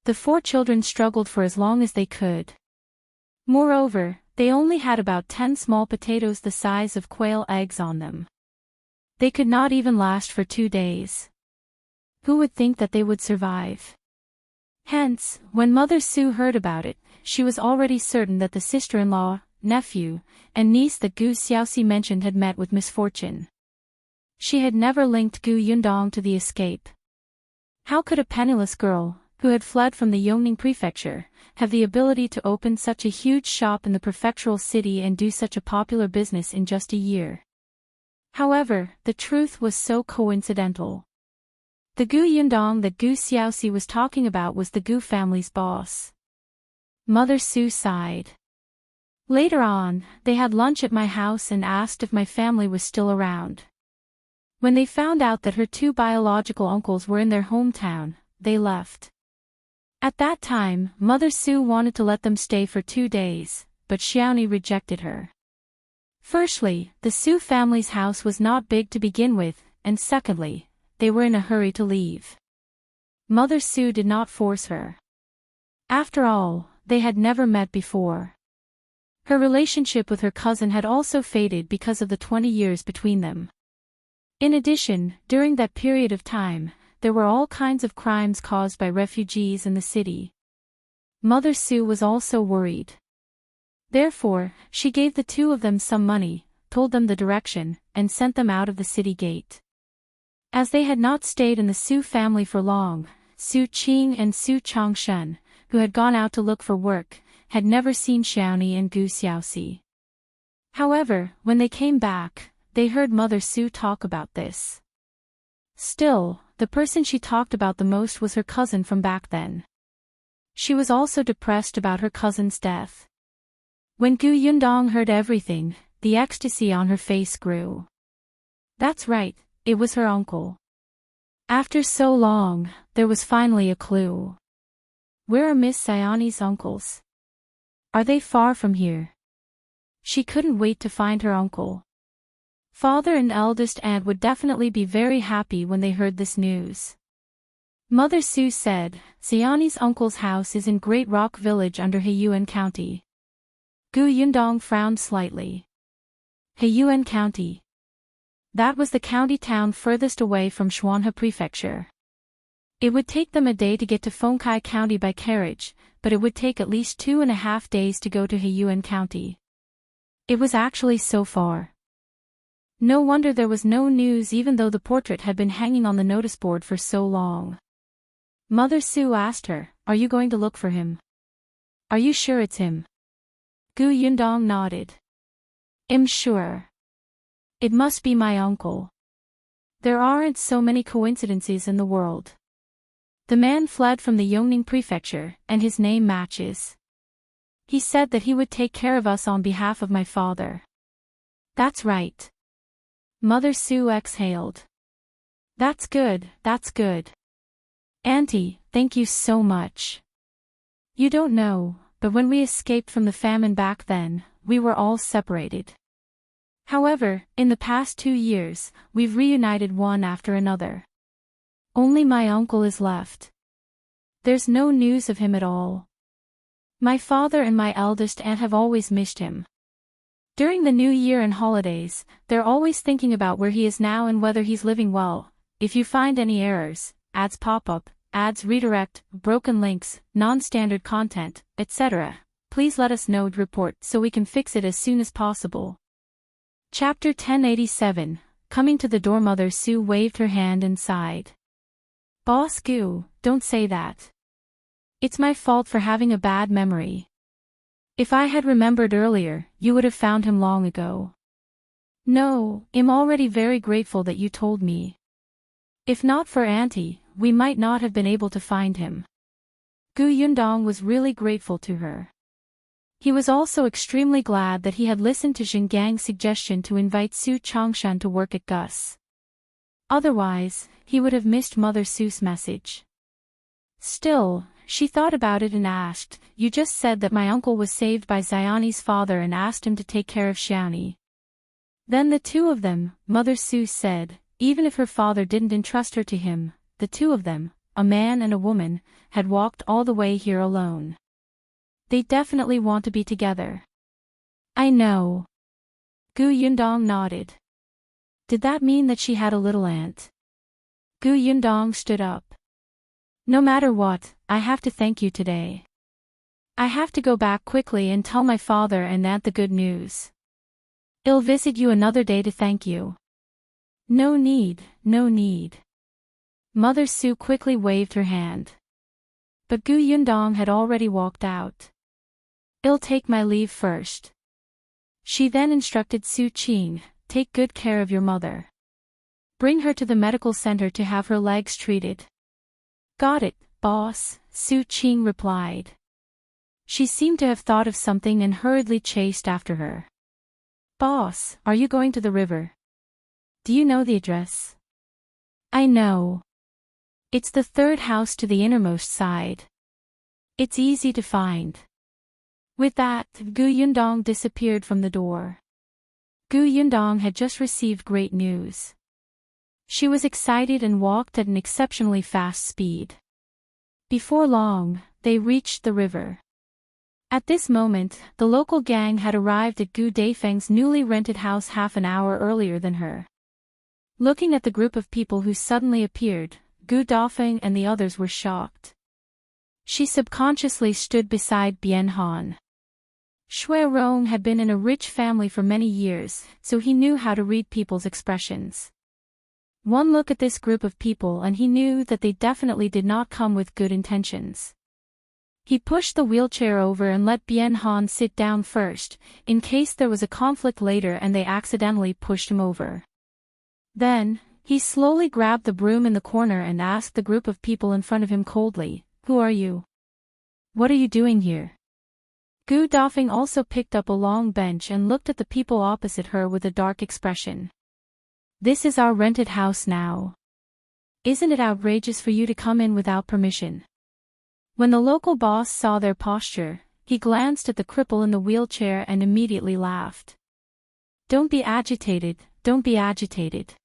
The 4 children struggled for as long as they could. Moreover, they only had about 10 small potatoes the size of quail eggs on them. They could not even last for 2 days. Who would think that they would survive? Hence, when Mother Su heard about it, she was already certain that the sister-in-law, nephew, and niece that Gu Xiaoxi mentioned had met with misfortune. She had never linked Gu Yundong to the escape. How could a penniless girl, who had fled from the Yongning Prefecture, have the ability to open such a huge shop in the prefectural city and do such a popular business in just a year? However, the truth was so coincidental. The Gu Yundong that Gu Xiaoxi was talking about was the Gu family's boss. Mother Su sighed. Later on, they had lunch at my house and asked if my family was still around. When they found out that her 2 biological uncles were in their hometown, they left. At that time, Mother Su wanted to let them stay for 2 days, but Xiaoxi rejected her. Firstly, the Su family's house was not big to begin with, and secondly, they were in a hurry to leave. Mother Su did not force her. After all, they had never met before. Her relationship with her cousin had also faded because of the 20 years between them. In addition, during that period of time, there were all kinds of crimes caused by refugees in the city. Mother Su was also worried. Therefore, she gave the two of them some money, told them the direction, and sent them out of the city gate. As they had not stayed in the Su family for long, Su Qing and Su Changshen, who had gone out to look for work, had never seen Xiaomi and Gu Xiaoxi. However, when they came back, they heard Mother Su talk about this. Still, the person she talked about the most was her cousin from back then. She was also depressed about her cousin's death. When Gu Yundong heard everything, the ecstasy on her face grew. That's right, it was her uncle. After so long, there was finally a clue. Where are Miss Xiaomi's uncles? Are they far from here? She couldn't wait to find her uncle. Father and eldest aunt would definitely be very happy when they heard this news. Mother Su said, Xiaomi's uncle's house is in Great Rock Village under Heyuan County. Gu Yundong frowned slightly. Heyuan County. That was the county town furthest away from Xuanhe Prefecture. It would take them a day to get to Fengkai County by carriage, but it would take at least 2.5 days to go to Heyuan County. It was actually so far. No wonder there was no news even though the portrait had been hanging on the notice board for so long. Mother Su asked her, are you going to look for him? Are you sure it's him? Gu Yundong nodded. I'm sure. It must be my uncle. There aren't so many coincidences in the world. The man fled from the Yongning Prefecture, and his name matches. He said that he would take care of us on behalf of my father. That's right. Mother Su exhaled. That's good, that's good. Auntie, thank you so much. You don't know, but when we escaped from the famine back then, we were all separated. However, in the past 2 years, we've reunited one after another. Only my uncle is left. There's no news of him at all. My father and my eldest aunt have always missed him. During the New Year and holidays, they're always thinking about where he is now and whether he's living well. If you find any errors, ads pop up, ads redirect, broken links, non-standard content, etc., please let us know and report so we can fix it as soon as possible. Chapter 1087, Coming to the door. Mother Su waved her hand and sighed. Boss Gu, don't say that. It's my fault for having a bad memory. If I had remembered earlier, you would have found him long ago. No, I'm already very grateful that you told me. If not for Auntie, we might not have been able to find him. Gu Yundong was really grateful to her. He was also extremely glad that he had listened to Zhang suggestion to invite Su Changshan to work at Gus. Otherwise, he would have missed Mother Su's message. Still, she thought about it and asked, you just said that my uncle was saved by Xiaomi's father and asked him to take care of Xiaomi. Then the two of them, Mother Su said, even if her father didn't entrust her to him, the two of them, a man and a woman, had walked all the way here alone. They definitely want to be together. I know. Gu Yundong nodded. Did that mean that she had a little aunt? Gu Yundong stood up. No matter what, I have to thank you today. I have to go back quickly and tell my father and aunt the good news. I'll visit you another day to thank you. No need, no need. Mother Su quickly waved her hand. But Gu Yundong had already walked out. I'll take my leave first. She then instructed Su Qing, take good care of your mother. Bring her to the medical center to have her legs treated. Got it, boss, Su Qing replied. She seemed to have thought of something and hurriedly chased after her. Boss, are you going to the river? Do you know the address? I know. It's the third house to the innermost side. It's easy to find. With that, Gu Yundong disappeared from the door. Gu Yundong had just received great news. She was excited and walked at an exceptionally fast speed. Before long, they reached the river. At this moment, the local gang had arrived at Gu Daifeng's newly rented house half an hour earlier than her. Looking at the group of people who suddenly appeared, Gu Daifeng and the others were shocked. She subconsciously stood beside Bian Han. Shui Rong had been in a rich family for many years, so he knew how to read people's expressions. One look at this group of people and he knew that they definitely did not come with good intentions. He pushed the wheelchair over and let Bian Han sit down first, in case there was a conflict later and they accidentally pushed him over. Then, he slowly grabbed the broom in the corner and asked the group of people in front of him coldly, "Who are you? What are you doing here?" Gu Daifeng also picked up a long bench and looked at the people opposite her with a dark expression. "This is our rented house now. Isn't it outrageous for you to come in without permission?" When the local boss saw their posture, he glanced at the cripple in the wheelchair and immediately laughed. "Don't be agitated, don't be agitated.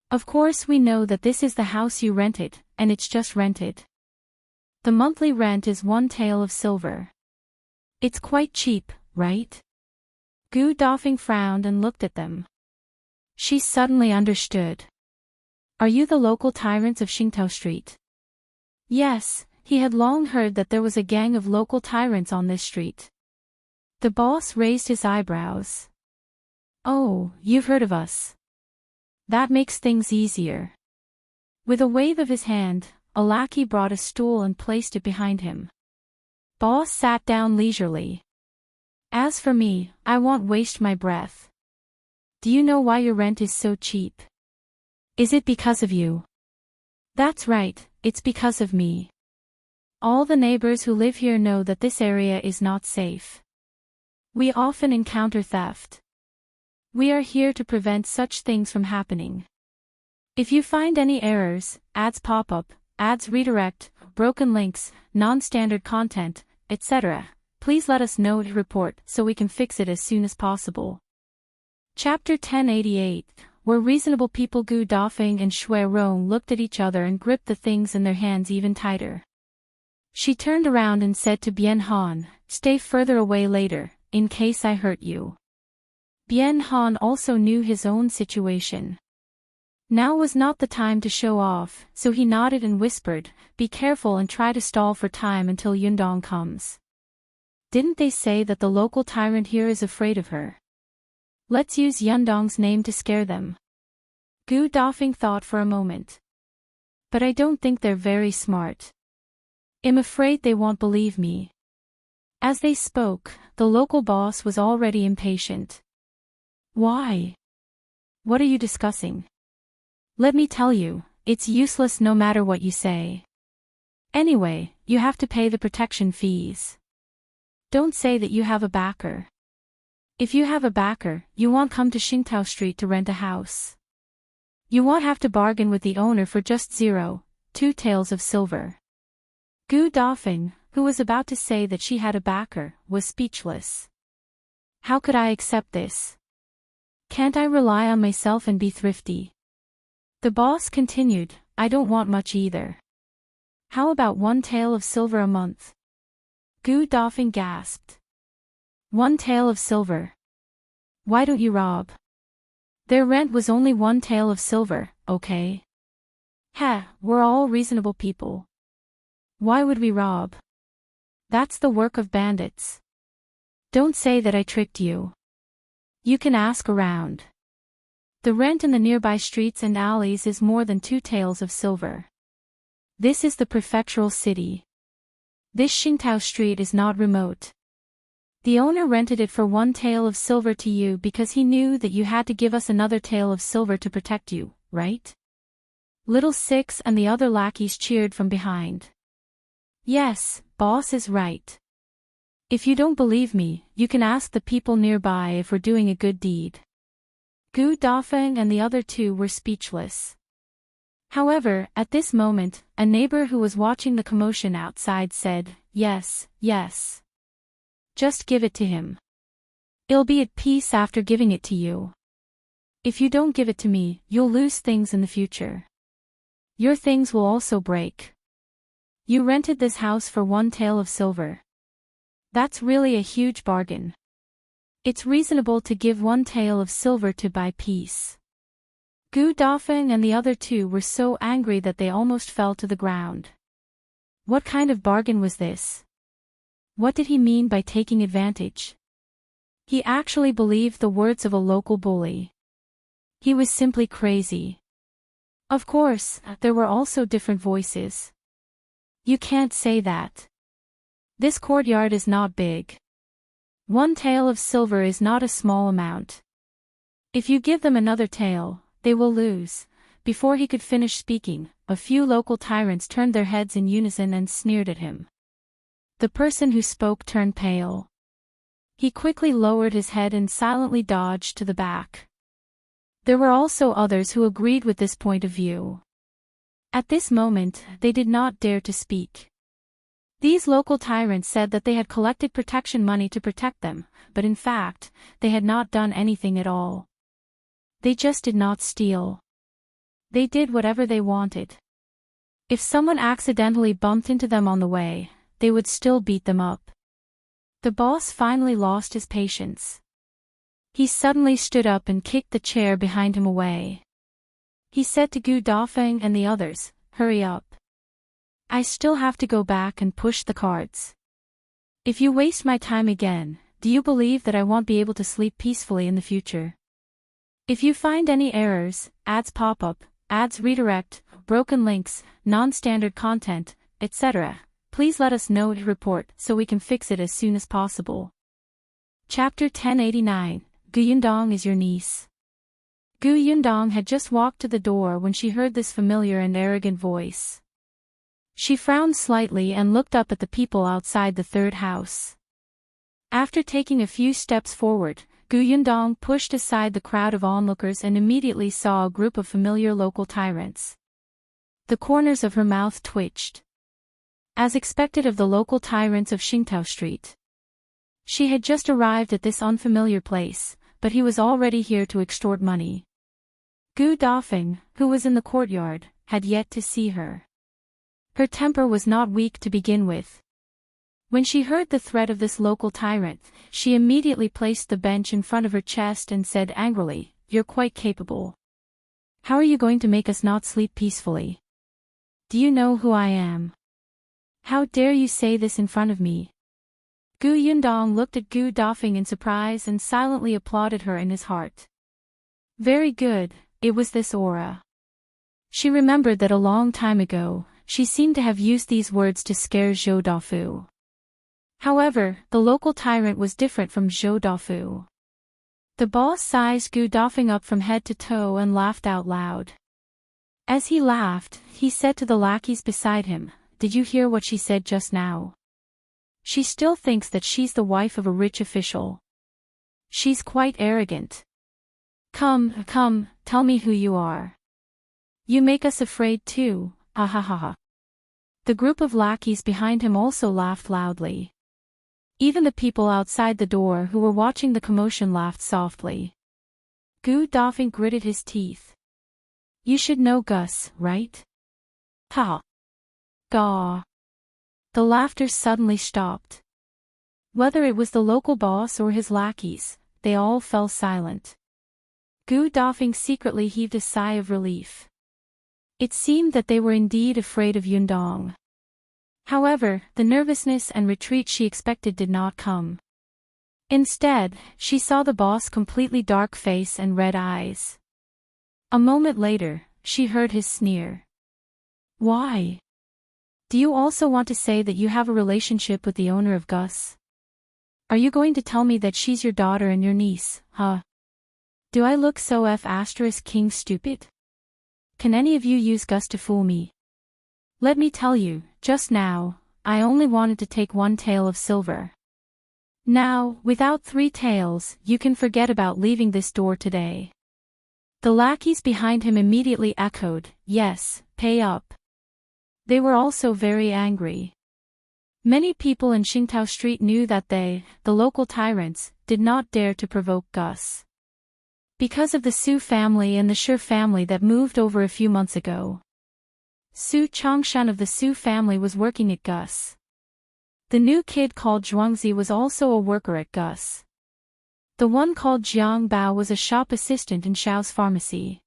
Of course we know that this is the house you rented, and it's just rented. The monthly rent is 1 tael of silver. It's quite cheap, right?" Gu Daifeng frowned and looked at them. She suddenly understood. "Are you the local tyrants of Xingtao Street?" Yes, he had long heard that there was a gang of local tyrants on this street. The boss raised his eyebrows. "Oh, you've heard of us. That makes things easier." With a wave of his hand, a lackey brought a stool and placed it behind him. Boss sat down leisurely. "As for me, I won't waste my breath. Do you know why your rent is so cheap? Is it because of you?" "That's right, it's because of me. All the neighbors who live here know that this area is not safe. We often encounter theft. We are here to prevent such things from happening. If you find any errors, ads pop up, ads redirect, broken links, non-standard content, etc., please let us know to report so we can fix it as soon as possible." Chapter 1088, where reasonable people Gu Daifeng and Shui Rong looked at each other and gripped the things in their hands even tighter. She turned around and said to Bian Han, "Stay further away later, in case I hurt you." Bian Han also knew his own situation. Now was not the time to show off, so he nodded and whispered, "Be careful and try to stall for time until Yundong comes. Didn't they say that the local tyrant here is afraid of her? Let's use Yundong's name to scare them." Gu Daifeng thought for a moment. "But I don't think they're very smart. I'm afraid they won't believe me." As they spoke, the local boss was already impatient. "Why? What are you discussing? Let me tell you, it's useless no matter what you say. Anyway, you have to pay the protection fees. Don't say that you have a backer. If you have a backer, you won't come to Xingtao Street to rent a house. You won't have to bargain with the owner for just 0.2 taels of silver." Gu Daifeng, who was about to say that she had a backer, was speechless. "How could I accept this? Can't I rely on myself and be thrifty?" The boss continued, "I don't want much either. How about 1 tael of silver a month?" Gu Daifeng gasped. 1 tael of silver? Why don't you rob? Their rent was only 1 tael of silver, okay? Heh, we're all reasonable people. Why would we rob? That's the work of bandits. Don't say that I tricked you. You can ask around. The rent in the nearby streets and alleys is more than 2 taels of silver. This is the prefectural city. This Xingtao Street is not remote. The owner rented it for 1 tael of silver to you because he knew that you had to give us another tael of silver to protect you, right?" Little Six and the other lackeys cheered from behind. "Yes, boss is right. If you don't believe me, you can ask the people nearby if we're doing a good deed." Gu Daifeng and the other two were speechless. However, at this moment, a neighbor who was watching the commotion outside said, "Yes, yes. Just give it to him. I'll be at peace after giving it to you. If you don't give it to me, you'll lose things in the future. Your things will also break. You rented this house for 1 tael of silver. That's really a huge bargain. It's reasonable to give 1 tael of silver to buy peace. Gu Dafeng and the other 2 were so angry that they almost fell to the ground. What kind of bargain was this? What did he mean by taking advantage? He actually believed the words of a local bully. He was simply crazy. Of course, there were also different voices. You can't say that. This courtyard is not big. 1 tael of silver is not a small amount. If you give them another tael, they will lose. Before he could finish speaking, a few local tyrants turned their heads in unison and sneered at him. The person who spoke turned pale. He quickly lowered his head and silently dodged to the back. There were also others who agreed with this point of view. At this moment, they did not dare to speak. These local tyrants said that they had collected protection money to protect them, but in fact, they had not done anything at all. They just did not steal. They did whatever they wanted. If someone accidentally bumped into them on the way, they would still beat them up. The boss finally lost his patience. He suddenly stood up and kicked the chair behind him away. He said to Gu Dafeng and the others, "Hurry up. I still have to go back and push the cards. If you waste my time again, do you believe that I won't be able to sleep peacefully in the future? If you find any errors, ads pop up, ads redirect, broken links, non-standard content, etc., please let us know to report so we can fix it as soon as possible." Chapter 1089, Gu Yundong is your niece. Gu Yundong had just walked to the door when she heard this familiar and arrogant voice. She frowned slightly and looked up at the people outside the 3rd house. After taking a few steps forward, Gu Yundong pushed aside the crowd of onlookers and immediately saw a group of familiar local tyrants. The corners of her mouth twitched. As expected of the local tyrants of Xingtao Street. She had just arrived at this unfamiliar place, but he was already here to extort money. Gu Dafeng, who was in the courtyard, had yet to see her. Her temper was not weak to begin with. When she heard the threat of this local tyrant, she immediately placed the bench in front of her chest and said angrily, "You're quite capable. How are you going to make us not sleep peacefully? Do you know who I am? How dare you say this in front of me?" Gu Yundong looked at Gu Dafeng in surprise and silently applauded her in his heart. Very good, it was this aura. She remembered that a long time ago, she seemed to have used these words to scare Zhou Dafu. However, the local tyrant was different from Zhou Dafu. The boss sized Gu Dafeng up from head to toe and laughed out loud. As he laughed, he said to the lackeys beside him, "Did you hear what she said just now? She still thinks that she's the wife of a rich official. She's quite arrogant. Come, tell me who you are. You make us afraid too, ha ha ha ha." The group of lackeys behind him also laughed loudly. Even the people outside the door who were watching the commotion laughed softly. Gu Dafeng gritted his teeth. "You should know Gus, right? Ha! Gaw!" The laughter suddenly stopped. Whether it was the local boss or his lackeys, they all fell silent. Gu Dafeng secretly heaved a sigh of relief. It seemed that they were indeed afraid of Yundong. However, the nervousness and retreat she expected did not come. Instead, she saw the boss' completely dark face and red eyes. A moment later, she heard his sneer. "Why? Do you also want to say that you have a relationship with the owner of Gus? Are you going to tell me that she's your daughter and your niece, huh? Do I look so King stupid? Can any of you use Gus to fool me? Let me tell you, just now, I only wanted to take 1 tael of silver. Now, without 3 taels, you can forget about leaving this door today." The lackeys behind him immediately echoed, "Yes, pay up." They were also very angry. Many people in Xingtao Street knew that they, the local tyrants, did not dare to provoke Gus. Because of the Su family and the Shi family that moved over a few months ago. Su Chongshan of the Su family was working at Gus. The new kid called Zhuangzi was also a worker at Gus. The one called Jiang Bao was a shop assistant in Xiao's pharmacy.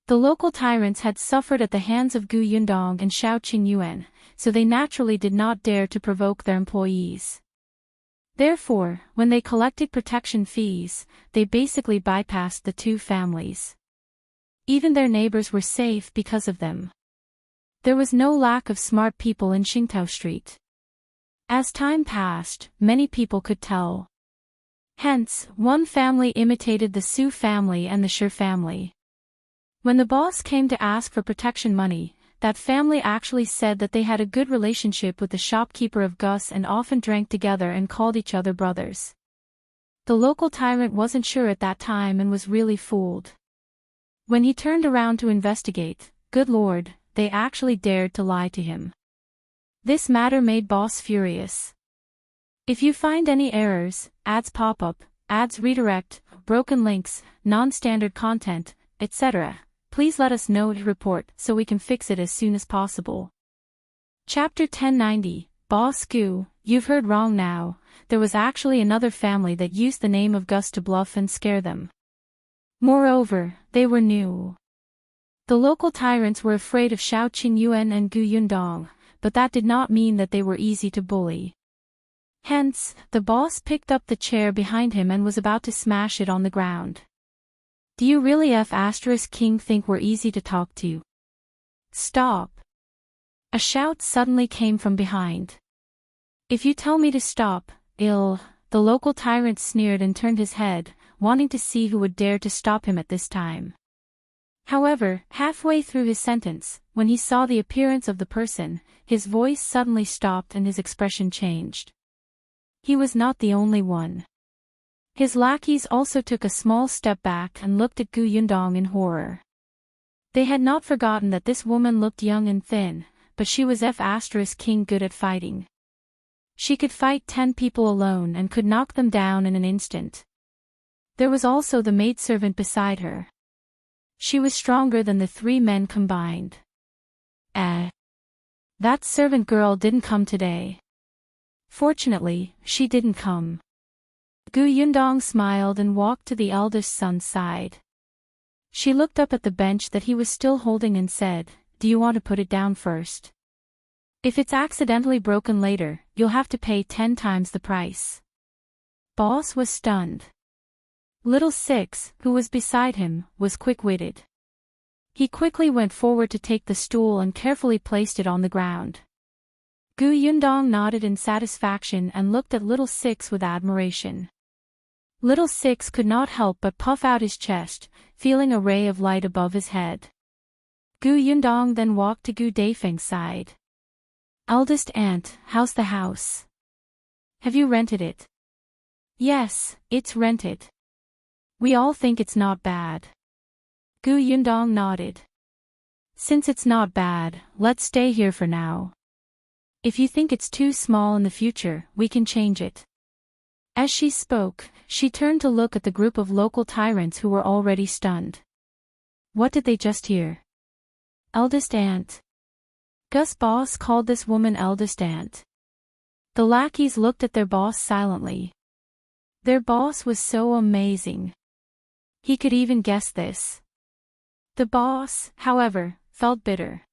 The local tyrants had suffered at the hands of Gu Yundong and Heyuan, so they naturally did not dare to provoke their employees. Therefore, when they collected protection fees, they basically bypassed the two families. Even their neighbors were safe because of them. There was no lack of smart people in Qingtao Street. As time passed, many people could tell. Hence, one family imitated the Su family and the Shi family. When the boss came to ask for protection money, that family actually said that they had a good relationship with the shopkeeper of Gus and often drank together and called each other brothers. The local tyrant wasn't sure at that time and was really fooled. When he turned around to investigate, good lord, they actually dared to lie to him. This matter made boss furious. If you find any errors, ads pop up, ads redirect, broken links, non-standard content, etc., please let us know to report so we can fix it as soon as possible. Chapter 1090, Boss Gu, you've heard wrong now, there was actually another family that used the name of Gus to bluff and scare them. Moreover, they were new. The local tyrants were afraid of Xiao Qingyuan and Gu Yundong, but that did not mean that they were easy to bully. Hence, the boss picked up the chair behind him and was about to smash it on the ground. Do you really King think we're easy to talk to? Stop. A shout suddenly came from behind. If you tell me to stop, the local tyrant sneered and turned his head, wanting to see who would dare to stop him at this time. However, halfway through his sentence, when he saw the appearance of the person, his voice suddenly stopped and his expression changed. He was not the only one. His lackeys also took a small step back and looked at Gu Yundong in horror. They had not forgotten that this woman looked young and thin, but she was King good at fighting. She could fight 10 people alone and could knock them down in an instant. There was also the maidservant beside her. She was stronger than the 3 men combined. That servant girl didn't come today. Fortunately, she didn't come. Gu Yundong smiled and walked to the eldest son's side. She looked up at the bench that he was still holding and said, "Do you want to put it down first? If it's accidentally broken later, you'll have to pay 10 times the price." Boss was stunned. Little Six, who was beside him, was quick-witted. He quickly went forward to take the stool and carefully placed it on the ground. Gu Yundong nodded in satisfaction and looked at Little Six with admiration. Little Six could not help but puff out his chest, feeling a ray of light above his head. Gu Yundong then walked to Gu Daifeng's side. "Eldest aunt, how's the house? Have you rented it?" "Yes, it's rented. We all think it's not bad." Gu Yundong nodded. "Since it's not bad, let's stay here for now. If you think it's too small in the future, we can change it." As she spoke, she turned to look at the group of local tyrants who were already stunned. What did they just hear? Eldest aunt. Gus boss called this woman eldest aunt. The lackeys looked at their boss silently. Their boss was so amazing. He could even guess this. The boss, however, felt bitter.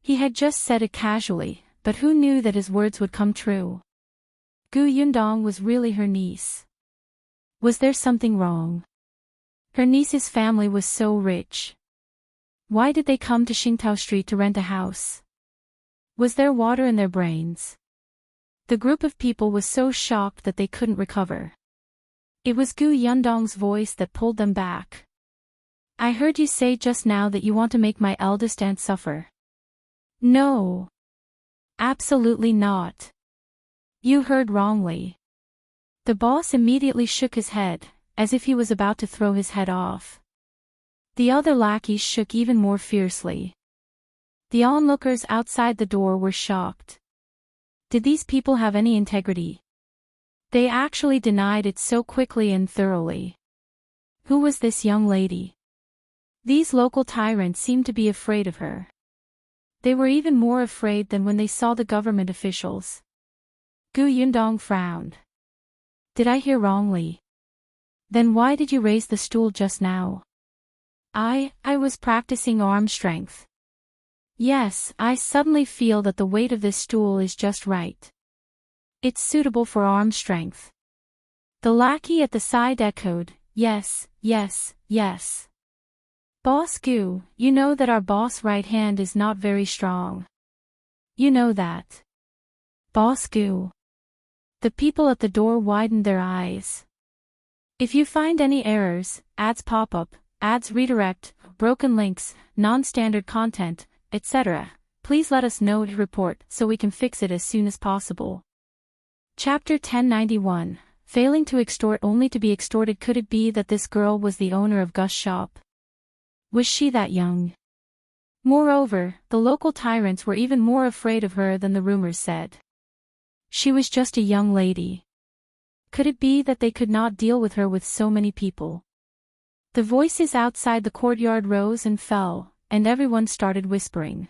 He had just said it casually, but who knew that his words would come true? Gu Yundong was really her niece. Was there something wrong? Her niece's family was so rich. Why did they come to Qingtao Street to rent a house? Was there water in their brains? The group of people was so shocked that they couldn't recover. It was Gu Yundong's voice that pulled them back. "I heard you say just now that you want to make my eldest aunt suffer." "No. Absolutely not. You heard wrongly." The boss immediately shook his head, as if he was about to throw his head off. The other lackeys shook even more fiercely. The onlookers outside the door were shocked. Did these people have any integrity? They actually denied it so quickly and thoroughly. Who was this young lady? These local tyrants seemed to be afraid of her. They were even more afraid than when they saw the government officials. Gu Yundong frowned. Did I hear wrongly? Then why did you raise the stool just now? I was practicing arm strength. Yes, I suddenly feel that the weight of this stool is just right. It's suitable for arm strength. The lackey at the side echoed, yes, yes, yes. Boss Gu, you know that our boss' right hand is not very strong. You know that. Boss Gu. The people at the door widened their eyes. If you find any errors, ads pop up, ads redirect, broken links, non-standard content, etc., please let us know to report so we can fix it as soon as possible. Chapter 1091, Failing to extort only to be extorted. Could it be that this girl was the owner of Gus' shop? Was she that young? Moreover, the local tyrants were even more afraid of her than the rumors said. She was just a young lady. Could it be that they could not deal with her with so many people? The voices outside the courtyard rose and fell, and everyone started whispering.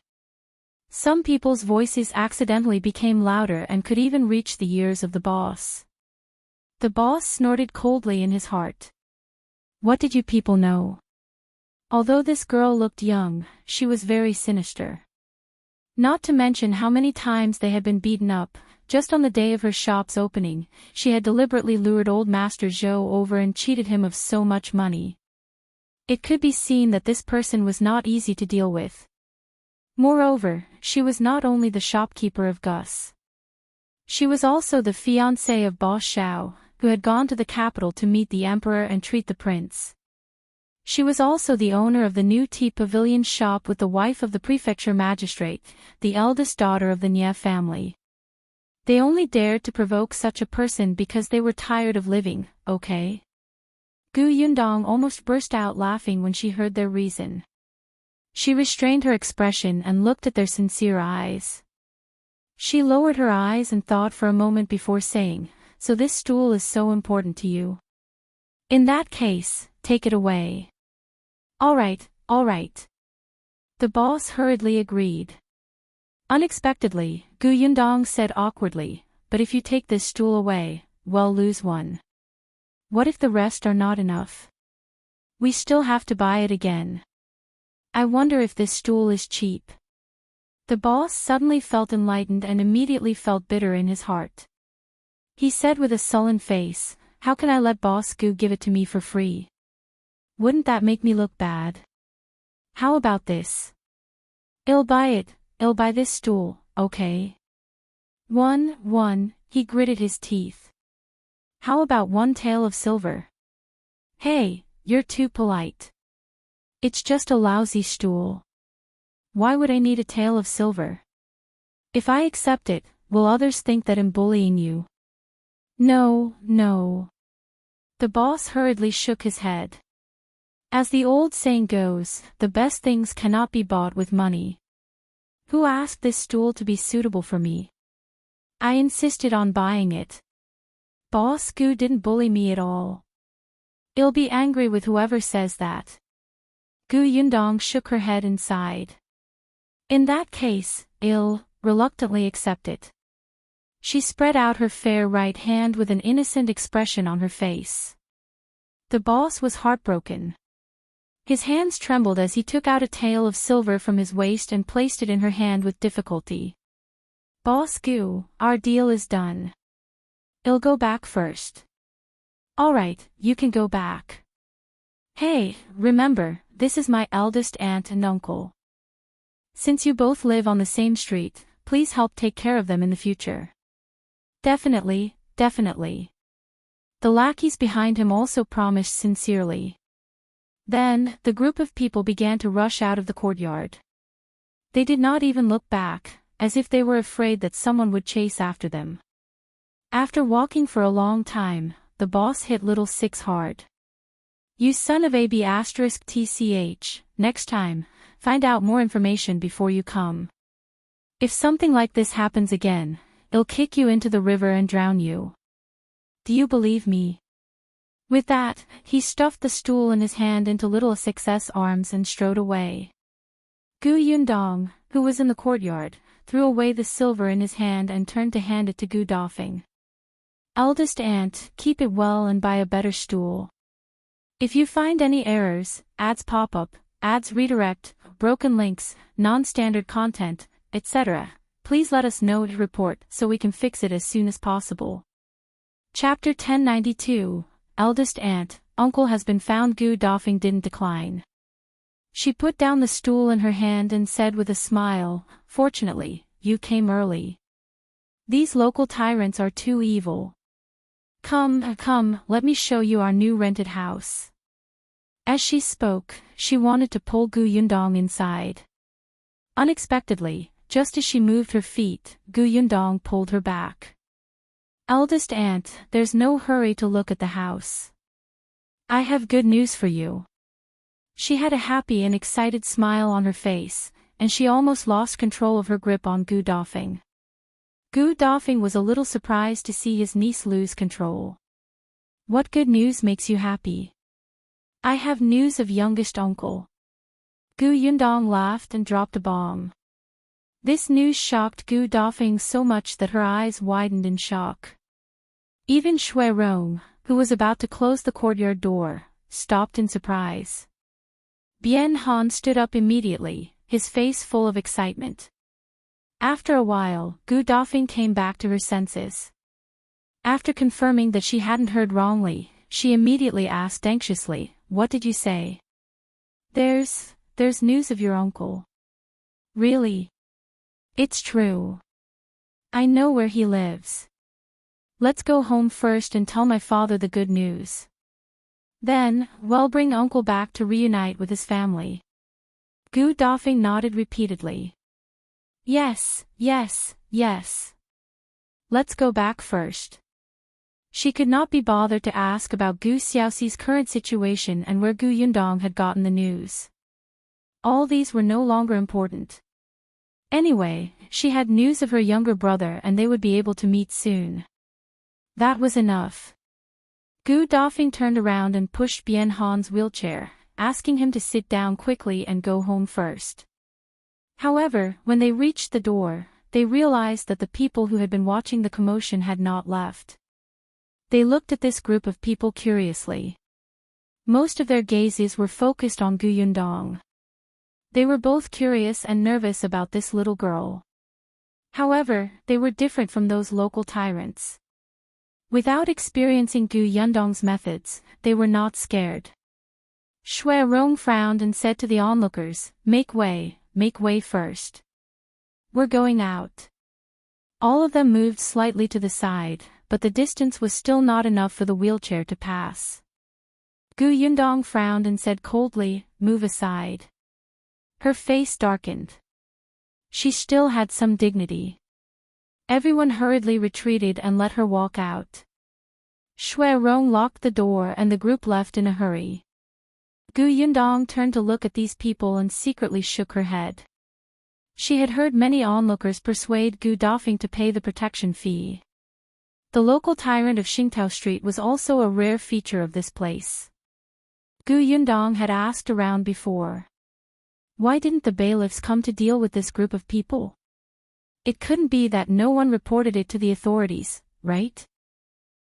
Some people's voices accidentally became louder and could even reach the ears of the boss. The boss snorted coldly in his heart. What did you people know? Although this girl looked young, she was very sinister. Not to mention how many times they had been beaten up. Just on the day of her shop's opening, she had deliberately lured old Master Zhou over and cheated him of so much money. It could be seen that this person was not easy to deal with. Moreover, she was not only the shopkeeper of Gus. She was also the fiancée of Boss Xiao, who had gone to the capital to meet the emperor and treat the prince. She was also the owner of the new tea pavilion shop with the wife of the Prefecture magistrate, the eldest daughter of the Nie family. They only dared to provoke such a person because they were tired of living, okay? Gu Yundong almost burst out laughing when she heard their reason. She restrained her expression and looked at their sincere eyes. She lowered her eyes and thought for a moment before saying, so this stool is so important to you? In that case, take it away. All right, all right. The boss hurriedly agreed. Unexpectedly, Gu Yundong said awkwardly, but if you take this stool away, well, lose one. What if the rest are not enough? We still have to buy it again. I wonder if this stool is cheap. The boss suddenly felt enlightened and immediately felt bitter in his heart. He said with a sullen face, how can I let Boss Gu give it to me for free? Wouldn't that make me look bad? How about this? I'll buy it. I'll buy this stool, okay? One, he gritted his teeth. How about one tael of silver? Hey, you're too polite. It's just a lousy stool. Why would I need a tael of silver? If I accept it, will others think that I'm bullying you? No. The boss hurriedly shook his head. As the old saying goes, the best things cannot be bought with money. Who asked this stool to be suitable for me? I insisted on buying it. Boss Gu didn't bully me at all. I'll be angry with whoever says that. Gu Yundong shook her head and sighed. In that case, I'll reluctantly accept it. She spread out her fair right hand with an innocent expression on her face. The boss was heartbroken. His hands trembled as he took out a tael of silver from his waist and placed it in her hand with difficulty. Boss Gu, our deal is done. I'll go back first. All right, you can go back. Hey, remember, this is my eldest aunt and uncle. Since you both live on the same street, please help take care of them in the future. Definitely. The lackeys behind him also promised sincerely. Then, the group of people began to rush out of the courtyard. They did not even look back, as if they were afraid that someone would chase after them. After walking for a long time, the boss hit little Six hard. You son of a b*tch, next time, find out more information before you come. If something like this happens again, I'll kick you into the river and drown you. Do you believe me? With that, he stuffed the stool in his hand into little Six's arms and strode away. Gu Yundong, who was in the courtyard, threw away the silver in his hand and turned to hand it to Gu Dafeng. Eldest aunt, keep it well and buy a better stool. If you find any errors, ads pop up, ads redirect, broken links, non-standard content, etc., please let us know to report so we can fix it as soon as possible. Chapter 1092, Eldest Aunt, Uncle has been found. Gu Dafeng didn't decline. She put down the stool in her hand and said with a smile, "Fortunately, you came early. These local tyrants are too evil. Come, let me show you our new rented house." As she spoke, she wanted to pull Gu Yundong inside. Unexpectedly, just as she moved her feet, Gu Yundong pulled her back. "Eldest aunt, there's no hurry to look at the house. I have good news for you." She had a happy and excited smile on her face, and she almost lost control of her grip on Gu Dafeng. Gu Dafeng was a little surprised to see his niece lose control. "What good news makes you happy?" "I have news of youngest uncle." Gu Yundong laughed and dropped a bomb. This news shocked Gu Dafeng so much that her eyes widened in shock. Even Shui Rong, who was about to close the courtyard door, stopped in surprise. Bian Han stood up immediately, his face full of excitement. After a while, Gu Dafeng came back to her senses. After confirming that she hadn't heard wrongly, she immediately asked anxiously, "What did you say?" There's news of your uncle." "Really?" "It's true. I know where he lives. Let's go home first and tell my father the good news. Then, we'll bring uncle back to reunite with his family." Gu Dafeng nodded repeatedly. Yes. Let's go back first." She could not be bothered to ask about Gu Xiaoxi's current situation and where Gu Yundong had gotten the news. All these were no longer important. Anyway, she had news of her younger brother and they would be able to meet soon. That was enough. Gu Dafeng turned around and pushed Bian Han's wheelchair, asking him to sit down quickly and go home first. However, when they reached the door, they realized that the people who had been watching the commotion had not left. They looked at this group of people curiously. Most of their gazes were focused on Gu Yundong. They were both curious and nervous about this little girl. However, they were different from those local tyrants. Without experiencing Gu Yundong's methods, they were not scared. Shui Rong frowned and said to the onlookers, make way first. We're going out." All of them moved slightly to the side, but the distance was still not enough for the wheelchair to pass. Gu Yundong frowned and said coldly, "Move aside." Her face darkened. She still had some dignity. Everyone hurriedly retreated and let her walk out. Shui Rong locked the door and the group left in a hurry. Gu Yundong turned to look at these people and secretly shook her head. She had heard many onlookers persuade Gu Dafeng to pay the protection fee. The local tyrant of Xingtao Street was also a rare feature of this place. Gu Yundong had asked around before. Why didn't the bailiffs come to deal with this group of people? It couldn't be that no one reported it to the authorities, right?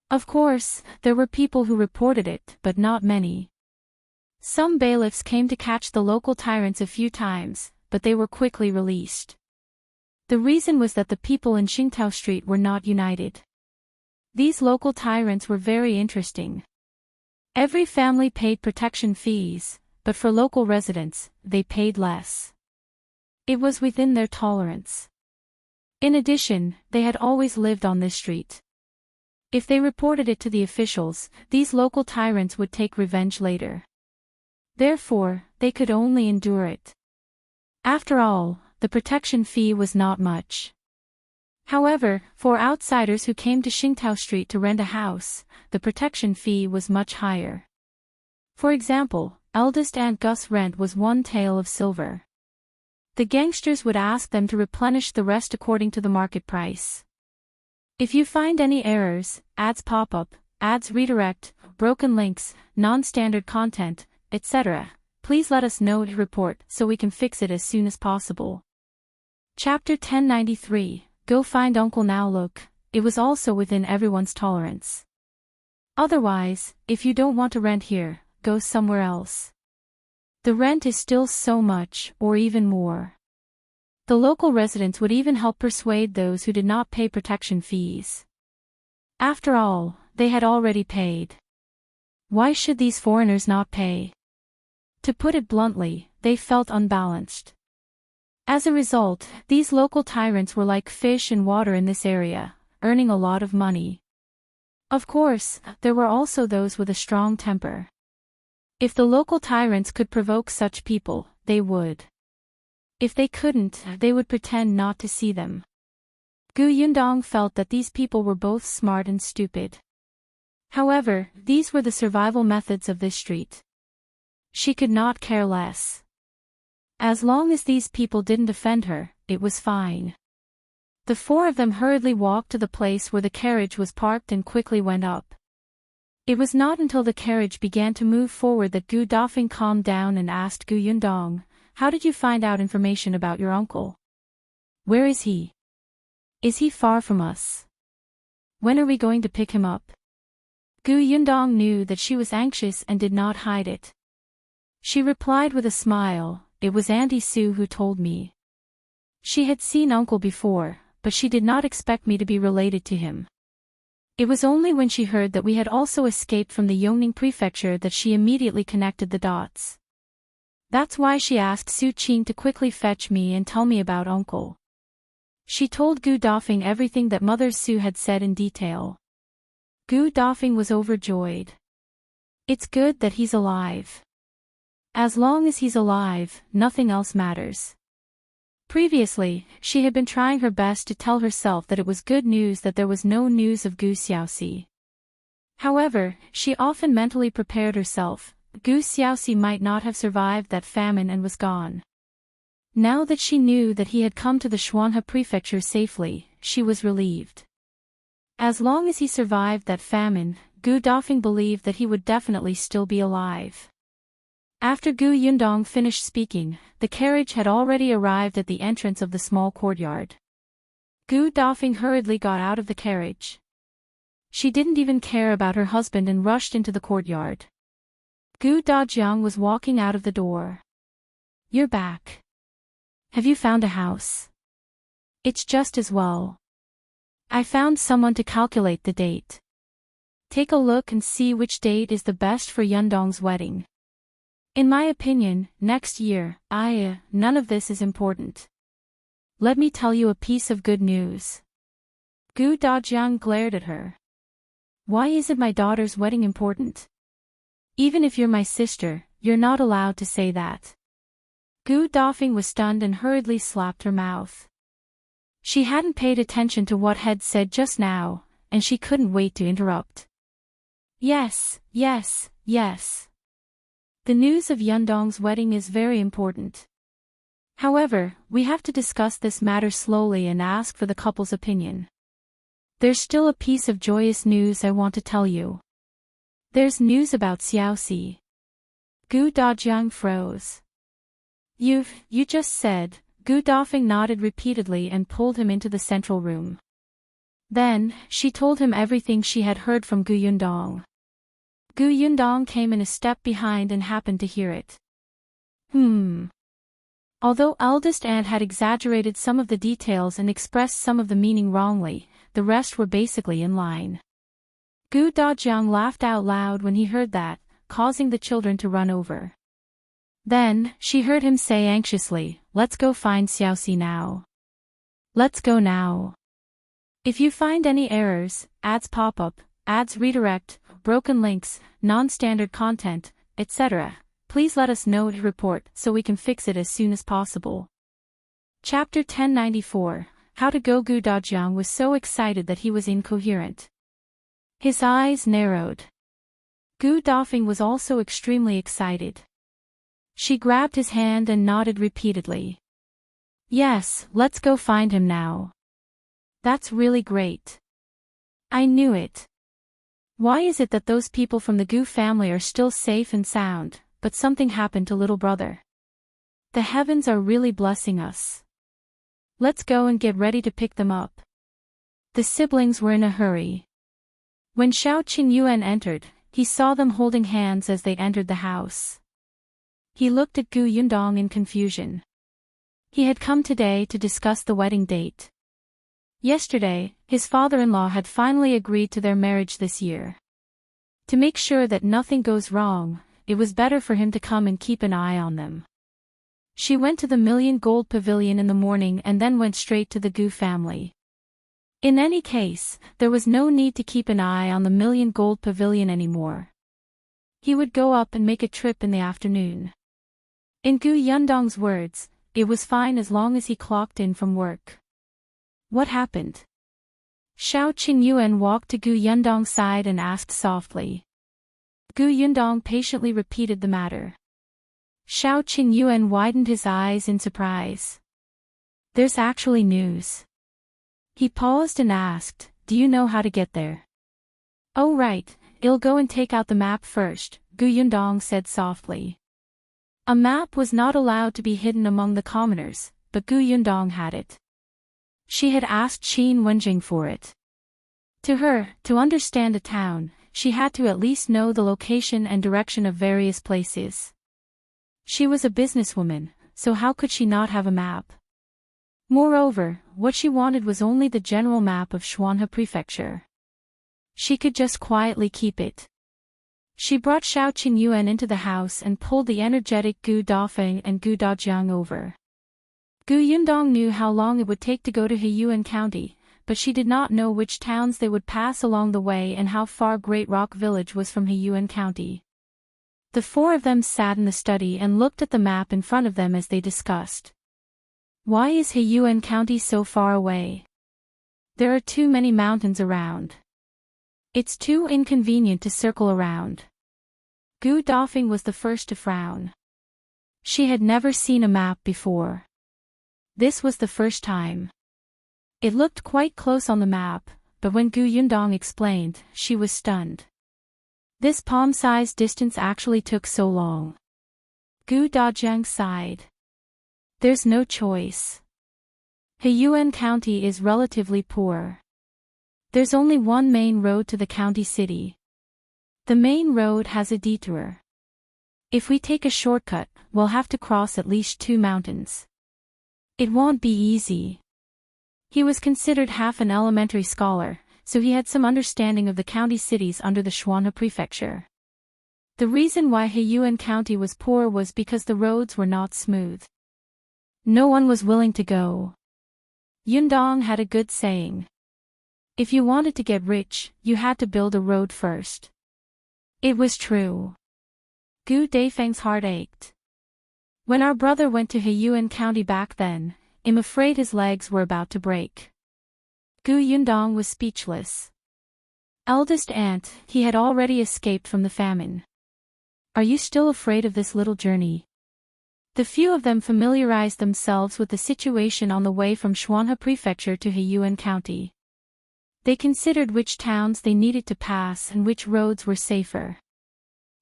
Of course, there were people who reported it, but not many. Some bailiffs came to catch the local tyrants a few times, but they were quickly released. The reason was that the people in Xingtao Street were not united. These local tyrants were very interesting. Every family paid protection fees, but for local residents, they paid less. It was within their tolerance. In addition, they had always lived on this street. If they reported it to the officials, these local tyrants would take revenge later. Therefore, they could only endure it. After all, the protection fee was not much. However, for outsiders who came to Xingtao Street to rent a house, the protection fee was much higher. For example, Eldest Aunt Gus' rent was 1 tael of silver. The gangsters would ask them to replenish the rest according to the market price. If you find any errors, ads pop up, ads redirect, broken links, non-standard content, etc., please let us know to report so we can fix it as soon as possible. Chapter 1093, Go find uncle now. Look, it was also within everyone's tolerance. Otherwise, if you don't want to rent here, go somewhere else. The rent is still so much, or even more. The local residents would even help persuade those who did not pay protection fees. After all, they had already paid. Why should these foreigners not pay? To put it bluntly, they felt unbalanced. As a result, these local tyrants were like fish in water in this area, earning a lot of money. Of course, there were also those with a strong temper. If the local tyrants could provoke such people, they would. If they couldn't, they would pretend not to see them. Yundong felt that these people were both smart and stupid. However, these were the survival methods of this street. She could not care less. As long as these people didn't offend her, it was fine. The four of them hurriedly walked to the place where the carriage was parked and quickly went up. It was not until the carriage began to move forward that Gu Dafeng calmed down and asked Yundong, "How did you find out information about your uncle? Where is he? Is he far from us? When are we going to pick him up?" Yundong knew that she was anxious and did not hide it. She replied with a smile, "It was Auntie Sue who told me." She had seen uncle before, but she did not expect me to be related to him. It was only when she heard that we had also escaped from the Yongning Prefecture that she immediately connected the dots. That's why she asked Su Qing to quickly fetch me and tell me about uncle. She told Gu Dafeng everything that Mother Su had said in detail. Gu Dafeng was overjoyed. It's good that he's alive. As long as he's alive, nothing else matters. Previously, she had been trying her best to tell herself that it was good news that there was no news of Gu Xiaoxi. However, she often mentally prepared herself, Gu Xiaoxi might not have survived that famine and was gone. Now that she knew that he had come to the Xuanhe Prefecture safely, she was relieved. As long as he survived that famine, Gu Dafeng believed that he would definitely still be alive. After Yundong finished speaking, the carriage had already arrived at the entrance of the small courtyard. Gu Dafeng hurriedly got out of the carriage. She didn't even care about her husband and rushed into the courtyard. Dajiang was walking out of the door. "You're back. Have you found a house?" "It's just as well. I found someone to calculate the date. Take a look and see which date is the best for Yundong's wedding. In my opinion, next year. None of this is important. Let me tell you a piece of good news." Dajiang glared at her. "Why is it my daughter's wedding important? Even if you're my sister, you're not allowed to say that." Gu Dafeng was stunned and hurriedly slapped her mouth. She hadn't paid attention to what had said just now, and she couldn't wait to interrupt. Yes. The news of Yundong's wedding is very important. However, we have to discuss this matter slowly and ask for the couple's opinion. There's still a piece of joyous news I want to tell you. There's news about Xiaoxi. Gu Dajiang froze. You just said. Gu Dafeng nodded repeatedly and pulled him into the central room. Then, she told him everything she had heard from Yundong. Yundong came in a step behind and happened to hear it. Although Eldest aunt had exaggerated some of the details and expressed some of the meaning wrongly, the rest were basically in line. Gu Dajiang laughed out loud when he heard that, causing the children to run over. Then, she heard him say anxiously, "Let's go find Xiaoxi now. Let's go now. If you find any errors, ads pop up, ads redirect, broken links, non-standard content, etc., please let us know to report so we can fix it as soon as possible." Chapter 1094, How to Go. Gu Dajiang was so excited that he was incoherent. His eyes narrowed. Gu Dafeng was also extremely excited. She grabbed his hand and nodded repeatedly. "Yes, let's go find him now. That's really great. I knew it. Why is it that those people from the Gu family are still safe and sound, but something happened to little brother? The heavens are really blessing us. Let's go and get ready to pick them up. The siblings were in a hurry. When Xiaoxi entered, he saw them holding hands as they entered the house. He looked at Gu Yundong in confusion. He had come today to discuss the wedding date. Yesterday, his father-in-law had finally agreed to their marriage this year. To make sure that nothing goes wrong, it was better for him to come and keep an eye on them. She went to the Million Gold Pavilion in the morning and then went straight to the Gu family. In any case, there was no need to keep an eye on the Million Gold Pavilion anymore. He would go up and make a trip in the afternoon. In Gu Yundong's words, it was fine as long as he clocked in from work. What happened? Xiaoxi walked to Gu Yundong's side and asked softly. Gu Yundong patiently repeated the matter. Xiaoxi widened his eyes in surprise. There's actually news. He paused and asked, do you know how to get there? Oh right, I'll go and take out the map first, Gu Yundong said softly. A map was not allowed to be hidden among the commoners, but Gu Yundong had it. She had asked Qin Wenjing for it. To her, to understand a town, she had to at least know the location and direction of various places. She was a businesswoman, so how could she not have a map? Moreover, what she wanted was only the general map of Xuanhe Prefecture. She could just quietly keep it. She brought Xiaoxi into the house and pulled the energetic Gu Dafeng and Gu Dajiang over. Gu Yundong knew how long it would take to go to Heyuan County, but she did not know which towns they would pass along the way and how far Great Rock Village was from Heyuan County. The four of them sat in the study and looked at the map in front of them as they discussed. Why is Heyuan County so far away? There are too many mountains around. It's too inconvenient to circle around. Gu Dafeng was the first to frown. She had never seen a map before. This was the first time. It looked quite close on the map, but when Gu Yundong explained, she was stunned. This palm-sized distance actually took so long. Gu Dajiang sighed. There's no choice. Heyuan County is relatively poor. There's only one main road to the county city. The main road has a detour. If we take a shortcut, we'll have to cross at least 2 mountains. It won't be easy. He was considered half an elementary scholar, so he had some understanding of the county cities under the Xuanhe Prefecture. The reason why Heyuan County was poor was because the roads were not smooth. No one was willing to go. Yundong had a good saying. If you wanted to get rich, you had to build a road first. It was true. Gu Dafeng's heart ached. When our brother went to Heyuan County back then, I'm afraid his legs were about to break. Gu Yundong was speechless. Eldest aunt, he had already escaped from the famine. Are you still afraid of this little journey? The few of them familiarized themselves with the situation on the way from Xuanhe Prefecture to Heyuan County. They considered which towns they needed to pass and which roads were safer.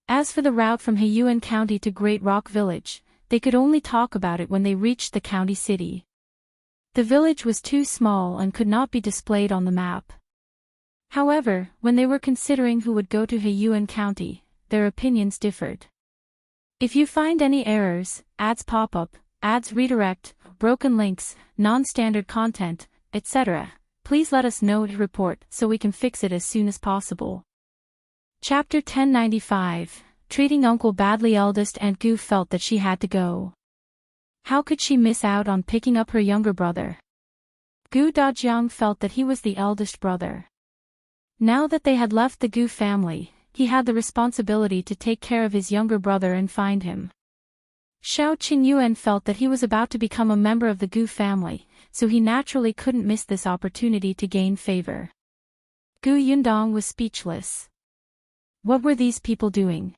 As for the route from Heyuan County to Great Rock Village, they could only talk about it when they reached the county city. The village was too small and could not be displayed on the map. However, when they were considering who would go to Heyuan County, their opinions differed. If you find any errors, ads pop up, ads redirect, broken links, non-standard content, etc., please let us know to report so we can fix it as soon as possible. Chapter 1095, Treating Uncle Badly. Eldest Aunt Gu felt that she had to go. How could she miss out on picking up her younger brother? Gu Dajiang felt that he was the eldest brother. Now that they had left the Gu family, he had the responsibility to take care of his younger brother and find him. Xiaoxi felt that he was about to become a member of the Gu family, so he naturally couldn't miss this opportunity to gain favor. Gu Yundong was speechless. What were these people doing?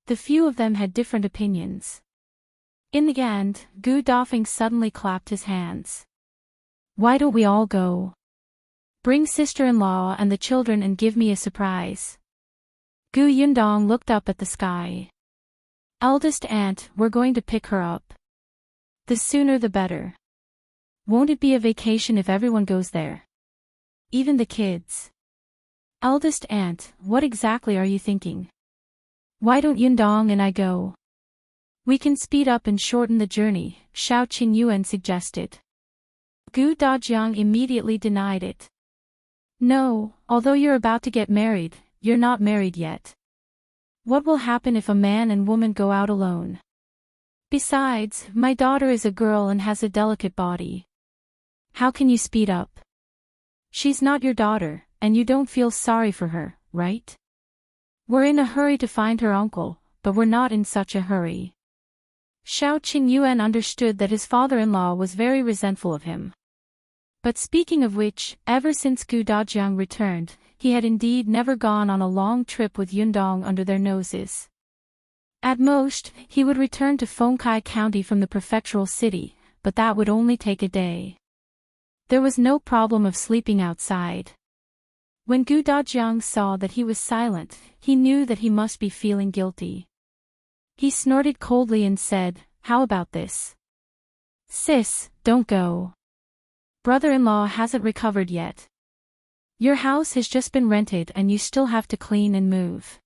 The few of them had different opinions. In the end, Gu Dafeng suddenly clapped his hands. Why don't we all go? Bring sister-in-law and the children and give me a surprise. Gu Yundong looked up at the sky. Eldest aunt, we're going to pick her up. The sooner the better. Won't it be a vacation if everyone goes there? Even the kids. Eldest aunt, what exactly are you thinking? Why don't Yundong and I go? We can speed up and shorten the journey, Xiaoxi suggested. Gu Dajiang immediately denied it. No, although you're about to get married, you're not married yet. What will happen if a man and woman go out alone? Besides, my daughter is a girl and has a delicate body. How can you speed up? She's not your daughter, and you don't feel sorry for her, right? We're in a hurry to find her uncle, but we're not in such a hurry. Xiaoxi understood that his father-in-law was very resentful of him. But speaking of which, ever since Gu Dajiang returned, he had indeed never gone on a long trip with Yundong under their noses. At most, he would return to Feng County from the prefectural city, but that would only take a day. There was no problem of sleeping outside. When Gu Dajiang saw that he was silent, he knew that he must be feeling guilty. He snorted coldly and said, "How about this? Sis, don't go. Brother-in-law hasn't recovered yet. Your house has just been rented and you still have to clean and move.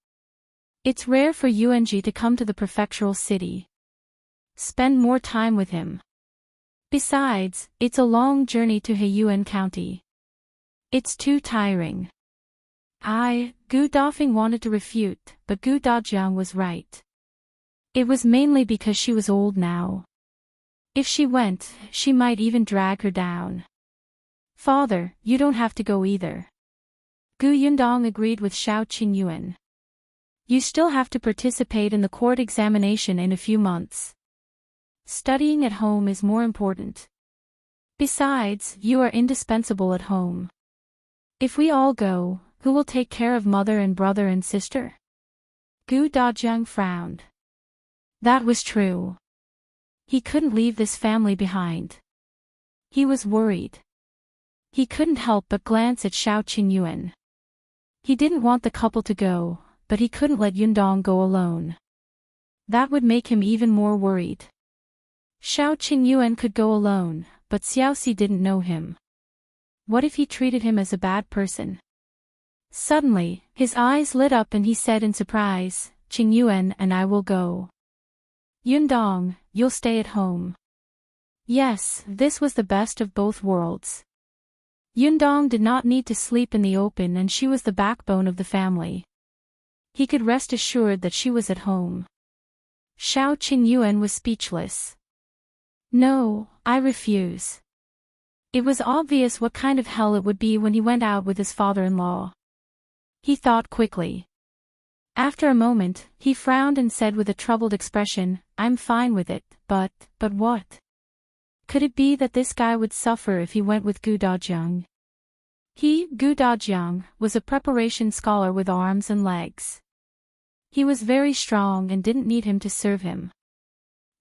It's rare for Yung to come to the prefectural city. Spend more time with him. Besides, it's a long journey to Heyuan County. It's too tiring." Gu Dafeng wanted to refute, but Gu Dajiang was right. It was mainly because she was old now. If she went, she might even drag her down. "Father, you don't have to go either." Gu Yundong agreed with Xiaoxi. "You still have to participate in the court examination in a few months. Studying at home is more important. Besides, you are indispensable at home. If we all go, who will take care of mother and brother and sister?" Gu Dajiang frowned. That was true. He couldn't leave this family behind. He was worried. He couldn't help but glance at Xiaoxi. He didn't want the couple to go, but he couldn't let Yundong go alone. That would make him even more worried. Xiaoxi could go alone, but Xiaoxi didn't know him. What if he treated him as a bad person? Suddenly, his eyes lit up and he said in surprise, "Qingyuan and I will go." "Yundong, you'll stay at home." Yes, this was the best of both worlds. Yundong did not need to sleep in the open and she was the backbone of the family. He could rest assured that she was at home. Xiaoxi was speechless. "No, I refuse." It was obvious what kind of hell it would be when he went out with his father-in-law. He thought quickly. After a moment, he frowned and said with a troubled expression, "I'm fine with it, but what? Could it be that this guy would suffer if he went with Gu Dajiang?" Gu Dajiang, was a preparation scholar with arms and legs. He was very strong and didn't need him to serve him.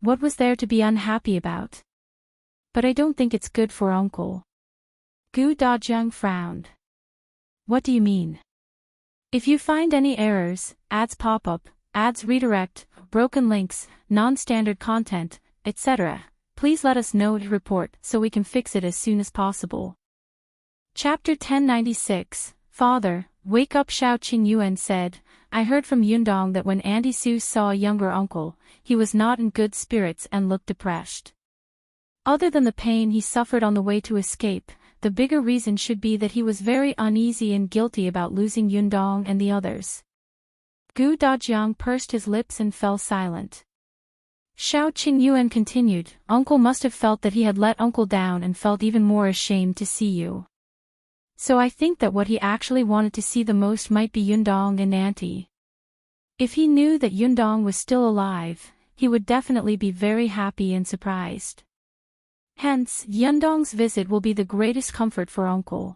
What was there to be unhappy about? "But I don't think it's good for uncle." Gu Dajiang frowned. "What do you mean?" "If you find any errors, ads pop up, ads redirect, broken links, non-standard content, etc., please let us know to report so we can fix it as soon as possible." Chapter 1096, Father, Wake Up. Xiaoxi said, "I heard from Yundong that when Auntie Sue saw a younger uncle, he was not in good spirits and looked depressed. Other than the pain he suffered on the way to escape, the bigger reason should be that he was very uneasy and guilty about losing Yundong and the others." Gu Dajiang pursed his lips and fell silent. Xiaoxi continued, "Uncle must have felt that he had let uncle down and felt even more ashamed to see you. So I think that what he actually wanted to see the most might be Yundong and Auntie. If he knew that Yundong was still alive, he would definitely be very happy and surprised. Hence, Yundong's visit will be the greatest comfort for uncle.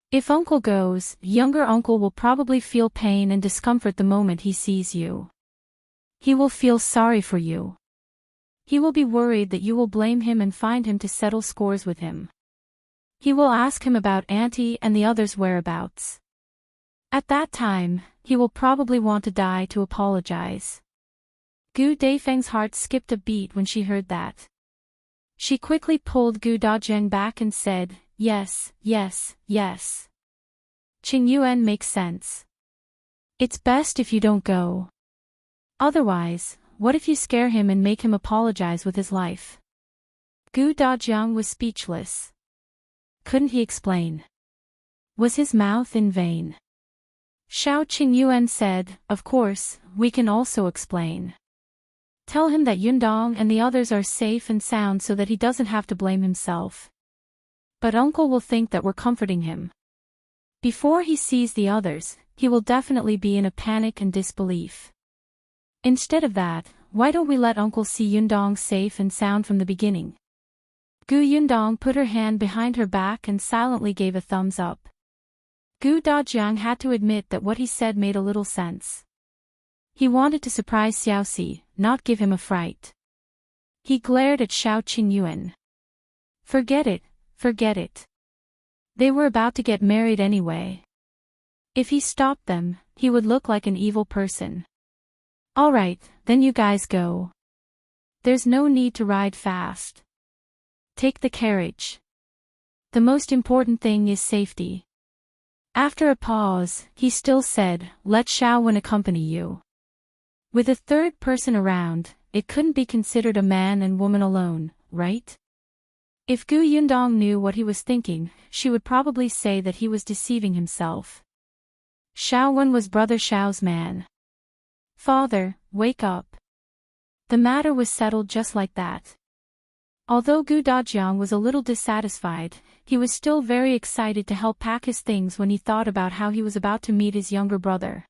If uncle goes, younger uncle will probably feel pain and discomfort the moment he sees you. He will feel sorry for you. He will be worried that you will blame him and find him to settle scores with him. He will ask him about Auntie and the others' whereabouts. At that time, he will probably want to die to apologize." Gu Dafeng's heart skipped a beat when she heard that. She quickly pulled Gu Dajiang back and said, yes, yes, yes. Qingyuan makes sense. It's best if you don't go. Otherwise, what if you scare him and make him apologize with his life? Gu Dajiang was speechless. Couldn't he explain? Was his mouth in vain? Qingyuan said, of course, we can also explain. Tell him that Yundong and the others are safe and sound so that he doesn't have to blame himself. But uncle will think that we're comforting him. Before he sees the others, he will definitely be in a panic and disbelief. Instead of that, why don't we let uncle see Yundong safe and sound from the beginning? Gu Yundong put her hand behind her back and silently gave a thumbs up. Gu Dajiang had to admit that what he said made a little sense. He wanted to surprise Xiaoxi, not give him a fright. He glared at Qingyuan. Forget it, forget it. They were about to get married anyway. If he stopped them, he would look like an evil person. Alright, then you guys go. There's no need to ride fast. Take the carriage. The most important thing is safety. After a pause, he still said, let Xiaowen accompany you. With a third person around, it couldn't be considered a man and woman alone, right? If Gu Yundong knew what he was thinking, she would probably say that he was deceiving himself. Xiaowen was Brother Xiao's man. Father, wake up. The matter was settled just like that. Although Gu Dajiang was a little dissatisfied, he was still very excited to help pack his things when he thought about how he was about to meet his younger brother.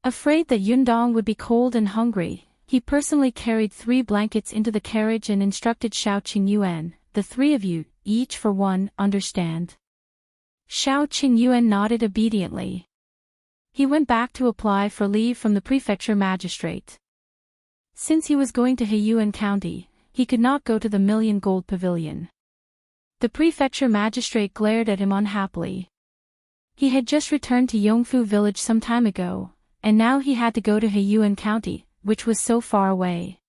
Afraid that Yundong would be cold and hungry, he personally carried 3 blankets into the carriage and instructed Qingyuan, the 3 of you, each for one, understand? Qingyuan nodded obediently. He went back to apply for leave from the Prefecture magistrate. Since he was going to Heyuan County, he could not go to the Million Gold Pavilion. The Prefecture magistrate glared at him unhappily. He had just returned to Yongfu village some time ago, and now he had to go to Heyuan County, which was so far away.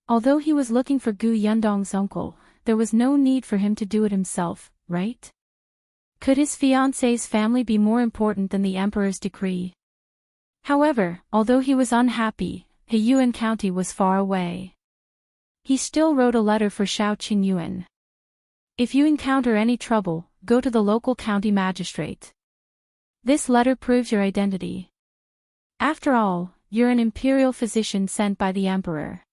Although he was looking for Gu Yundong's uncle, there was no need for him to do it himself, right? Could his fiancé's family be more important than the emperor's decree? However, although he was unhappy, Heyuan County was far away. He still wrote a letter for Qingyuan. If you encounter any trouble, go to the local county magistrate. This letter proves your identity. After all, you're an imperial physician sent by the emperor.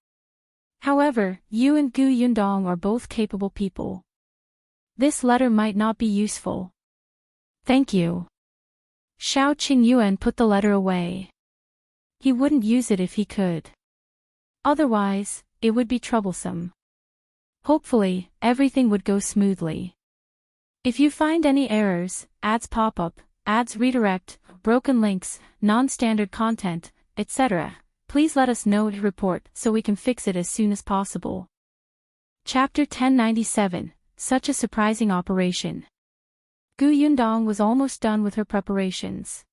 However, you and Gu Yundong are both capable people. This letter might not be useful. Thank you. Qingyuan put the letter away. He wouldn't use it if he could. Otherwise, it would be troublesome. Hopefully, everything would go smoothly. If you find any errors, ads pop up, ads redirect, broken links, non-standard content, etc., please let us know to report so we can fix it as soon as possible. Chapter 1097, Such a Surprising Operation. Gu Yundong was almost done with her preparations.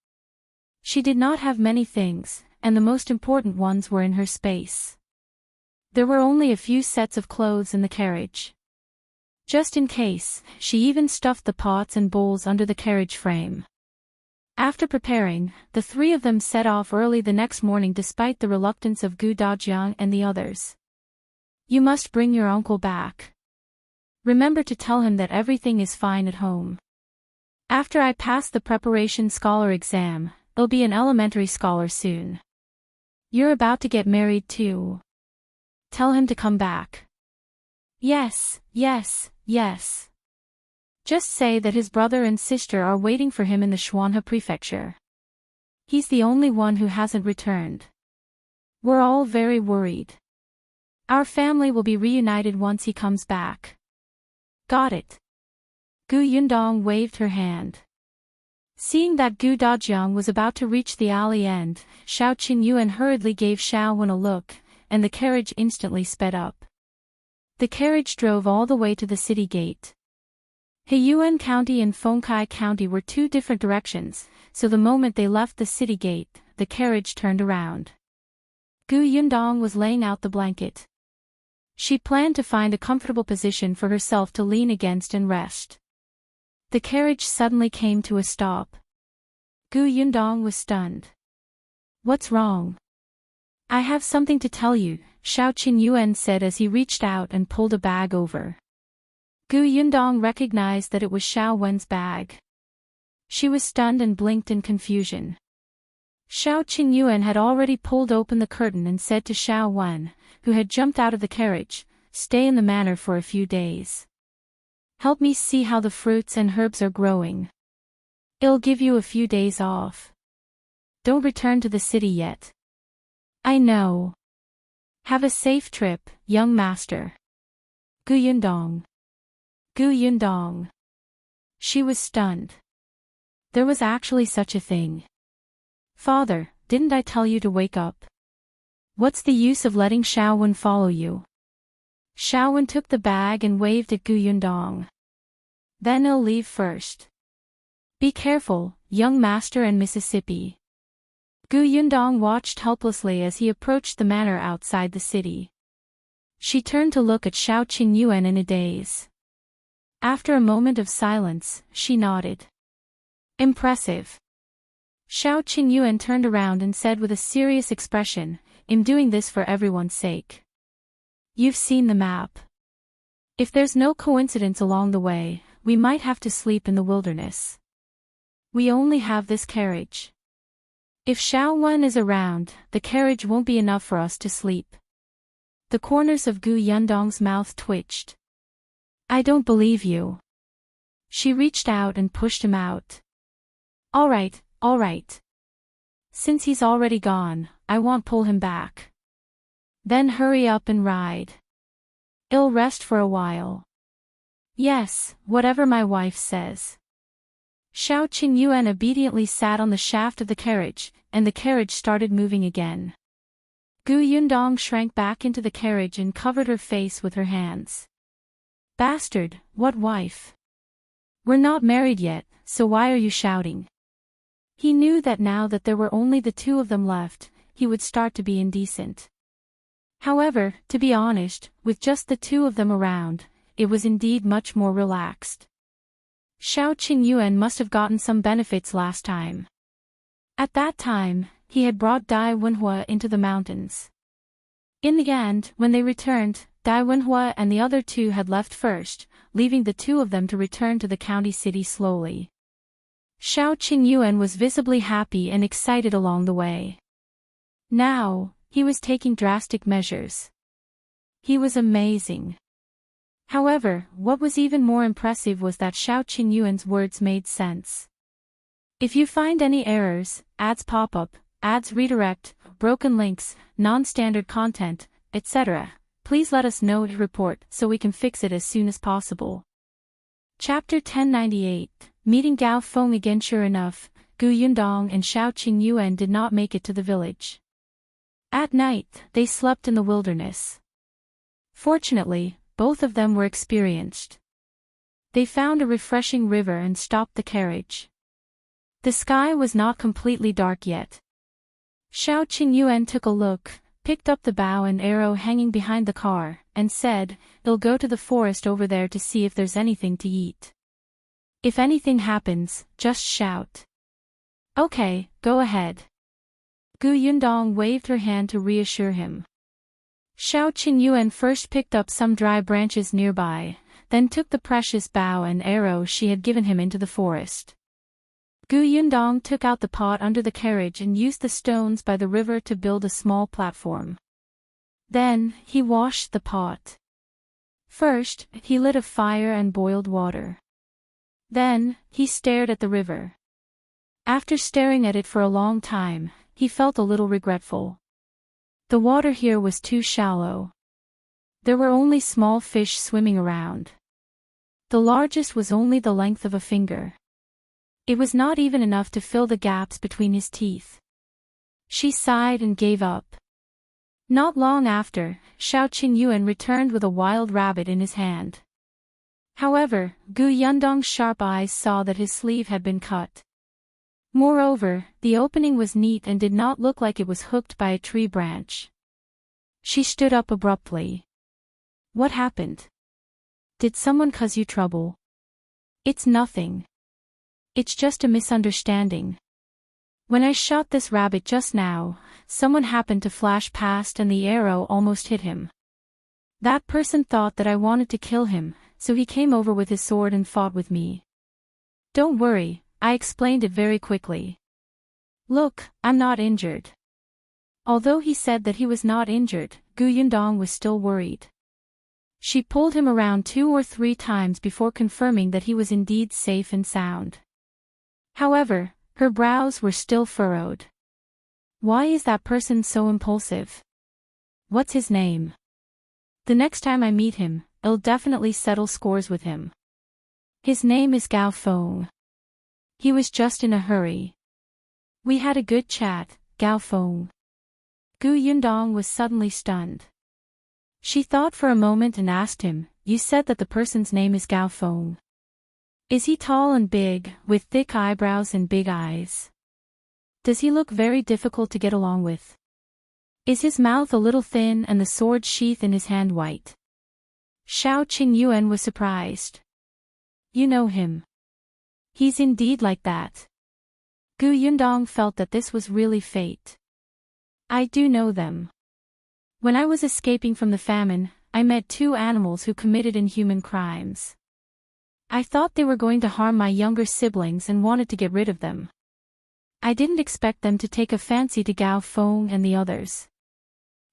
She did not have many things, and the most important ones were in her space. There were only a few sets of clothes in the carriage. Just in case, she even stuffed the pots and bowls under the carriage frame. After preparing, the 3 of them set off early the next morning despite the reluctance of Gu Dajiang and the others. You must bring your uncle back. Remember to tell him that everything is fine at home. After I pass the preparation scholar exam, I'll be an elementary scholar soon. You're about to get married too. Tell him to come back. Yes, yes, yes. Just say that his brother and sister are waiting for him in the Xuanhe Prefecture. He's the only one who hasn't returned. We're all very worried. Our family will be reunited once he comes back. Got it. Gu Yundong waved her hand. Seeing that Gu Dajiang was about to reach the alley end, Qingyuan hurriedly gave Xiaowen a look, and the carriage instantly sped up. The carriage drove all the way to the city gate. Heyuan County and Fengkai County were 2 different directions, so the moment they left the city gate, the carriage turned around. Gu Yundong was laying out the blanket. She planned to find a comfortable position for herself to lean against and rest. The carriage suddenly came to a stop. Yundong was stunned. "What's wrong?" "I have something to tell you," Xiaoxi said as he reached out and pulled a bag over. Yundong recognized that it was Xiaowen's bag. She was stunned and blinked in confusion. Xiaoxi had already pulled open the curtain and said to Xiaowen, who had jumped out of the carriage, "Stay in the manor for a few days. Help me see how the fruits and herbs are growing. It'll give you a few days off. Don't return to the city yet." "I know. Have a safe trip, young master." Yundong. She was stunned. There was actually such a thing. "Father, didn't I tell you to wake up? What's the use of letting Xiaowen follow you?" Xiaowen took the bag and waved at Yundong. "Then I'll leave first. Be careful, young master and Mississippi." Yundong watched helplessly as he approached the manor outside the city. She turned to look at Xiaoxi in a daze. After a moment of silence, she nodded. "Impressive." Xiaoxi turned around and said with a serious expression, "I'm doing this for everyone's sake. You've seen the map. If there's no coincidence along the way, we might have to sleep in the wilderness. We only have this carriage. If Xiaowen is around, the carriage won't be enough for us to sleep." The corners of Yundong's mouth twitched. "I don't believe you." She reached out and pushed him out. All right. Since he's already gone, I won't pull him back. Then hurry up and ride. I'll rest for a while." "Yes, whatever my wife says." Xiaoxi obediently sat on the shaft of the carriage, and the carriage started moving again. Yundong shrank back into the carriage and covered her face with her hands. "Bastard, what wife? We're not married yet, so why are you shouting?" He knew that now that there were only the two of them left, he would start to be indecent. However, to be honest, with just the two of them around, it was indeed much more relaxed. Xiaoxi must have gotten some benefits last time. At that time, he had brought Dai Wenhua into the mountains. In the end, when they returned, Dai Wenhua and the other two had left first, leaving the two of them to return to the county city slowly. Xiaoxi was visibly happy and excited along the way. Now, he was taking drastic measures. He was amazing. However, what was even more impressive was that Xiaoqingyuan's words made sense. If you find any errors, ads pop up, ads redirect, broken links, non-standard content, etc., please let us know to report so we can fix it as soon as possible. Chapter 1098, Meeting Gao Feng again. Sure enough, Yundong and Xiaoqingyuan did not make it to the village. At night, they slept in the wilderness. Fortunately, both of them were experienced. They found a refreshing river and stopped the carriage. The sky was not completely dark yet. Xiaoqingyuan took a look, picked up the bow and arrow hanging behind the car, and said, "I'll go to the forest over there to see if there's anything to eat. If anything happens, just shout." "Okay, go ahead." Yundong waved her hand to reassure him. Xiaoqingyuan first picked up some dry branches nearby, then took the precious bow and arrow she had given him into the forest. Yundong took out the pot under the carriage and used the stones by the river to build a small platform. Then, he washed the pot. First, he lit a fire and boiled water. Then, he stared at the river. After staring at it for a long time, he felt a little regretful. The water here was too shallow. There were only small fish swimming around. The largest was only the length of a finger. It was not even enough to fill the gaps between his teeth. She sighed and gave up. Not long after, Xiaoqingyuan returned with a wild rabbit in his hand. However, Yundong's sharp eyes saw that his sleeve had been cut. Moreover, the opening was neat and did not look like it was hooked by a tree branch. She stood up abruptly. What happened? Did someone cause you trouble? It's nothing. It's just a misunderstanding. When I shot this rabbit just now, someone happened to flash past and the arrow almost hit him. That person thought that I wanted to kill him, so he came over with his sword and fought with me. Don't worry, I explained it very quickly. Look, I'm not injured. Although he said that he was not injured, Yundong was still worried. She pulled him around 2 or 3 times before confirming that he was indeed safe and sound. However, her brows were still furrowed. Why is that person so impulsive? What's his name? The next time I meet him, I'll definitely settle scores with him. His name is Feng. He was just in a hurry. We had a good chat, Feng. Yundong was suddenly stunned. She thought for a moment and asked him, You said that the person's name is Feng. Is he tall and big, with thick eyebrows and big eyes? Does he look very difficult to get along with? Is his mouth a little thin and the sword sheath in his hand white? Heyuan was surprised. You know him. He's indeed like that. Yundong felt that this was really fate. I do know them. When I was escaping from the famine, I met 2 animals who committed inhuman crimes. I thought they were going to harm my younger siblings and wanted to get rid of them. I didn't expect them to take a fancy to Feng and the others.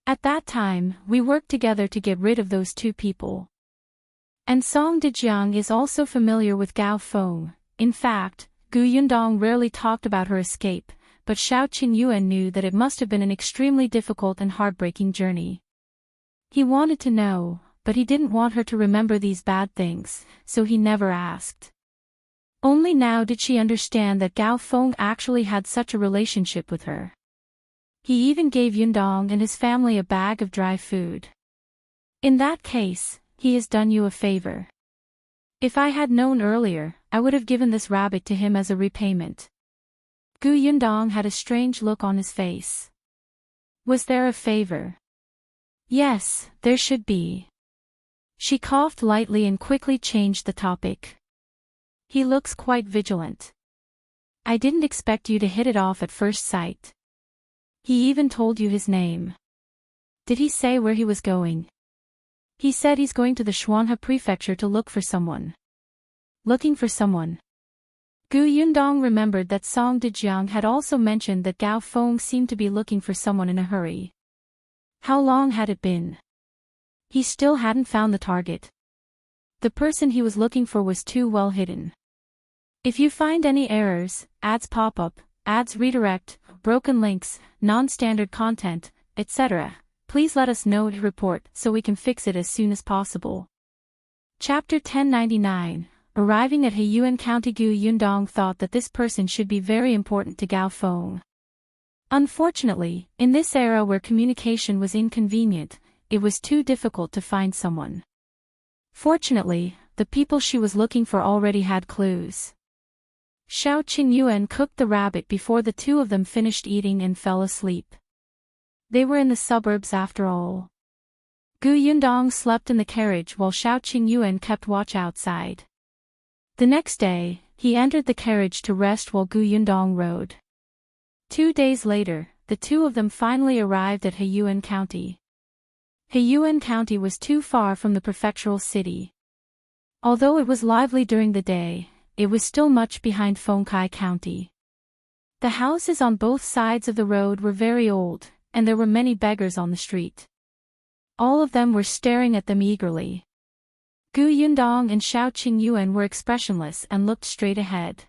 At that time, we worked together to get rid of those 2 people. And Dajiang is also familiar with Feng. In fact, Yundong rarely talked about her escape, but Heyuan knew that it must have been an extremely difficult and heartbreaking journey. He wanted to know, but he didn't want her to remember these bad things, so he never asked. Only now did she understand that Feng actually had such a relationship with her. He even gave Yundong and his family a bag of dry food. In that case, he has done you a favor. If I had known earlier, I would have given this rabbit to him as a repayment. Yundong had a strange look on his face. Was there a favor? Yes, there should be. She coughed lightly and quickly changed the topic. He looks quite vigilant. I didn't expect you to hit it off at first sight. He even told you his name. Did he say where he was going? He said he's going to the Shuanhe Prefecture to look for someone. Looking for someone. Yundong remembered that Dajiang had also mentioned that Feng seemed to be looking for someone in a hurry. How long had it been? He still hadn't found the target. The person he was looking for was too well hidden. If you find any errors, ads pop up, ads redirect, broken links, non-standard content, etc., please let us know to report so we can fix it as soon as possible. Chapter 1099. Arriving at Heyuan County, Yundong thought that this person should be very important to Feng. Unfortunately, in this era where communication was inconvenient, it was too difficult to find someone. Fortunately, the people she was looking for already had clues. Heyuan cooked the rabbit before the 2 of them finished eating and fell asleep. They were in the suburbs after all. Yundong slept in the carriage while Heyuan kept watch outside. The next day, he entered the carriage to rest while Yundong rode. 2 days later, the 2 of them finally arrived at Heyuan County. Heyuan County was too far from the prefectural city. Although it was lively during the day, it was still much behind Fengkai County. The houses on both sides of the road were very old, and there were many beggars on the street. All of them were staring at them eagerly. Yundong and Heyuan were expressionless and looked straight ahead.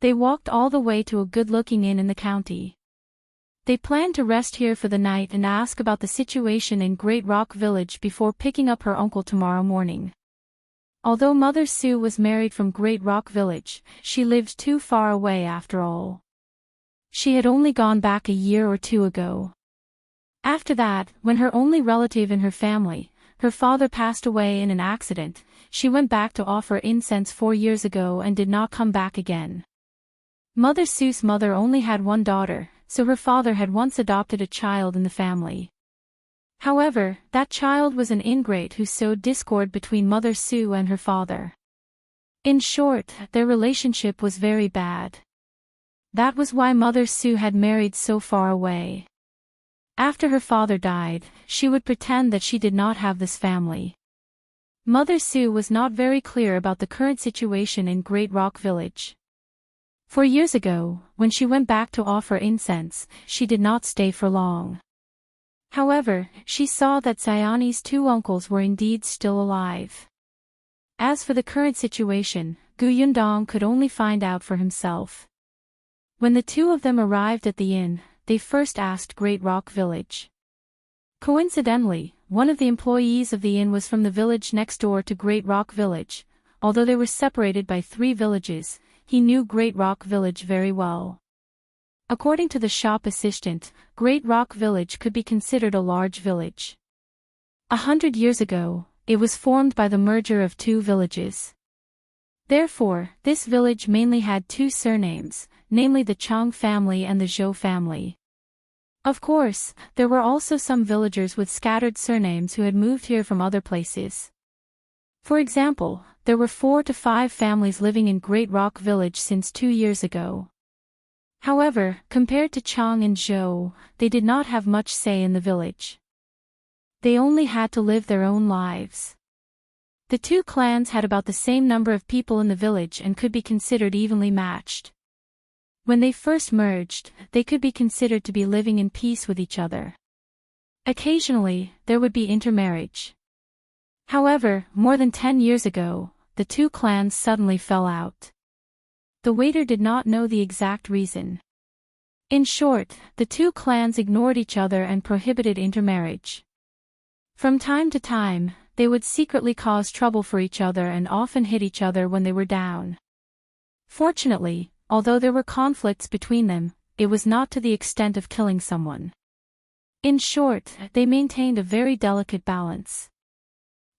They walked all the way to a good-looking inn in the county. They planned to rest here for the night and ask about the situation in Great Rock Village before picking up her uncle tomorrow morning. Although Mother Sue was married from Great Rock Village, she lived too far away after all. She had only gone back a year or 2 ago. After that, when her only relative in her family, her father, passed away in an accident, she went back to offer incense 4 years ago and did not come back again. Mother Sue's mother only had 1 daughter, so her father had once adopted a child in the family. However, that child was an ingrate who sowed discord between Mother Su and her father. In short, their relationship was very bad. That was why Mother Su had married so far away. After her father died, she would pretend that she did not have this family. Mother Su was not very clear about the current situation in Great Rock Village. 4 years ago, when she went back to offer incense, she did not stay for long. However, she saw that Xiaoxi's 2 uncles were indeed still alive. As for the current situation, Yundong could only find out for himself. When the 2 of them arrived at the inn, they first asked Great Rock Village. Coincidentally, one of the employees of the inn was from the village next door to Great Rock Village. Although they were separated by 3 villages, he knew Great Rock Village very well. According to the shop assistant, Great Rock Village could be considered a large village. 100 years ago, it was formed by the merger of 2 villages. Therefore, this village mainly had 2 surnames, namely the Chang family and the Zhou family. Of course, there were also some villagers with scattered surnames who had moved here from other places. For example, there were 4 to 5 families living in Great Rock Village since 2 years ago. However, compared to Chang and Zhou, they did not have much say in the village. They only had to live their own lives. The 2 clans had about the same number of people in the village and could be considered evenly matched. When they first merged, they could be considered to be living in peace with each other. Occasionally, there would be intermarriage. However, more than 10 years ago, the 2 clans suddenly fell out. The waiter did not know the exact reason. In short, the 2 clans ignored each other and prohibited intermarriage. From time to time, they would secretly cause trouble for each other and often hit each other when they were down. Fortunately, although there were conflicts between them, it was not to the extent of killing someone. In short, they maintained a very delicate balance.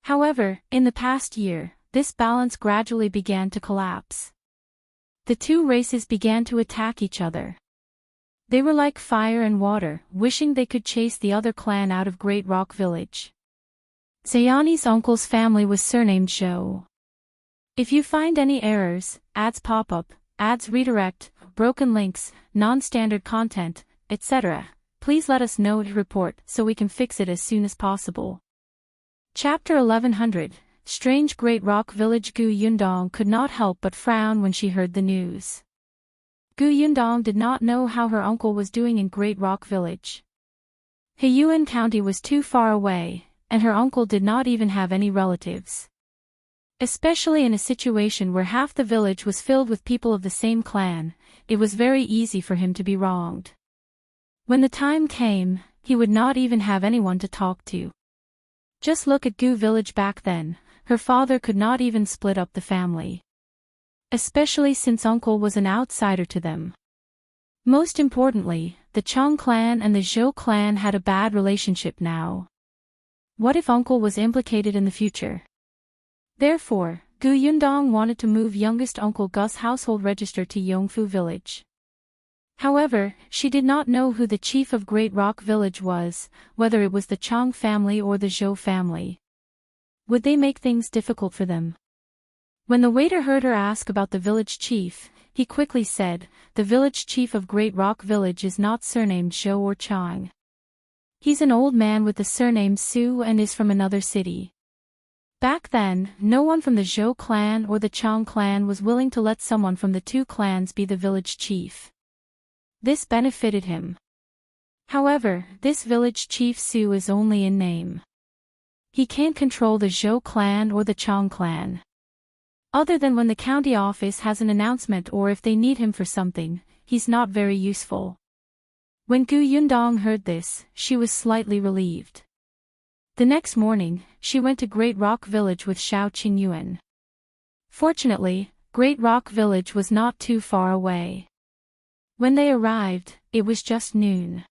However, in the past year, this balance gradually began to collapse. The 2 races began to attack each other. They were like fire and water, wishing they could chase the other clan out of Great Rock Village. Xiaoxi's uncle's family was surnamed Zhou. If you find any errors, ads pop up, ads redirect, broken links, non-standard content, etc., please let us know to report so we can fix it as soon as possible. Chapter 1100, Strange Great Rock Village. Yundong could not help but frown when she heard the news. Yundong did not know how her uncle was doing in Great Rock Village. Heyuan County was too far away, and her uncle did not even have any relatives. Especially in a situation where half the village was filled with people of the same clan, it was very easy for him to be wronged. When the time came, he would not even have anyone to talk to. Just look at Gu Village back then, her father could not even split up the family. Especially since uncle was an outsider to them. Most importantly, the Chang clan and the Zhou clan had a bad relationship now. What if uncle was implicated in the future? Therefore, Yundong wanted to move youngest uncle Gus' household register to Yongfu Village. However, she did not know who the chief of Great Rock Village was, whether it was the Chang family or the Zhou family. Would they make things difficult for them? When the waiter heard her ask about the village chief, he quickly said, "The village chief of Great Rock Village is not surnamed Zhou or Chang. He's an old man with the surname Su and is from another city." Back then, no one from the Zhou clan or the Chang clan was willing to let someone from the 2 clans be the village chief. This benefited him. However, this village chief Su is only in name. He can't control the Zhou clan or the Chang clan. Other than when the county office has an announcement or if they need him for something, he's not very useful. When Yundong heard this, she was slightly relieved. The next morning, she went to Great Rock Village with Xiaoxi. Fortunately, Great Rock Village was not too far away. When they arrived, it was just noon.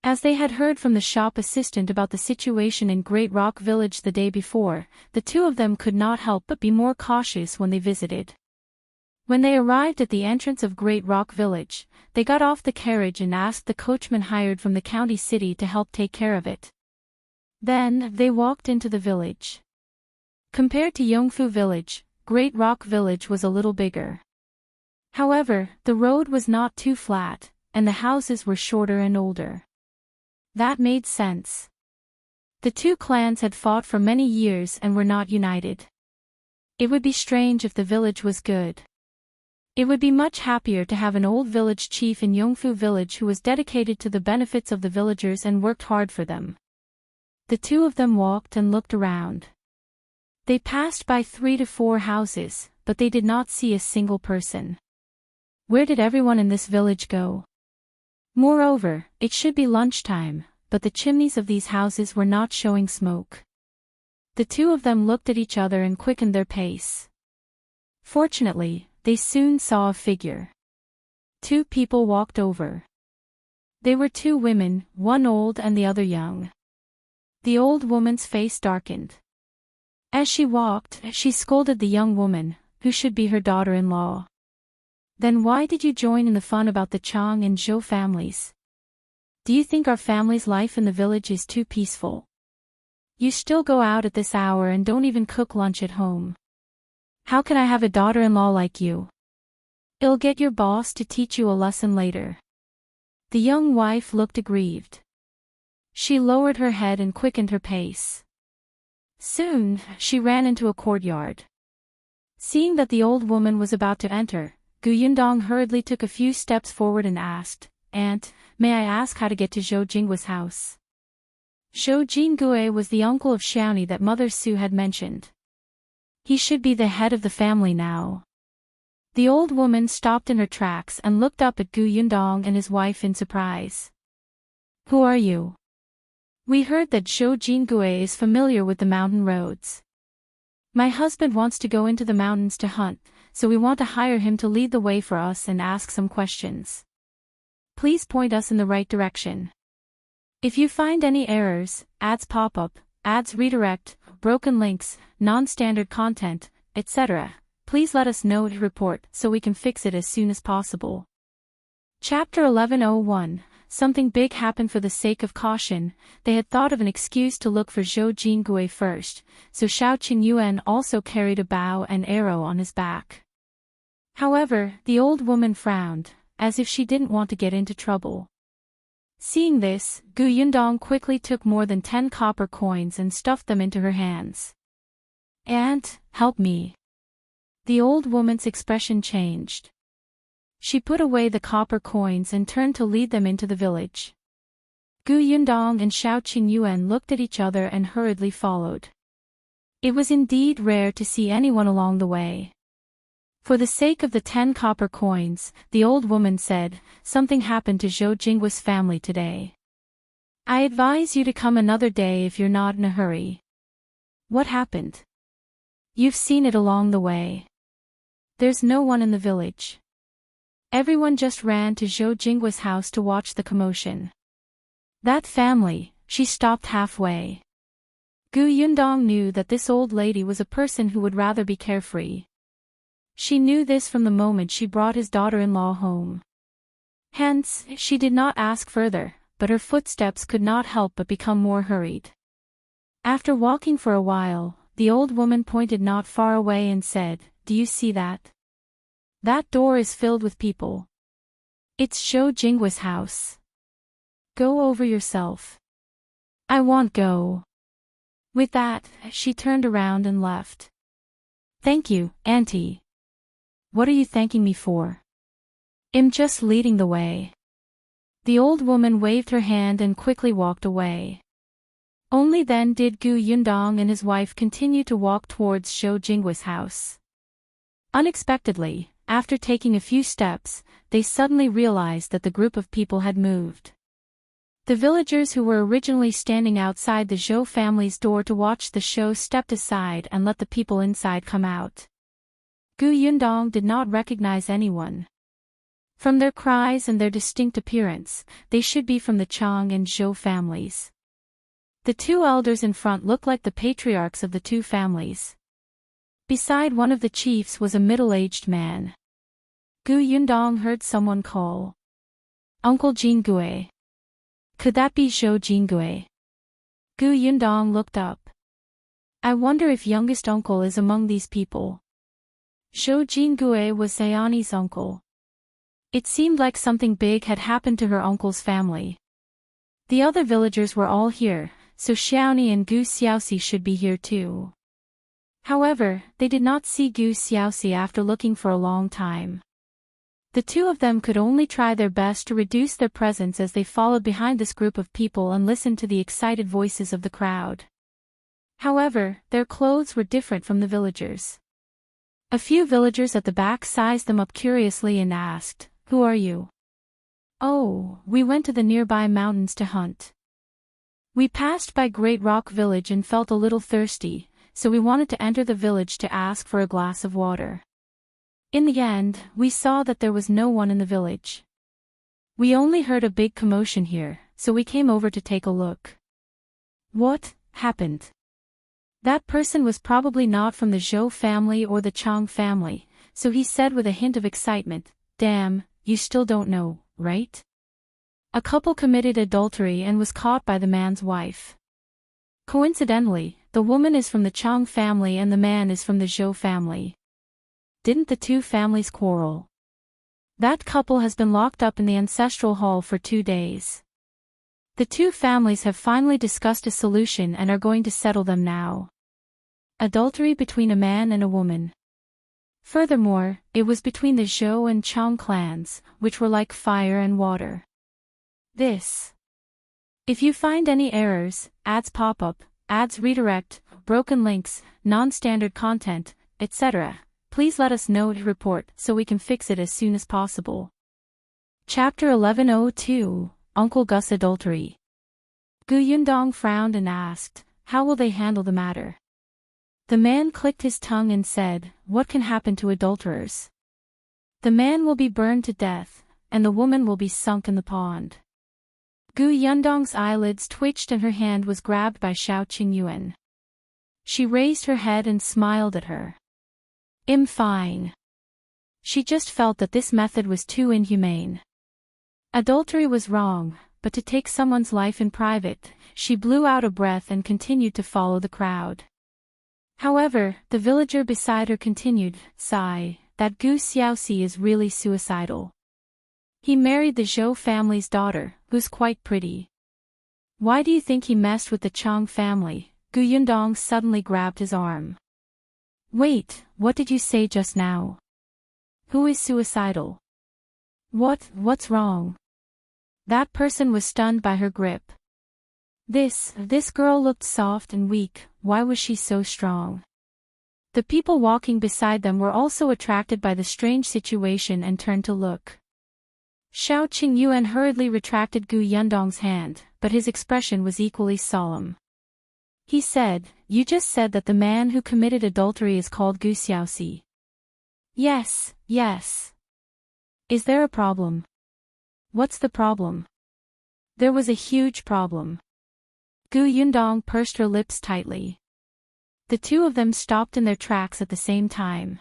As they had heard from the shop assistant about the situation in Great Rock Village the day before, the 2 of them could not help but be more cautious when they visited. When they arrived at the entrance of Great Rock Village, they got off the carriage and asked the coachman hired from the county city to help take care of it. Then, they walked into the village. Compared to Yongfu Village, Great Rock Village was a little bigger. However, the road was not too flat, and the houses were shorter and older. That made sense. The two clans had fought for many years and were not united. It would be strange if the village was good. It would be much happier to have an old village chief in Yongfu Village who was dedicated to the benefits of the villagers and worked hard for them. The two of them walked and looked around. They passed by 3 to 4 houses, but they did not see a single person. Where did everyone in this village go? Moreover, it should be lunchtime, but the chimneys of these houses were not showing smoke. The two of them looked at each other and quickened their pace. Fortunately, they soon saw a figure. 2 people walked over. They were 2 women, one old and the other young. The old woman's face darkened. As she walked, she scolded the young woman, who should be her daughter-in-law. Then why did you join in the fun about the Chang and Zhou families? Do you think our family's life in the village is too peaceful? You still go out at this hour and don't even cook lunch at home. How can I have a daughter-in-law like you? I'll get your boss to teach you a lesson later. The young wife looked aggrieved. She lowered her head and quickened her pace. Soon, she ran into a courtyard. Seeing that the old woman was about to enter, Yundong hurriedly took a few steps forward and asked, "Aunt, may I ask how to get to Zhou Jinggui's house?" Zhou Jinggui was the uncle of Xiaoxi that Mother Su had mentioned. He should be the head of the family now. The old woman stopped in her tracks and looked up at Yundong and his wife in surprise. "Who are you?" "We heard that Zhou Jinggui is familiar with the mountain roads. My husband wants to go into the mountains to hunt, so we want to hire him to lead the way for us and ask some questions. Please point us in the right direction. If you find any errors, ads pop up, ads redirect, broken links, non-standard content, etc., please let us know to report so we can fix it as soon as possible." Chapter 1101. Something big happened. For the sake of caution, they had thought of an excuse to look for Zhou Jinggui first, so Heyuan also carried a bow and arrow on his back. However, the old woman frowned, as if she didn't want to get into trouble. Seeing this, Yundong quickly took more than 10 copper coins and stuffed them into her hands. "Aunt, help me." The old woman's expression changed. She put away the copper coins and turned to lead them into the village. Yundong and Heyuan looked at each other and hurriedly followed. It was indeed rare to see anyone along the way. For the sake of the 10 copper coins, the old woman said, "Something happened to Zhou Jinggui's family today. I advise you to come another day if you're not in a hurry." "What happened?" "You've seen it along the way. There's no one in the village. Everyone just ran to Zhou Jinggui's house to watch the commotion. That family," she stopped halfway. Yundong knew that this old lady was a person who would rather be carefree. She knew this from the moment she brought his daughter-in-law home. Hence, she did not ask further, but her footsteps could not help but become more hurried. After walking for a while, the old woman pointed not far away and said, "Do you see that? That door is filled with people. It's Zhou Jinggui's house. Go over yourself." "I won't go." With that, she turned around and left. "Thank you, Auntie." "What are you thanking me for?" "I'm just leading the way." The old woman waved her hand and quickly walked away. Only then did Yundong and his wife continue to walk towards Zhou Jinggui's house. Unexpectedly, after taking a few steps, they suddenly realized that the group of people had moved. The villagers who were originally standing outside the Zhou family's door to watch the show stepped aside and let the people inside come out. Yundong did not recognize anyone. From their cries and their distinct appearance, they should be from the Chang and Zhou families. The 2 elders in front looked like the patriarchs of the 2 families. Beside one of the chiefs was a middle-aged man. Yundong heard someone call, "Uncle Jinggui." Could that be Zhou Jinggui? Gu Yundong looked up. I wonder if youngest uncle is among these people. Zhou Jingue was Sayani's uncle. It seemed like something big had happened to her uncle's family. The other villagers were all here, so Xiaoni and Gu Xiaoxi should be here too. However, they did not see Gu Xiaoxi after looking for a long time. The two of them could only try their best to reduce their presence as they followed behind this group of people and listened to the excited voices of the crowd. However, their clothes were different from the villagers. A few villagers at the back sized them up curiously and asked, "Who are you?" "Oh, we went to the nearby mountains to hunt. We passed by Great Rock Village and felt a little thirsty, so we wanted to enter the village to ask for a glass of water. In the end, we saw that there was no one in the village. We only heard a big commotion here, so we came over to take a look." "What happened?" That person was probably not from the Zhou family or the Chang family, so he said with a hint of excitement, "Damn, you still don't know, right? A couple committed adultery and was caught by the man's wife. Coincidentally, the woman is from the Chang family and the man is from the Zhou family. Didn't the two families quarrel? That couple has been locked up in the ancestral hall for 2 days. The two families have finally discussed a solution and are going to settle them now. Adultery between a man and a woman. Furthermore, it was between the Zhou and Chang clans, which were like fire and water. This. If you find any errors, ads pop up, ads redirect, broken links, non-standard content, etc., please let us know to report so we can fix it as soon as possible." Chapter 1102, Uncle Gus Adultery. Gu Yundong frowned and asked, "How will they handle the matter?" The man clicked his tongue and said, "What can happen to adulterers? The man will be burned to death, and the woman will be sunk in the pond." Gu Yundong's eyelids twitched and her hand was grabbed by Xiaoxi. She raised her head and smiled at her. Fine. She just felt that this method was too inhumane. Adultery was wrong, but to take someone's life in private, she blew out a breath and continued to follow the crowd. However, the villager beside her continued, "Sigh, that Gu Xiaoxi is really suicidal. He married the Zhou family's daughter, who's quite pretty. Why do you think he messed with the Chang family?" Gu Yundong suddenly grabbed his arm. "Wait, what did you say just now? Who is suicidal? What's wrong?" That person was stunned by her grip. This girl looked soft and weak, why was she so strong? The people walking beside them were also attracted by the strange situation and turned to look. Xiaoxi hurriedly retracted Gu Yundong's hand, but his expression was equally solemn. He said, "You just said that the man who committed adultery is called Gu Xiaoxi." Yes. Is there a problem?" "What's the problem?" There was a huge problem. Gu Yundong pursed her lips tightly. The two of them stopped in their tracks at the same time.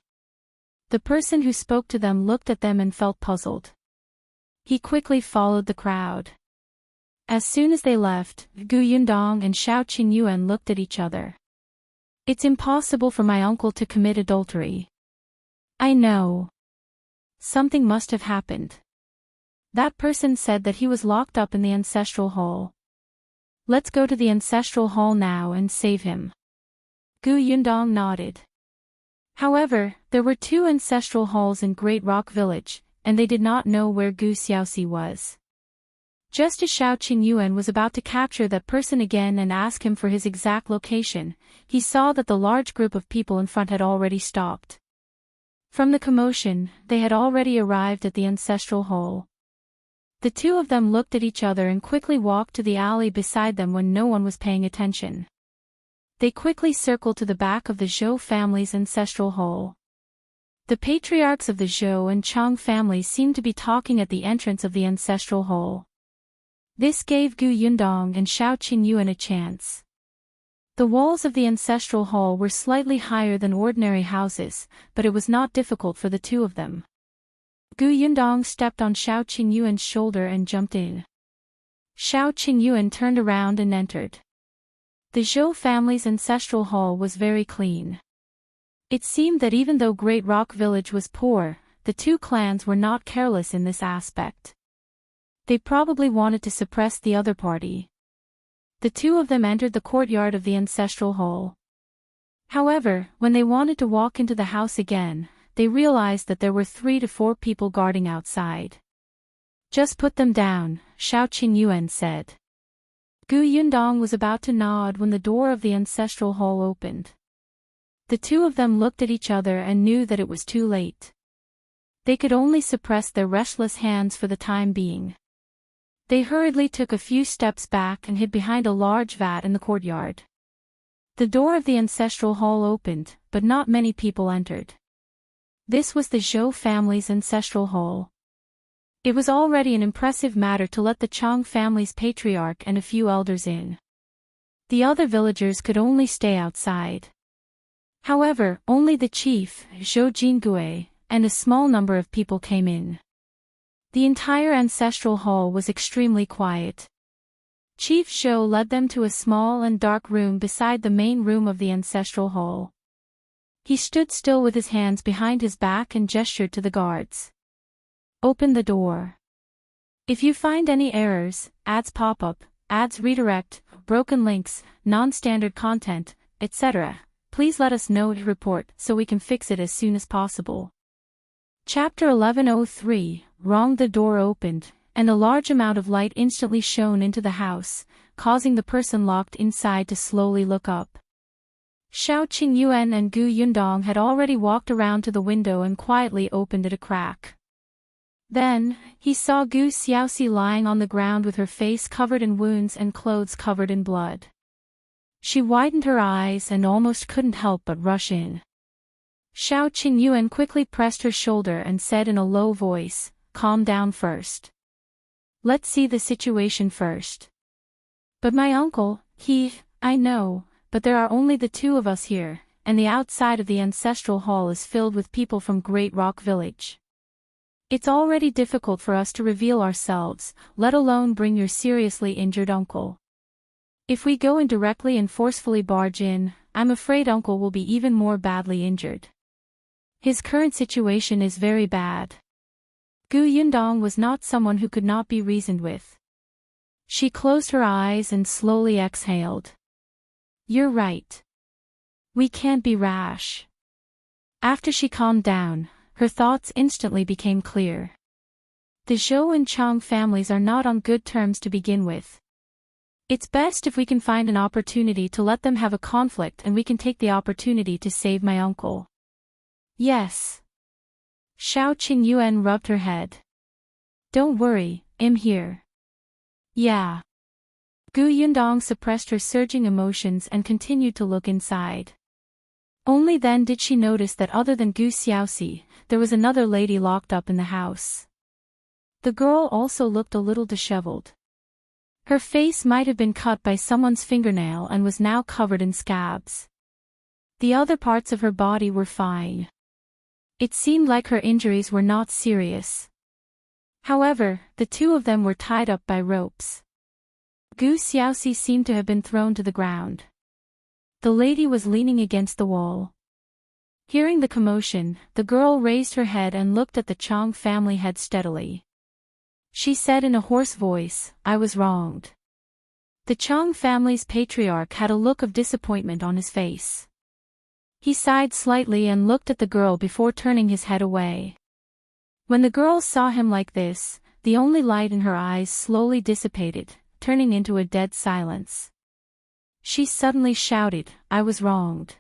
The person who spoke to them looked at them and felt puzzled. He quickly followed the crowd. As soon as they left, Gu Yundong and Xiaoxi looked at each other. "It's impossible for my uncle to commit adultery." "I know. Something must have happened. That person said that he was locked up in the ancestral hall. Let's go to the ancestral hall now and save him." Gu Yundong nodded. However, there were 2 ancestral halls in Great Rock Village, and they did not know where Gu Xiaoxi was. Just as Xiaoxi was about to capture that person again and ask him for his exact location, he saw that the large group of people in front had already stopped. From the commotion, they had already arrived at the ancestral hall. The two of them looked at each other and quickly walked to the alley beside them when no one was paying attention. They quickly circled to the back of the Zhou family's ancestral hall. The patriarchs of the Zhou and Chang families seemed to be talking at the entrance of the ancestral hall. This gave Gu Yundong and Xiaoxi a chance. The walls of the ancestral hall were slightly higher than ordinary houses, but it was not difficult for the two of them. Gu Yundong stepped on Xiaoxi shoulder and jumped in. Xiaoxi turned around and entered. The Zhou family's ancestral hall was very clean. It seemed that even though Great Rock Village was poor, the two clans were not careless in this aspect. They probably wanted to suppress the other party. The two of them entered the courtyard of the ancestral hall. However, when they wanted to walk into the house again, they realized that there were 3 to 4 people guarding outside. Just put them down, Xiaoxi said. Gu Yundong was about to nod when the door of the ancestral hall opened. The two of them looked at each other and knew that it was too late. They could only suppress their restless hands for the time being. They hurriedly took a few steps back and hid behind a large vat in the courtyard. The door of the ancestral hall opened, but not many people entered. This was the Zhou family's ancestral hall. It was already an impressive matter to let the Chang family's patriarch and a few elders in. The other villagers could only stay outside. However, only the chief, Zhou Jingui, and a small number of people came in. The entire ancestral hall was extremely quiet. Chief Zhou led them to a small and dark room beside the main room of the ancestral hall. He stood still with his hands behind his back and gestured to the guards. Open the door. If you find any errors, ads pop-up, ads redirect, broken links, non-standard content, etc., please let us know and report so we can fix it as soon as possible. Chapter 1103, Wrong. The door opened, and a large amount of light instantly shone into the house, causing the person locked inside to slowly look up. Xiaoxi and Gu Yundong had already walked around to the window and quietly opened it a crack. Then, he saw Gu Xiaoxi lying on the ground with her face covered in wounds and clothes covered in blood. She widened her eyes and almost couldn't help but rush in. Xiaoxi quickly pressed her shoulder and said in a low voice, "Calm down first. Let's see the situation first." "But my uncle, I know, but there are only the two of us here, and the outside of the ancestral hall is filled with people from Great Rock Village. It's already difficult for us to reveal ourselves, let alone bring your seriously injured uncle. If we go in directly and forcefully barge in, I'm afraid uncle will be even more badly injured. His current situation is very bad." Gu Yundong was not someone who could not be reasoned with. She closed her eyes and slowly exhaled. "You're right. We can't be rash." After she calmed down, her thoughts instantly became clear. The Zhou and Chang families are not on good terms to begin with. It's best if we can find an opportunity to let them have a conflict and we can take the opportunity to save my uncle. "Yes." Xiaoxi rubbed her head. "Don't worry, I'm here." "Yeah." Gu Yundong suppressed her surging emotions and continued to look inside. Only then did she notice that other than Gu Xiaoxi, there was another lady locked up in the house. The girl also looked a little disheveled. Her face might have been cut by someone's fingernail and was now covered in scabs. The other parts of her body were fine. It seemed like her injuries were not serious. However, the two of them were tied up by ropes. Gu Xiaoxi seemed to have been thrown to the ground. The lady was leaning against the wall. Hearing the commotion, the girl raised her head and looked at the Chang family head steadily. She said in a hoarse voice, "I was wronged." The Chang family's patriarch had a look of disappointment on his face. He sighed slightly and looked at the girl before turning his head away. When the girl saw him like this, the only light in her eyes slowly dissipated, turning into a dead silence. She suddenly shouted, "I was wronged.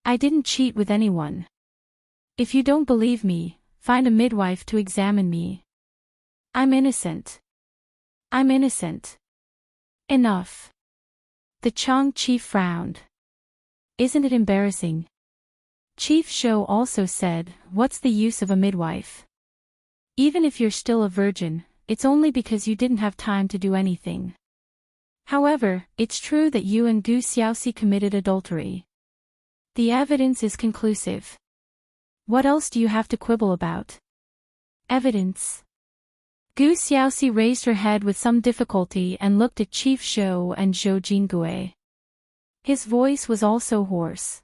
I didn't cheat with anyone. If you don't believe me, find a midwife to examine me. I'm innocent. I'm innocent." "Enough." The Chang chief frowned. "Isn't it embarrassing?" Chief Zhou also said, "What's the use of a midwife? Even if you're still a virgin, it's only because you didn't have time to do anything. However, it's true that you and Gu Xiaoxi committed adultery. The evidence is conclusive. What else do you have to quibble about?" "Evidence." Gu Xiaoxi raised her head with some difficulty and looked at Chief Zhou and Zhou Jingui. His voice was also hoarse.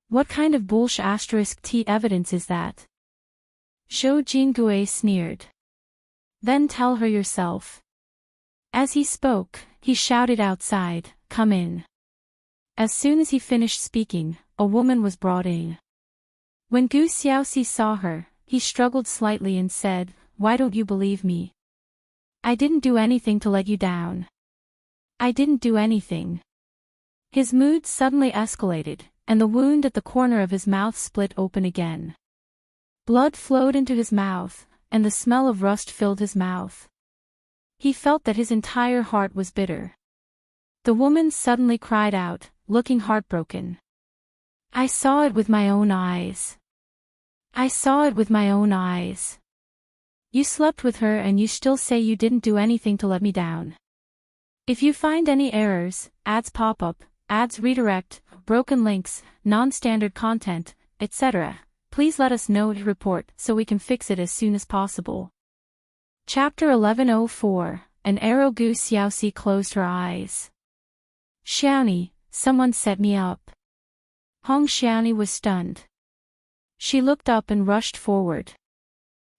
What kind of bullshit T evidence is that? Zhou Jingui sneered. Then tell her yourself. As he spoke, he shouted outside, come in. As soon as he finished speaking, a woman was brought in. When Gu Xiaoxi saw her, he struggled slightly and said, why don't you believe me? I didn't do anything to let you down. I didn't do anything. His mood suddenly escalated, and the wound at the corner of his mouth split open again. Blood flowed into his mouth, and the smell of rust filled his mouth. He felt that his entire heart was bitter. The woman suddenly cried out, looking heartbroken. I saw it with my own eyes. I saw it with my own eyes. You slept with her and you still say you didn't do anything to let me down. If you find any errors, ads pop up, ads redirect, broken links, non-standard content, etc., please let us know to report so we can fix it as soon as possible. Chapter 1104, An Arrow. Gu Xiaoxi closed her eyes. Xiaoni, someone set me up. Hong Xiaoni was stunned. She looked up and rushed forward.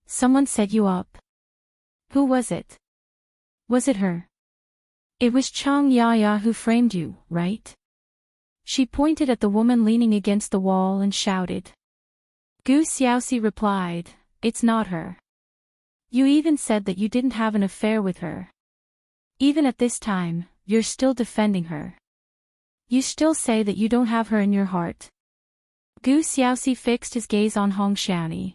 Someone set you up? Who was it? Was it her? It was Chang Yaya who framed you, right? She pointed at the woman leaning against the wall and shouted. Gu Xiaoxi replied, it's not her. You even said that you didn't have an affair with her. Even at this time, you're still defending her. You still say that you don't have her in your heart. Gu Xiaoxi fixed his gaze on Hong Xiaoni.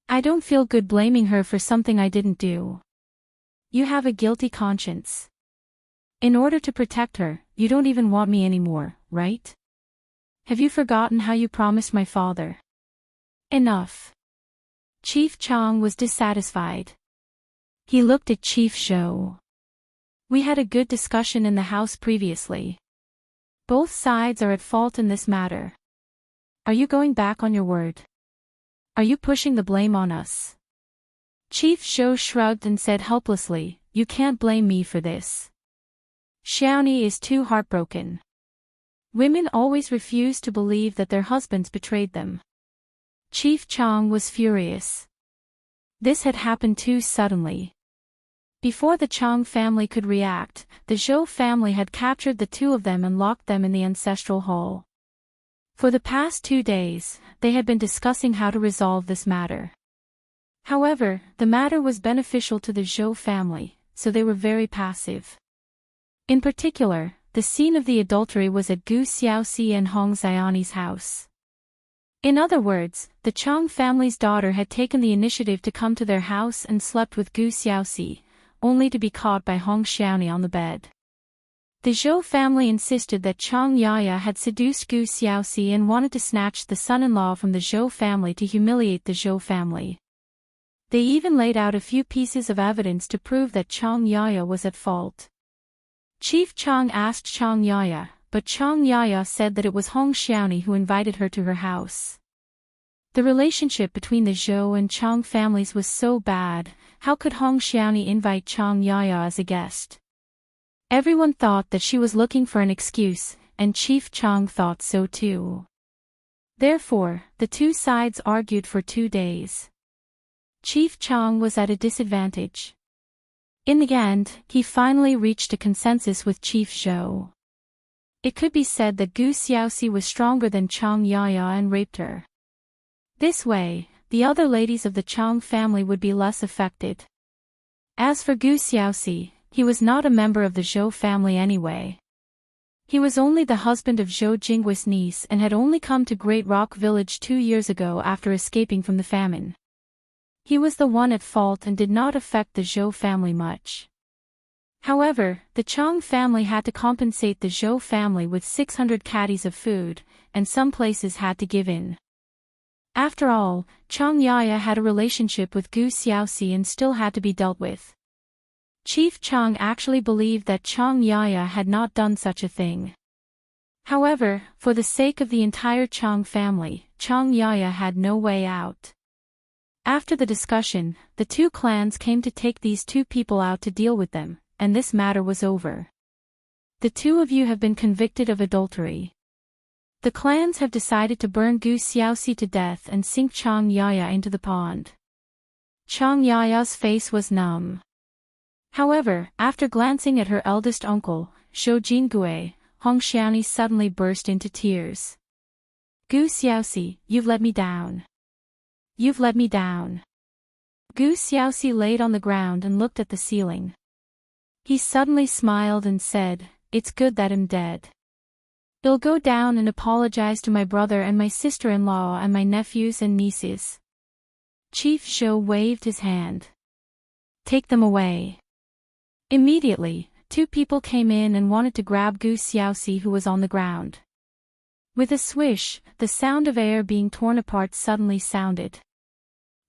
I don't feel good blaming her for something I didn't do. You have a guilty conscience. In order to protect her, you don't even want me anymore, right? Have you forgotten how you promised my father? Enough. Chief Chang was dissatisfied. He looked at Chief Zhou. We had a good discussion in the house previously. Both sides are at fault in this matter. Are you going back on your word? Are you pushing the blame on us? Chief Zhou shrugged and said helplessly, you can't blame me for this. Xiaoni is too heartbroken. Women always refuse to believe that their husbands betrayed them. Chief Chang was furious. This had happened too suddenly. Before the Chang family could react, the Zhou family had captured the two of them and locked them in the ancestral hall. For the past 2 days, they had been discussing how to resolve this matter. However, the matter was beneficial to the Zhou family, so they were very passive. In particular, the scene of the adultery was at Gu Xiaoxi and Hong Xiaoni's house. In other words, the Chang family's daughter had taken the initiative to come to their house and slept with Gu Xiaoxi, only to be caught by Hong Xiaoni on the bed. The Zhou family insisted that Chang Yaya had seduced Gu Xiaoxi and wanted to snatch the son-in-law from the Zhou family to humiliate the Zhou family. They even laid out a few pieces of evidence to prove that Chang Yaya was at fault. Chief Chang asked Chang Yaya, but Chang Yaya said that it was Hong Xiaoni who invited her to her house. The relationship between the Zhou and Chang families was so bad, how could Hong Xiaoni invite Chang Yaya as a guest? Everyone thought that she was looking for an excuse, and Chief Chang thought so too. Therefore, the two sides argued for 2 days. Chief Chang was at a disadvantage. In the end, he finally reached a consensus with Chief Zhou. It could be said that Gu Xiaoxi was stronger than Chang Yaya and raped her. This way, the other ladies of the Chang family would be less affected. As for Gu Xiaoxi, he was not a member of the Zhou family anyway. He was only the husband of Zhou Jinggui's niece and had only come to Great Rock Village 2 years ago after escaping from the famine. He was the one at fault and did not affect the Zhou family much. However, the Chang family had to compensate the Zhou family with 600 caddies of food, and some places had to give in. After all, Chang Yaya had a relationship with Gu Xiaoxi and still had to be dealt with. Chief Chang actually believed that Chang Yaya had not done such a thing. However, for the sake of the entire Chang family, Chang Yaya had no way out. After the discussion, the two clans came to take these two people out to deal with them, and this matter was over. The two of you have been convicted of adultery. The clans have decided to burn Gu Xiaoxi to death and sink Chang Yaya into the pond. Chang Yaya's face was numb. However, after glancing at her eldest uncle, Shou Jingui, Hong Xiaoni suddenly burst into tears. Gu Xiaoxi, you've let me down. You've let me down. Gu Xiaoxi laid on the ground and looked at the ceiling. He suddenly smiled and said, "It's good that I'm dead. I'll go down and apologize to my brother and my sister-in-law and my nephews and nieces." Chief Shou waved his hand. "Take them away." Immediately, two people came in and wanted to grab Gu Xiaoxi, who was on the ground. With a swish, the sound of air being torn apart suddenly sounded.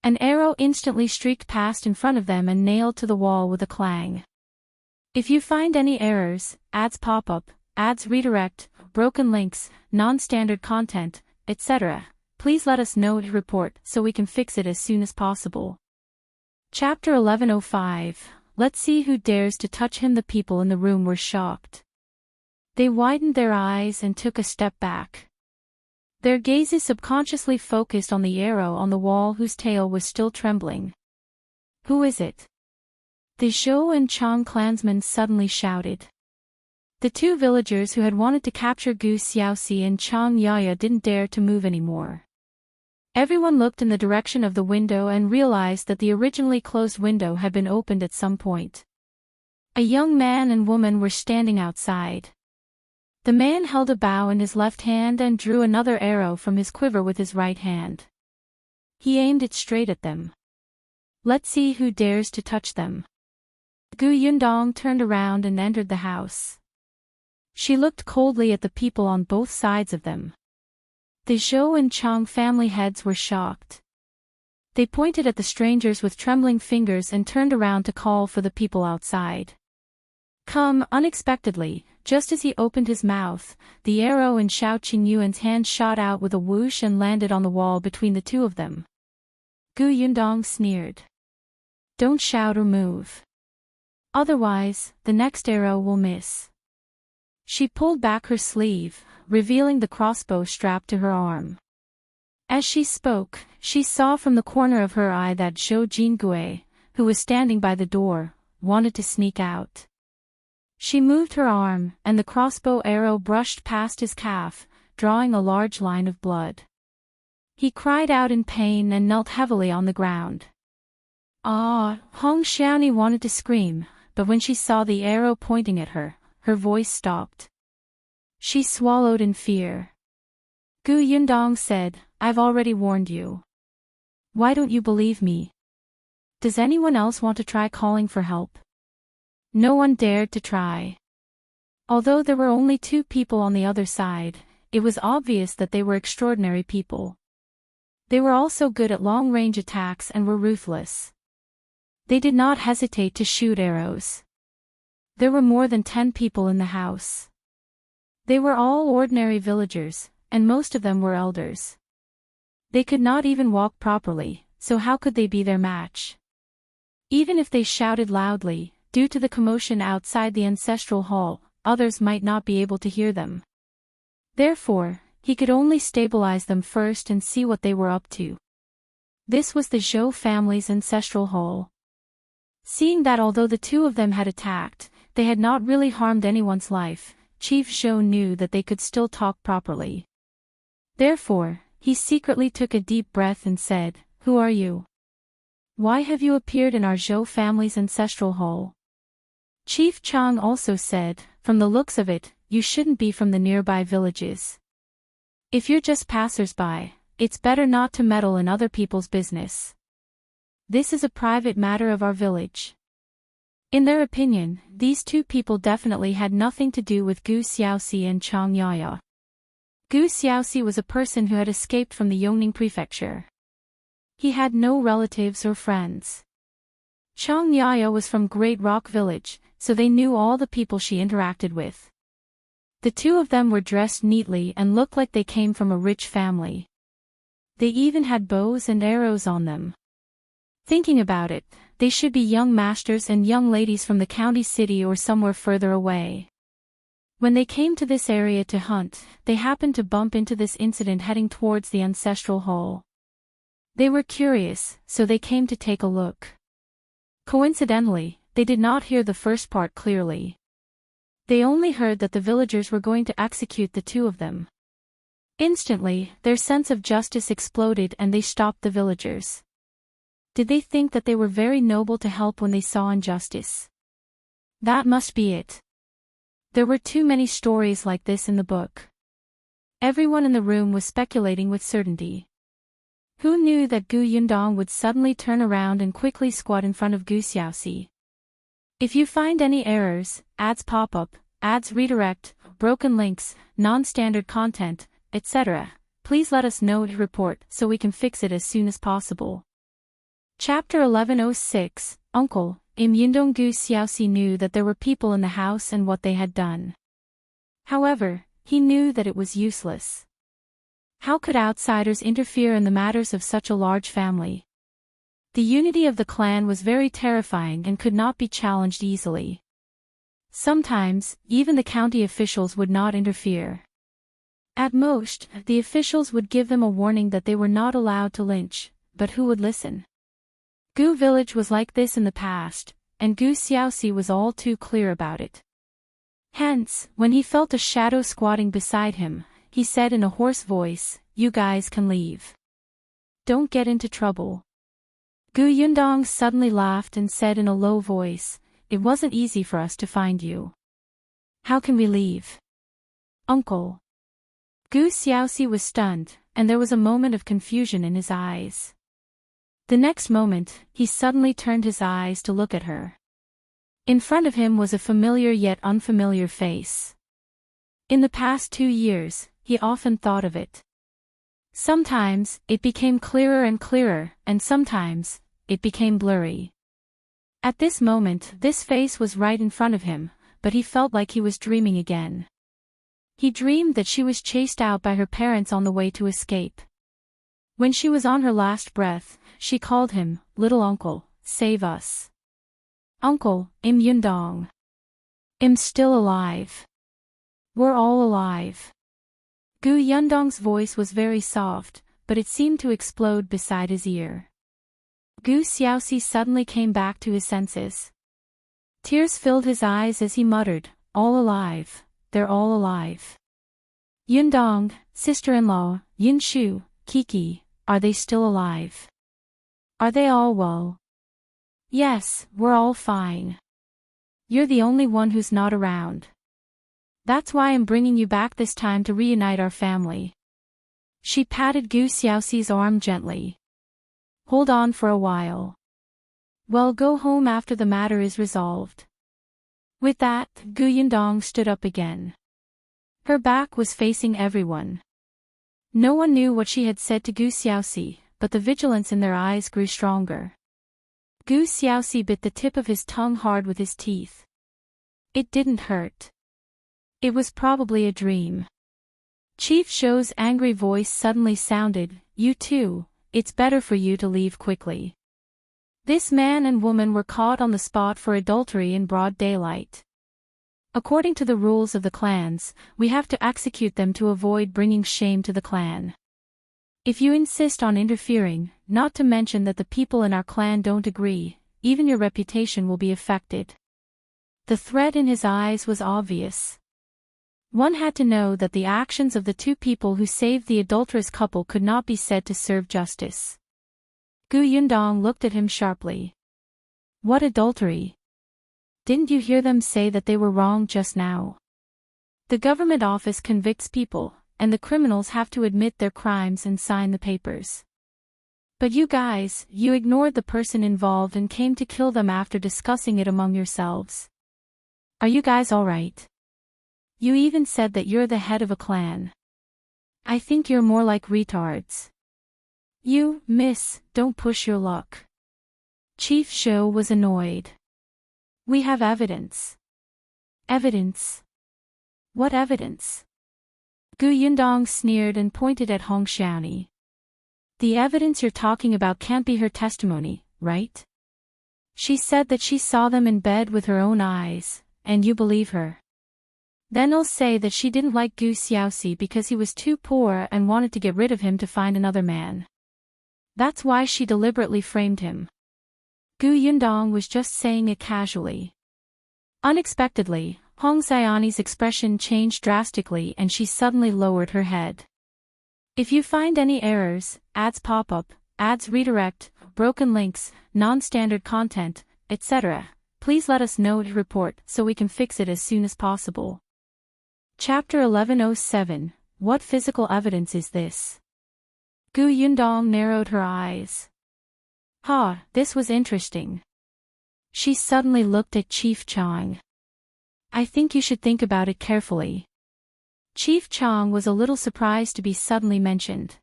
An arrow instantly streaked past in front of them and nailed to the wall with a clang. If you find any errors, ads pop-up, ads redirect, broken links, non-standard content, etc., please let us know to report so we can fix it as soon as possible. Chapter 1105. Let's see who dares to touch him. The people in the room were shocked. They widened their eyes and took a step back. Their gazes subconsciously focused on the arrow on the wall whose tail was still trembling. "Who is it?" The Zhou and Chang clansmen suddenly shouted. The two villagers who had wanted to capture Gu Xiaoxi and Chang Yaya didn't dare to move anymore. Everyone looked in the direction of the window and realized that the originally closed window had been opened at some point. A young man and woman were standing outside. The man held a bow in his left hand and drew another arrow from his quiver with his right hand. He aimed it straight at them. "Let's see who dares to touch them." Gu Yundong turned around and entered the house. She looked coldly at the people on both sides of them. The Zhou and Chang family heads were shocked. They pointed at the strangers with trembling fingers and turned around to call for the people outside. Come, unexpectedly, just as he opened his mouth, the arrow in Xiao Qingyuan's hand shot out with a whoosh and landed on the wall between the two of them. Gu Yundong sneered. "Don't shout or move. Otherwise, the next arrow will miss." She pulled back her sleeve, revealing the crossbow strapped to her arm. As she spoke, she saw from the corner of her eye that Shou Jingui, who was standing by the door, wanted to sneak out. She moved her arm, and the crossbow arrow brushed past his calf, drawing a large line of blood. He cried out in pain and knelt heavily on the ground. "Ah!" Hong Xiaoni wanted to scream, but when she saw the arrow pointing at her, her voice stopped. She swallowed in fear. Gu Yundong said, "I've already warned you. Why don't you believe me? Does anyone else want to try calling for help?" No one dared to try. Although there were only two people on the other side, it was obvious that they were extraordinary people. They were also good at long-range attacks and were ruthless. They did not hesitate to shoot arrows. There were more than 10 people in the house. They were all ordinary villagers, and most of them were elders. They could not even walk properly, so how could they be their match? Even if they shouted loudly, due to the commotion outside the ancestral hall, others might not be able to hear them. Therefore, he could only stabilize them first and see what they were up to. This was the Zhou family's ancestral hall. Seeing that although the two of them had attacked, they had not really harmed anyone's life, Chief Zhou knew that they could still talk properly. Therefore, he secretly took a deep breath and said, "Who are you? Why have you appeared in our Zhou family's ancestral hall?" Chief Chang also said, "From the looks of it, you shouldn't be from the nearby villages. If you're just passers-by, it's better not to meddle in other people's business. This is a private matter of our village." In their opinion, these two people definitely had nothing to do with Gu Xiaoxi and Chang Yaya. Gu Xiaoxi was a person who had escaped from the Yongning Prefecture. He had no relatives or friends. Chang Yaya was from Great Rock Village, so they knew all the people she interacted with. The two of them were dressed neatly and looked like they came from a rich family. They even had bows and arrows on them. Thinking about it, they should be young masters and young ladies from the county city or somewhere further away. When they came to this area to hunt, they happened to bump into this incident heading towards the ancestral hall. They were curious, so they came to take a look. Coincidentally, they did not hear the first part clearly. They only heard that the villagers were going to execute the two of them. Instantly, their sense of justice exploded and they stopped the villagers. Did they think that they were very noble to help when they saw injustice? That must be it. There were too many stories like this in the book. Everyone in the room was speculating with certainty. Who knew that Gu Yundong would suddenly turn around and quickly squat in front of Gu Xiaoxi? If you find any errors, ads pop up, ads redirect, broken links, non-standard content, etc., please let us know to report so we can fix it as soon as possible. Chapter 1106, Uncle. Yundong. Gu Xiaoxi knew that there were people in the house and what they had done. However, he knew that it was useless. How could outsiders interfere in the matters of such a large family? The unity of the clan was very terrifying and could not be challenged easily. Sometimes, even the county officials would not interfere. At most, the officials would give them a warning that they were not allowed to lynch, but who would listen? Gu village was like this in the past, and Gu Xiaoxi was all too clear about it. Hence, when he felt a shadow squatting beside him, he said in a hoarse voice, "You guys can leave. Don't get into trouble." Gu Yundong suddenly laughed and said in a low voice, "It wasn't easy for us to find you. How can we leave? Uncle." Gu Xiaoxi was stunned, and there was a moment of confusion in his eyes. The next moment, he suddenly turned his eyes to look at her. In front of him was a familiar yet unfamiliar face. In the past 2 years, he often thought of it. Sometimes, it became clearer and clearer, and sometimes, it became blurry. At this moment, this face was right in front of him, but he felt like he was dreaming again. He dreamed that she was chased out by her parents on the way to escape. When she was on her last breath, she called him, "Little uncle, save us." "Uncle, Yundong. I'm still alive. We're all alive." Gu Yundong's voice was very soft, but it seemed to explode beside his ear. Gu Xiaoxi suddenly came back to his senses. Tears filled his eyes as he muttered, "All alive, they're all alive. Yundong, sister-in-law, Yunshu, Kiki, are they still alive? Are they all well?" "Yes, we're all fine. You're the only one who's not around. That's why I'm bringing you back this time to reunite our family." She patted Gu Xiaoxi's arm gently. "Hold on for a while. Well, go home after the matter is resolved." With that, Gu Yundong stood up again. Her back was facing everyone. No one knew what she had said to Gu Xiaoxi, but the vigilance in their eyes grew stronger. Gu Xiaoxi bit the tip of his tongue hard with his teeth. It didn't hurt. It was probably a dream. Chief Shou's angry voice suddenly sounded, "You too, it's better for you to leave quickly." This man and woman were caught on the spot for adultery in broad daylight. According to the rules of the clans, we have to execute them to avoid bringing shame to the clan. If you insist on interfering, not to mention that the people in our clan don't agree, even your reputation will be affected. The threat in his eyes was obvious. One had to know that the actions of the two people who saved the adulterous couple could not be said to serve justice. Gu Yundong looked at him sharply. "What adultery? Didn't you hear them say that they were wrong just now? The government office convicts people, and the criminals have to admit their crimes and sign the papers. But you guys, you ignored the person involved and came to kill them after discussing it among yourselves. Are you guys alright? You even said that you're the head of a clan. I think you're more like retards. You, miss, don't push your luck." Chief Shou was annoyed. "We have evidence." "Evidence? What evidence?" Gu Yundong sneered and pointed at Hong Xiaoni. "The evidence you're talking about can't be her testimony, right? She said that she saw them in bed with her own eyes, and you believe her." Then I'll say that she didn't like Gu Xiaoxi because he was too poor and wanted to get rid of him to find another man. That's why she deliberately framed him. Gu Yundong was just saying it casually. Unexpectedly, Hong Xiani's expression changed drastically and she suddenly lowered her head. If you find any errors, ads pop up, ads redirect, broken links, non-standard content, etc., please let us know to report so we can fix it as soon as possible. Chapter 1107, What physical evidence is this? Gu Yundong narrowed her eyes. This was interesting. She suddenly looked at Chief Chang. I think you should think about it carefully. Chief Chang was a little surprised to be suddenly mentioned.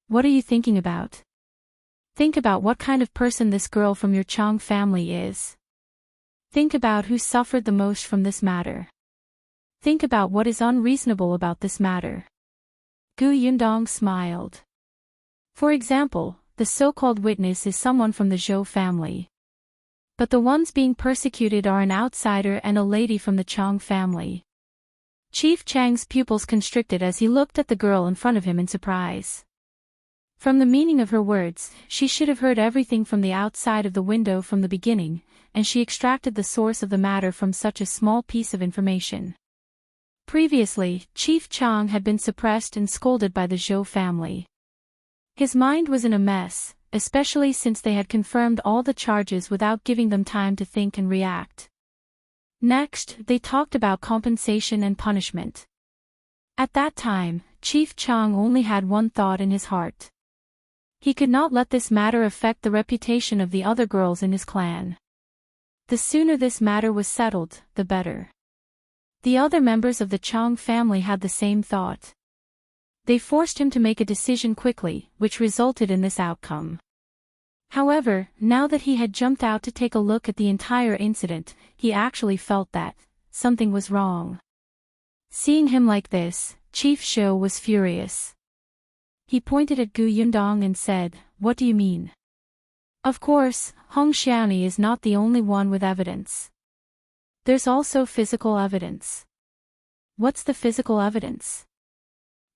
What are you thinking about? Think about what kind of person this girl from your Chang family is. Think about who suffered the most from this matter. Think about what is unreasonable about this matter. Gu Yundong smiled. For example, the so-called witness is someone from the Zhou family. But the ones being persecuted are an outsider and a lady from the Chang family. Chief Chang's pupils constricted as he looked at the girl in front of him in surprise. From the meaning of her words, she should have heard everything from the outside of the window from the beginning, and she extracted the source of the matter from such a small piece of information. Previously, Chief Chang had been suppressed and scolded by the Zhou family. His mind was in a mess, especially since they had confirmed all the charges without giving them time to think and react. Next, they talked about compensation and punishment. At that time, Chief Chang only had one thought in his heart. He could not let this matter affect the reputation of the other girls in his clan. The sooner this matter was settled, the better. The other members of the Chang family had the same thought. They forced him to make a decision quickly, which resulted in this outcome. However, now that he had jumped out to take a look at the entire incident, he actually felt that something was wrong. Seeing him like this, Chief Shou was furious. He pointed at Gu Yundong and said, "What do you mean?" Of course, Hong Xiaoni is not the only one with evidence. There's also physical evidence. What's the physical evidence?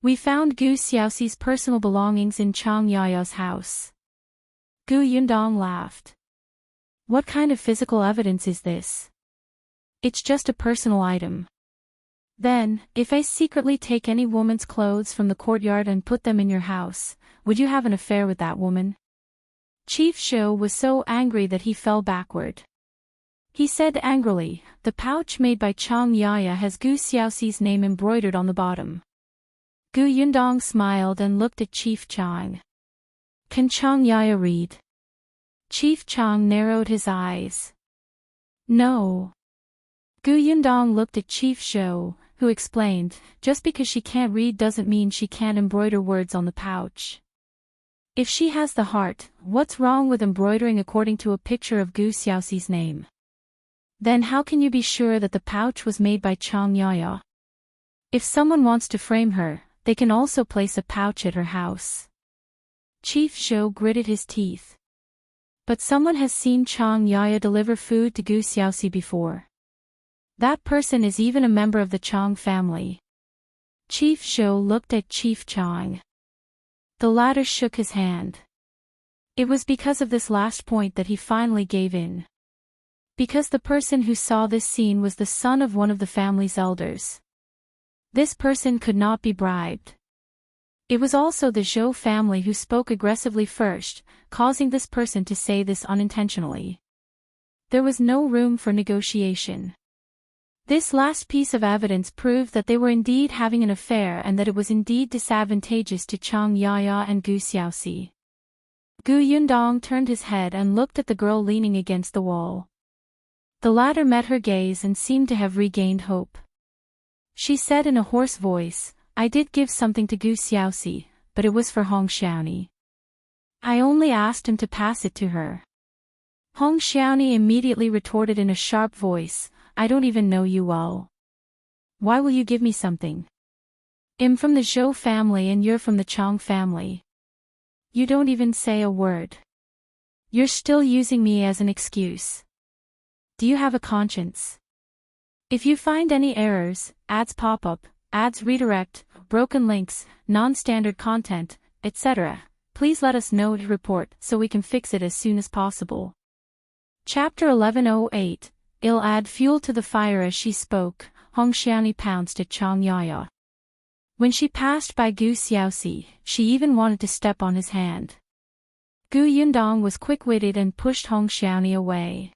We found Gu Xiaoxi's personal belongings in Chang Yaya's house. Gu Yundong laughed. What kind of physical evidence is this? It's just a personal item. Then, if I secretly take any woman's clothes from the courtyard and put them in your house, would you have an affair with that woman? Chief Shou was so angry that he fell backward. He said angrily, "The pouch made by Chang Yaya has Gu Xiaoxi's name embroidered on the bottom." Gu Yundong smiled and looked at Chief Chang. Can Chang Yaya read? Chief Chang narrowed his eyes. No. Gu Yundong looked at Chief Shou, who explained, just because she can't read doesn't mean she can't embroider words on the pouch. If she has the heart, what's wrong with embroidering according to a picture of Gu Xiaoxi's name? Then how can you be sure that the pouch was made by Chang Yaya? If someone wants to frame her, they can also place a pouch at her house. Chief Shou gritted his teeth. But someone has seen Chang Yaya deliver food to Gu Xiaoxi before. That person is even a member of the Chang family. Chief Shou looked at Chief Chang. The latter shook his hand. It was because of this last point that he finally gave in. Because the person who saw this scene was the son of one of the family's elders. This person could not be bribed. It was also the Zhou family who spoke aggressively first, causing this person to say this unintentionally. There was no room for negotiation. This last piece of evidence proved that they were indeed having an affair and that it was indeed disadvantageous to Chang Yaya and Gu Xiaoxi. Gu Yundong turned his head and looked at the girl leaning against the wall. The latter met her gaze and seemed to have regained hope. She said in a hoarse voice, "I did give something to Gu Xiaoxi, but it was for Hong Xiaoni. I only asked him to pass it to her." Hong Xiaoni immediately retorted in a sharp voice, "I don't even know you well. Why will you give me something? I'm from the Zhou family and you're from the Chang family. You don't even say a word. You're still using me as an excuse. Do you have a conscience?" If you find any errors, ads pop up, ads redirect, broken links, non-standard content, etc., please let us know to report so we can fix it as soon as possible. Chapter 1108. I'll add fuel to the fire. As she spoke, Hongxiani pounced at Chang Yaya. When she passed by Gu Xiaoxi, she even wanted to step on his hand. Gu Yundong was quick-witted and pushed Hongxiani away.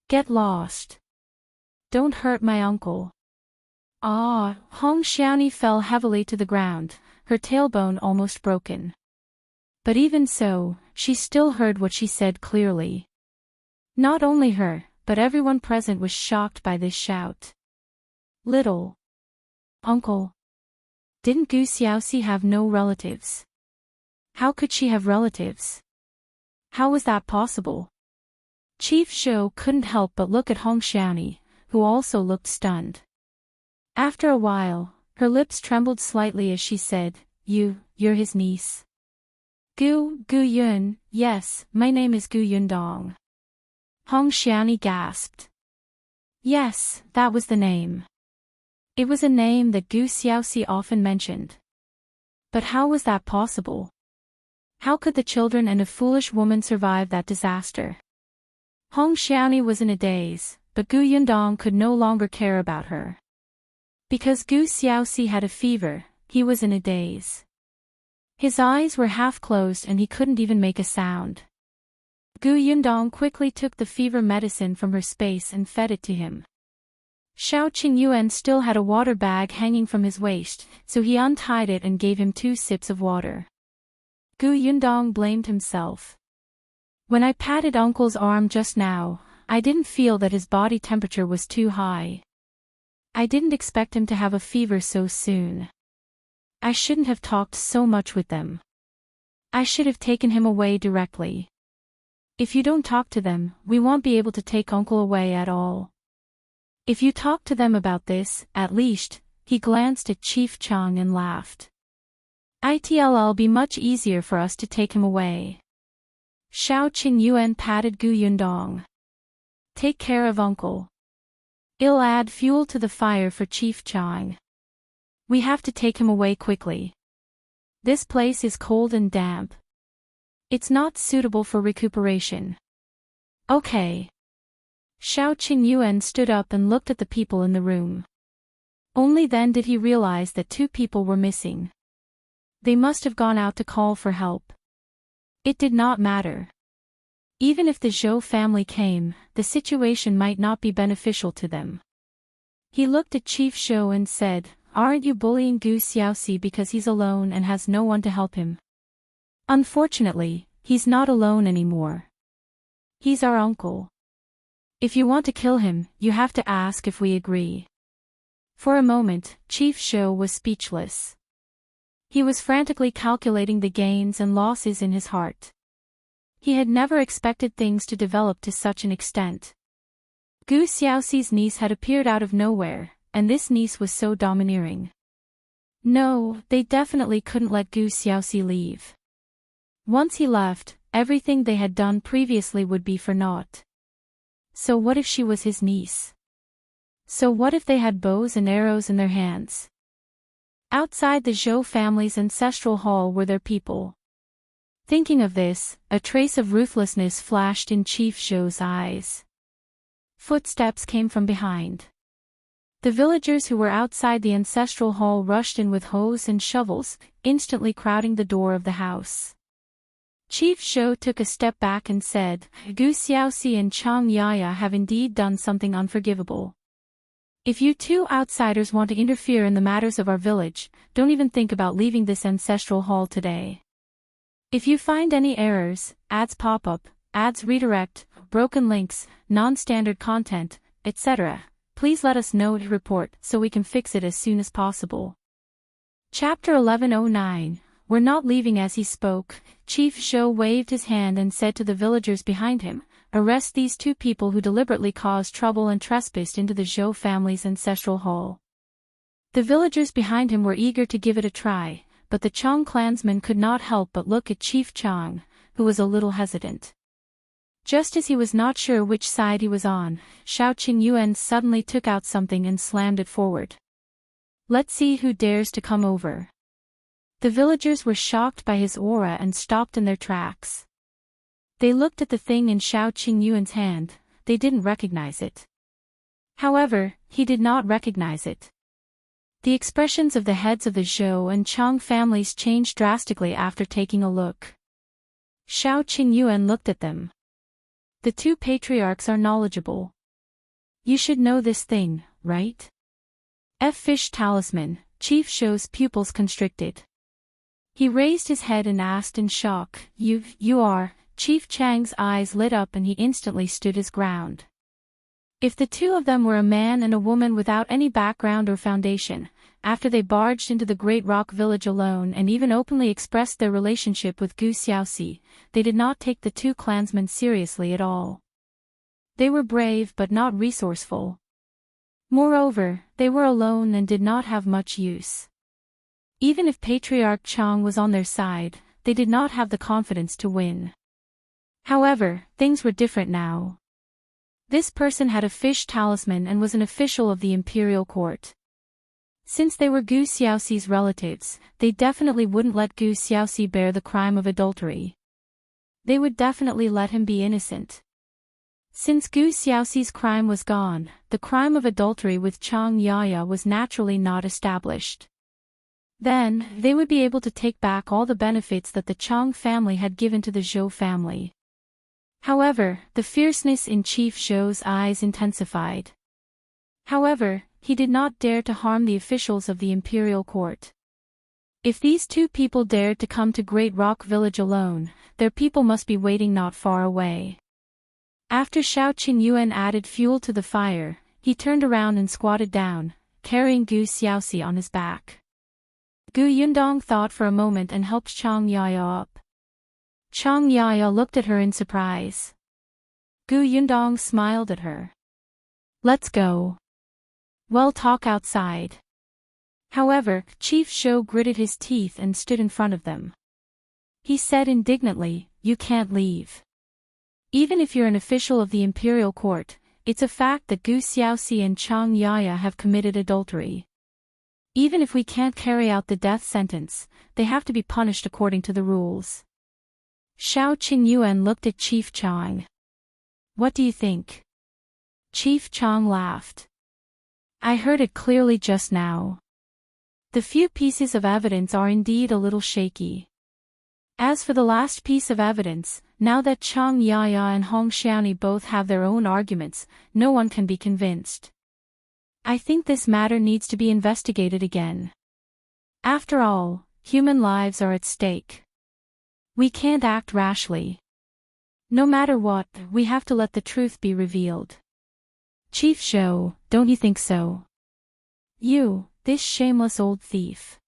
Get lost. Don't hurt my uncle. Ah, Hongxiani fell heavily to the ground, her tailbone almost broken. But even so, she still heard what she said clearly. Not only her, but everyone present was shocked by this shout. Little uncle. Didn't Gu Xiaoxi have no relatives? How could she have relatives? How was that possible? Chief Zhou couldn't help but look at Hongxiani, who also looked stunned. After a while, her lips trembled slightly as she said, You're his niece. Gu Yun, yes, my name is Gu Yundong. Hongxiani gasped. Yes, that was the name. It was a name that Gu Xiaoxi often mentioned. But how was that possible? How could the children and a foolish woman survive that disaster? Hongxiani was in a daze, but Gu Yundong could no longer care about her. Because Gu Xiaoxi had a fever, he was in a daze. His eyes were half closed and he couldn't even make a sound. Gu Yundong quickly took the fever medicine from her space and fed it to him. Heyuan still had a water bag hanging from his waist, so he untied it and gave him 2 sips of water. Gu Yundong blamed himself. When I patted Uncle's arm just now, I didn't feel that his body temperature was too high. I didn't expect him to have a fever so soon. I shouldn't have talked so much with them. I should have taken him away directly. If you don't talk to them, we won't be able to take Uncle away at all. If you talk to them about this, at least, he glanced at Chief Chang and laughed. It'll be much easier for us to take him away. Heyuan patted Gu Yundong. Take care of Uncle. I'll add fuel to the fire for Chief Chang. We have to take him away quickly. This place is cold and damp. It's not suitable for recuperation. Okay. Heyuan stood up and looked at the people in the room. Only then did he realize that 2 people were missing. They must have gone out to call for help. It did not matter. Even if the Zhou family came, the situation might not be beneficial to them. He looked at Chief Zhou and said, Aren't you bullying Gu Xiaoxi because he's alone and has no one to help him? Unfortunately, he's not alone anymore. He's our uncle. If you want to kill him, you have to ask if we agree. For a moment, Chief Zhou was speechless. He was frantically calculating the gains and losses in his heart. He had never expected things to develop to such an extent. Gu Xiaoxi's niece had appeared out of nowhere, and this niece was so domineering. No, they definitely couldn't let Gu Xiaoxi leave. Once he left, everything they had done previously would be for naught. So what if she was his niece? So what if they had bows and arrows in their hands? Outside the Zhou family's ancestral hall were their people. Thinking of this, a trace of ruthlessness flashed in Chief Zhou's eyes. Footsteps came from behind. The villagers who were outside the ancestral hall rushed in with hoes and shovels, instantly crowding the door of the house. Chief Zhou took a step back and said, Gu Xiaoxi and Chang Yaya have indeed done something unforgivable. If you 2 outsiders want to interfere in the matters of our village, don't even think about leaving this ancestral hall today. If you find any errors, ads pop up, ads redirect, broken links, non-standard content, etc., please let us know to report so we can fix it as soon as possible. Chapter 1109. We're not leaving. As he spoke, Chief Zhou waved his hand and said to the villagers behind him, Arrest these 2 people who deliberately caused trouble and trespassed into the Zhou family's ancestral hall. The villagers behind him were eager to give it a try, but the Chang clansmen could not help but look at Chief Chang, who was a little hesitant. Just as he was not sure which side he was on, Heyuan suddenly took out something and slammed it forward. Let's see who dares to come over. The villagers were shocked by his aura and stopped in their tracks. They looked at the thing in Heyuan's hand, they didn't recognize it. However, he did not recognize it. The expressions of the heads of the Zhou and Chang families changed drastically after taking a look. Heyuan looked at them. The two patriarchs are knowledgeable. You should know this thing, right? Fish talisman, Chief Zhou's pupils constricted. He raised his head and asked in shock, You are. Chief Chang's eyes lit up and he instantly stood his ground. If the two of them were a man and a woman without any background or foundation, after they barged into the Great Rock Village alone and even openly expressed their relationship with Gu Xiaoxi, they did not take the two clansmen seriously at all. They were brave but not resourceful. Moreover, they were alone and did not have much use. Even if Patriarch Chang was on their side, they did not have the confidence to win. However, things were different now. This person had a fish talisman and was an official of the imperial court. Since they were Gu Xiaoxi's relatives, they definitely wouldn't let Gu Xiaoxi bear the crime of adultery. They would definitely let him be innocent. Since Gu Xiaoxi's crime was gone, the crime of adultery with Chang Yaya was naturally not established. Then, they would be able to take back all the benefits that the Chang family had given to the Zhou family. However, the fierceness in Chief Zhou's eyes intensified. However, he did not dare to harm the officials of the imperial court. If these two people dared to come to Great Rock Village alone, their people must be waiting not far away. After Heyuan added fuel to the fire, he turned around and squatted down, carrying Gu Xiaoxi on his back. Gu Yundong thought for a moment and helped Chang Yaya up. Chang Yaya looked at her in surprise. Gu Yundong smiled at her. Let's go. We'll talk outside. However, Chief Zhou gritted his teeth and stood in front of them. He said indignantly, You can't leave. Even if you're an official of the imperial court, it's a fact that Gu Xiaoxi and Chang Yaya have committed adultery. Even if we can't carry out the death sentence, they have to be punished according to the rules. Heyuan looked at Chief Chang. What do you think? Chief Chang laughed. I heard it clearly just now. The few pieces of evidence are indeed a little shaky. As for the last piece of evidence, now that Chang Yaya and Hong Xiaoni both have their own arguments, no one can be convinced. I think this matter needs to be investigated again. After all, human lives are at stake. We can't act rashly. No matter what, we have to let the truth be revealed. Chief Zhou, don't you think so? You, this shameless old thief.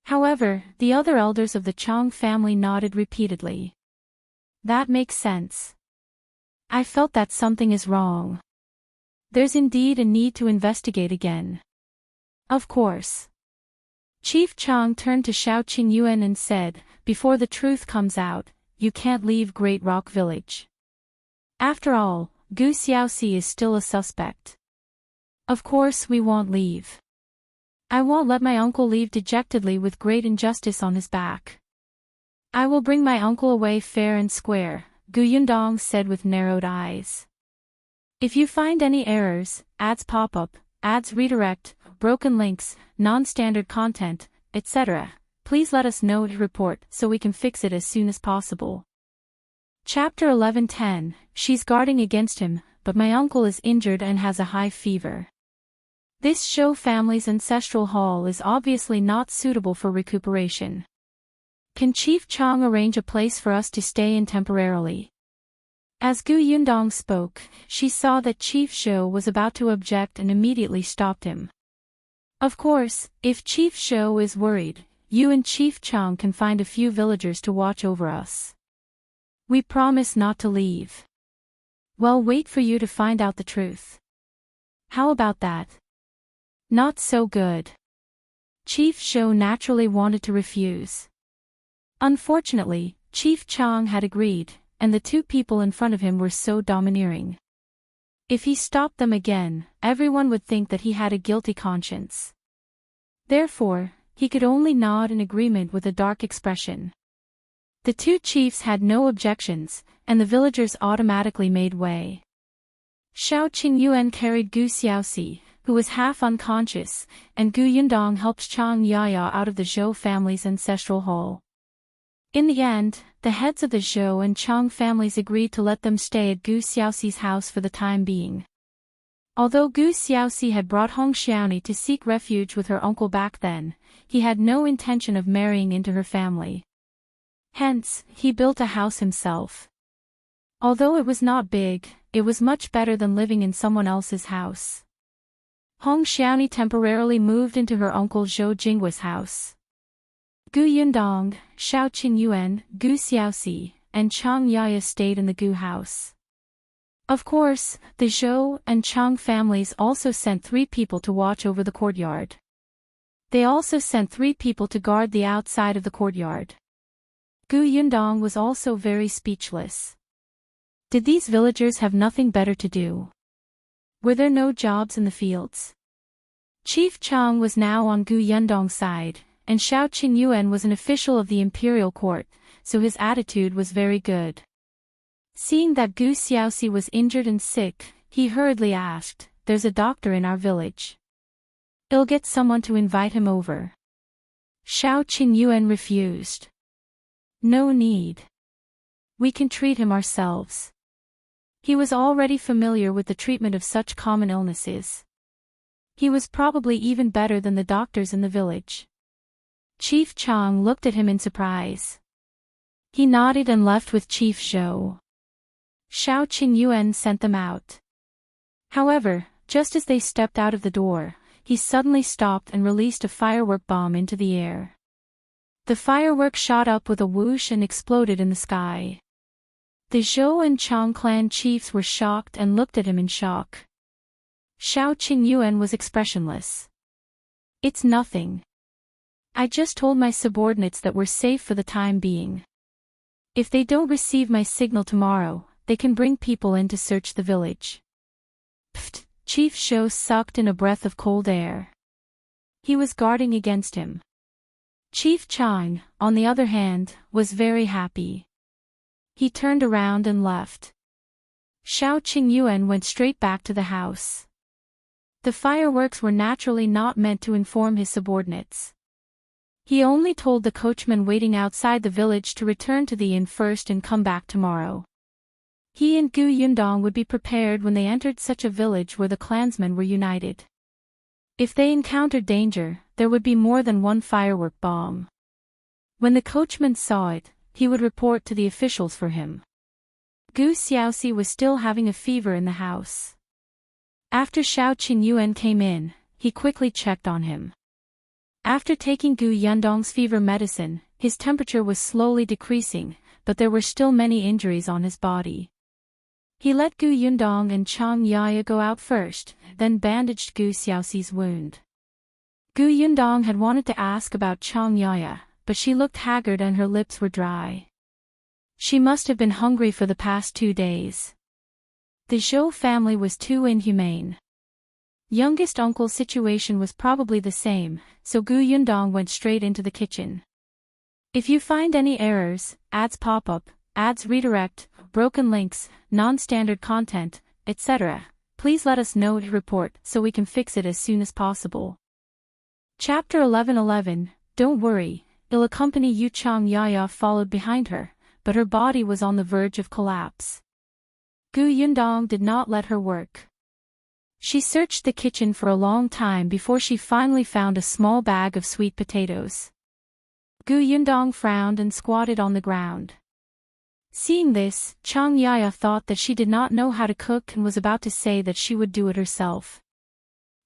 However, the other elders of the Chang family nodded repeatedly. That makes sense. I felt that something is wrong. There's indeed a need to investigate again. Of course. Chief Chang turned to Heyuan and said, Before the truth comes out, you can't leave Great Rock Village. After all, Gu Xiaoxi is still a suspect. Of course we won't leave. I won't let my uncle leave dejectedly with great injustice on his back. I will bring my uncle away fair and square, Gu Yundong said with narrowed eyes. If you find any errors, ads pop up, ads redirect, broken links, non-standard content, etc., please let us know to report so we can fix it as soon as possible. Chapter 11:10, She's guarding against him, but my uncle is injured and has a high fever. This Zhou family's ancestral hall is obviously not suitable for recuperation. Can Chief Chang arrange a place for us to stay in temporarily? As Gu Yundong spoke, she saw that Chief Zhou was about to object and immediately stopped him. Of course, if Chief Zhou is worried, you and Chief Chang can find a few villagers to watch over us. We promise not to leave. We'll wait for you to find out the truth. How about that? Not so good. Chief Zhou naturally wanted to refuse. Unfortunately, Chief Chang had agreed, and the two people in front of him were so domineering. If he stopped them again, everyone would think that he had a guilty conscience. Therefore, he could only nod in agreement with a dark expression. The two chiefs had no objections, and the villagers automatically made way. Yuyuan carried Gu Xiaoxi, who was half unconscious, and Gu Yundong helped Chang Yaya out of the Zhou family's ancestral hall. In the end, the heads of the Zhou and Chang families agreed to let them stay at Gu Xiaoxi's house for the time being. Although Gu Xiaoxi had brought Hong Xiaoni to seek refuge with her uncle back then, he had no intention of marrying into her family. Hence, he built a house himself. Although it was not big, it was much better than living in someone else's house. Hong Xiaoni temporarily moved into her uncle Zhou Jinggua's house. Gu Yundong, Xiao Qingyuan, Gu Xiaoxi, and Chang Yaya stayed in the Gu house. Of course, the Zhou and Chang families also sent 3 people to watch over the courtyard. They also sent 3 people to guard the outside of the courtyard. Gu Yundong was also very speechless. Did these villagers have nothing better to do? Were there no jobs in the fields? Chief Chang was now on Gu Yundong's side, and Xiao Qingyuan was an official of the imperial court, so his attitude was very good. Seeing that Gu Xiaoxi was injured and sick, he hurriedly asked, "There's a doctor in our village. I'll get someone to invite him over." Xiao Qingyuan refused. "No need. We can treat him ourselves." He was already familiar with the treatment of such common illnesses. He was probably even better than the doctors in the village. Chief Chang looked at him in surprise. He nodded and left with Chief Zhou. Xiao Qingyuan sent them out. However, just as they stepped out of the door, he suddenly stopped and released a firework bomb into the air. The firework shot up with a whoosh and exploded in the sky. The Zhou and Chang clan chiefs were shocked and looked at him in shock. Xiao Qingyuan was expressionless. "It's nothing. I just told my subordinates that we're safe for the time being. If they don't receive my signal tomorrow, they can bring people in to search the village." Pfft! Chief Zhou sucked in a breath of cold air. He was guarding against him. Chief Chang, on the other hand, was very happy. He turned around and left. Xiao Qingyuan went straight back to the house. The fireworks were naturally not meant to inform his subordinates. He only told the coachman waiting outside the village to return to the inn first and come back tomorrow. He and Gu Yundong would be prepared when they entered such a village where the clansmen were united. If they encountered danger, there would be more than one firework bomb. When the coachman saw it, he would report to the officials for him. Gu Xiaoxi was still having a fever in the house. After Xiao Qingyuan came in, he quickly checked on him. After taking Gu Yundong's fever medicine, his temperature was slowly decreasing, but there were still many injuries on his body. He let Gu Yundong and Chang Yaya go out first, then bandaged Gu Xiaoxi's wound. Gu Yundong had wanted to ask about Chang Yaya, but she looked haggard and her lips were dry. She must have been hungry for the past 2 days. The Zhou family was too inhumane. Youngest uncle's situation was probably the same, so Gu Yundong went straight into the kitchen. "If you find any errors, ads pop up, ads redirect, broken links, non-standard content, etc., please let us know to report so we can fix it as soon as possible." Chapter 11:11. Don't worry, I'll accompany you. Chang Yaya followed behind her, but her body was on the verge of collapse. Gu Yundong did not let her work. She searched the kitchen for a long time before she finally found a small bag of sweet potatoes. Gu Yundong frowned and squatted on the ground. Seeing this, Chang Yaya thought that she did not know how to cook and was about to say that she would do it herself.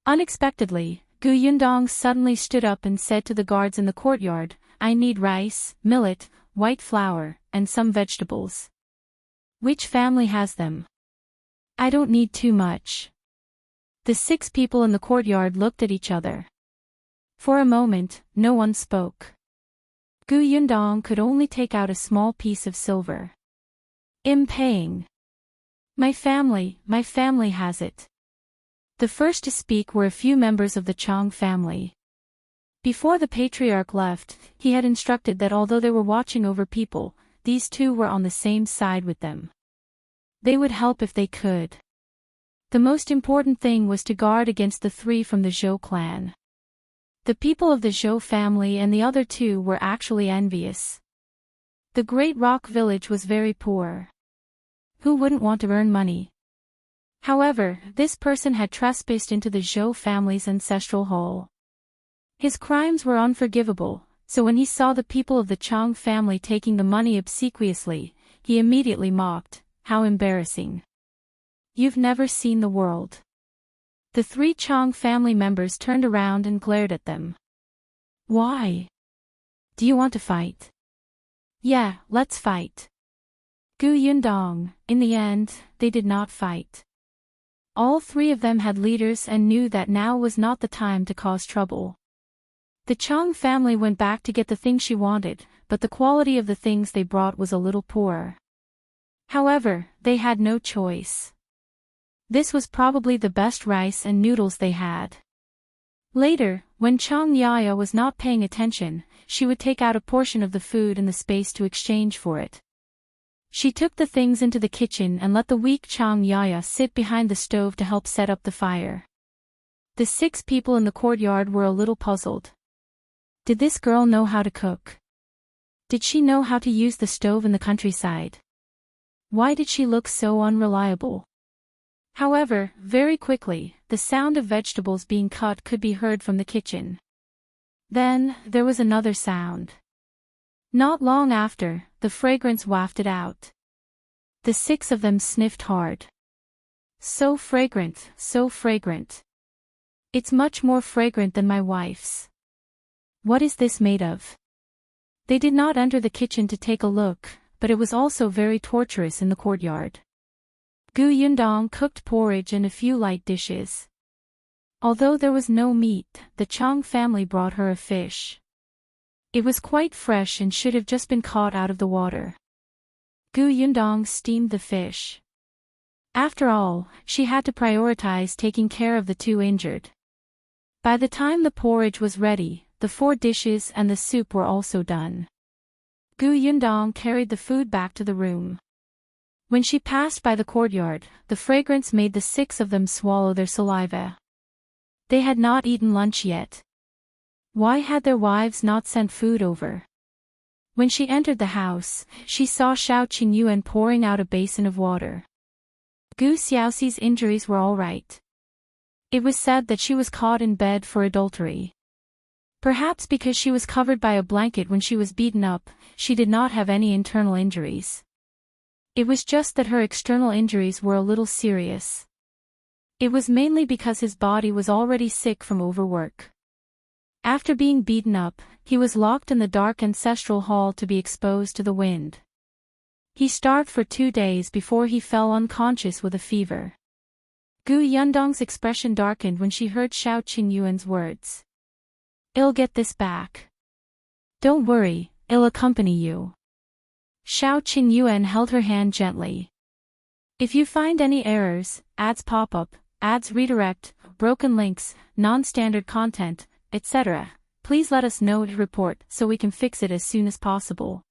Unexpectedly, Gu Yundong suddenly stood up and said to the guards in the courtyard, "I need rice, millet, white flour, and some vegetables. Which family has them? I don't need too much." The 6 people in the courtyard looked at each other. For a moment, no one spoke. Gu Yundong could only take out a small piece of silver. I'm paying. My family has it. The first to speak were a few members of the Chang family. Before the patriarch left, he had instructed that although they were watching over people, these two were on the same side with them. They would help if they could. The most important thing was to guard against the three from the Zhou clan. The people of the Zhou family and the other two were actually envious. The Great Rock Village was very poor. Who wouldn't want to earn money? However, this person had trespassed into the Zhou family's ancestral hall. His crimes were unforgivable, so when he saw the people of the Chang family taking the money obsequiously, he immediately mocked. How embarrassing. You've never seen the world. The three Chang family members turned around and glared at them. Why? Do you want to fight? Yeah, let's fight. Gu Yundong. In the end, they did not fight. All three of them had leaders and knew that now was not the time to cause trouble. The Chang family went back to get the things she wanted, but the quality of the things they brought was a little poor. However, they had no choice. This was probably the best rice and noodles they had. Later, when Chang Yaya was not paying attention, she would take out a portion of the food and the space to exchange for it. She took the things into the kitchen and let the weak Chang Yaya sit behind the stove to help set up the fire. The 6 people in the courtyard were a little puzzled. Did this girl know how to cook? Did she know how to use the stove in the countryside? Why did she look so unreliable? However, very quickly, the sound of vegetables being cut could be heard from the kitchen. Then, there was another sound. Not long after, the fragrance wafted out. The 6 of them sniffed hard. So fragrant, so fragrant. It's much more fragrant than my wife's. What is this made of? They did not enter the kitchen to take a look, but it was also very torturous in the courtyard. Gu Yundong cooked porridge and a few light dishes. Although there was no meat, the Chang family brought her a fish. It was quite fresh and should have just been caught out of the water. Gu Yundong steamed the fish. After all, she had to prioritize taking care of the 2 injured. By the time the porridge was ready, the 4 dishes and the soup were also done. Gu Yundong carried the food back to the room. When she passed by the courtyard, the fragrance made the 6 of them swallow their saliva. They had not eaten lunch yet. Why had their wives not sent food over? When she entered the house, she saw Heyuan pouring out a basin of water. Gu Xiaoxi's injuries were all right. It was said that she was caught in bed for adultery. Perhaps because she was covered by a blanket when she was beaten up, she did not have any internal injuries. It was just that her external injuries were a little serious. It was mainly because his body was already sick from overwork. After being beaten up, he was locked in the dark ancestral hall to be exposed to the wind. He starved for 2 days before he fell unconscious with a fever. Gu Yundong's expression darkened when she heard Heyuan's words. I'll get this back. Don't worry, I'll accompany you. Heyuan held her hand gently. If you find any errors, ads pop up, ads redirect, broken links, non-standard content, etc., please let us know to report so we can fix it as soon as possible.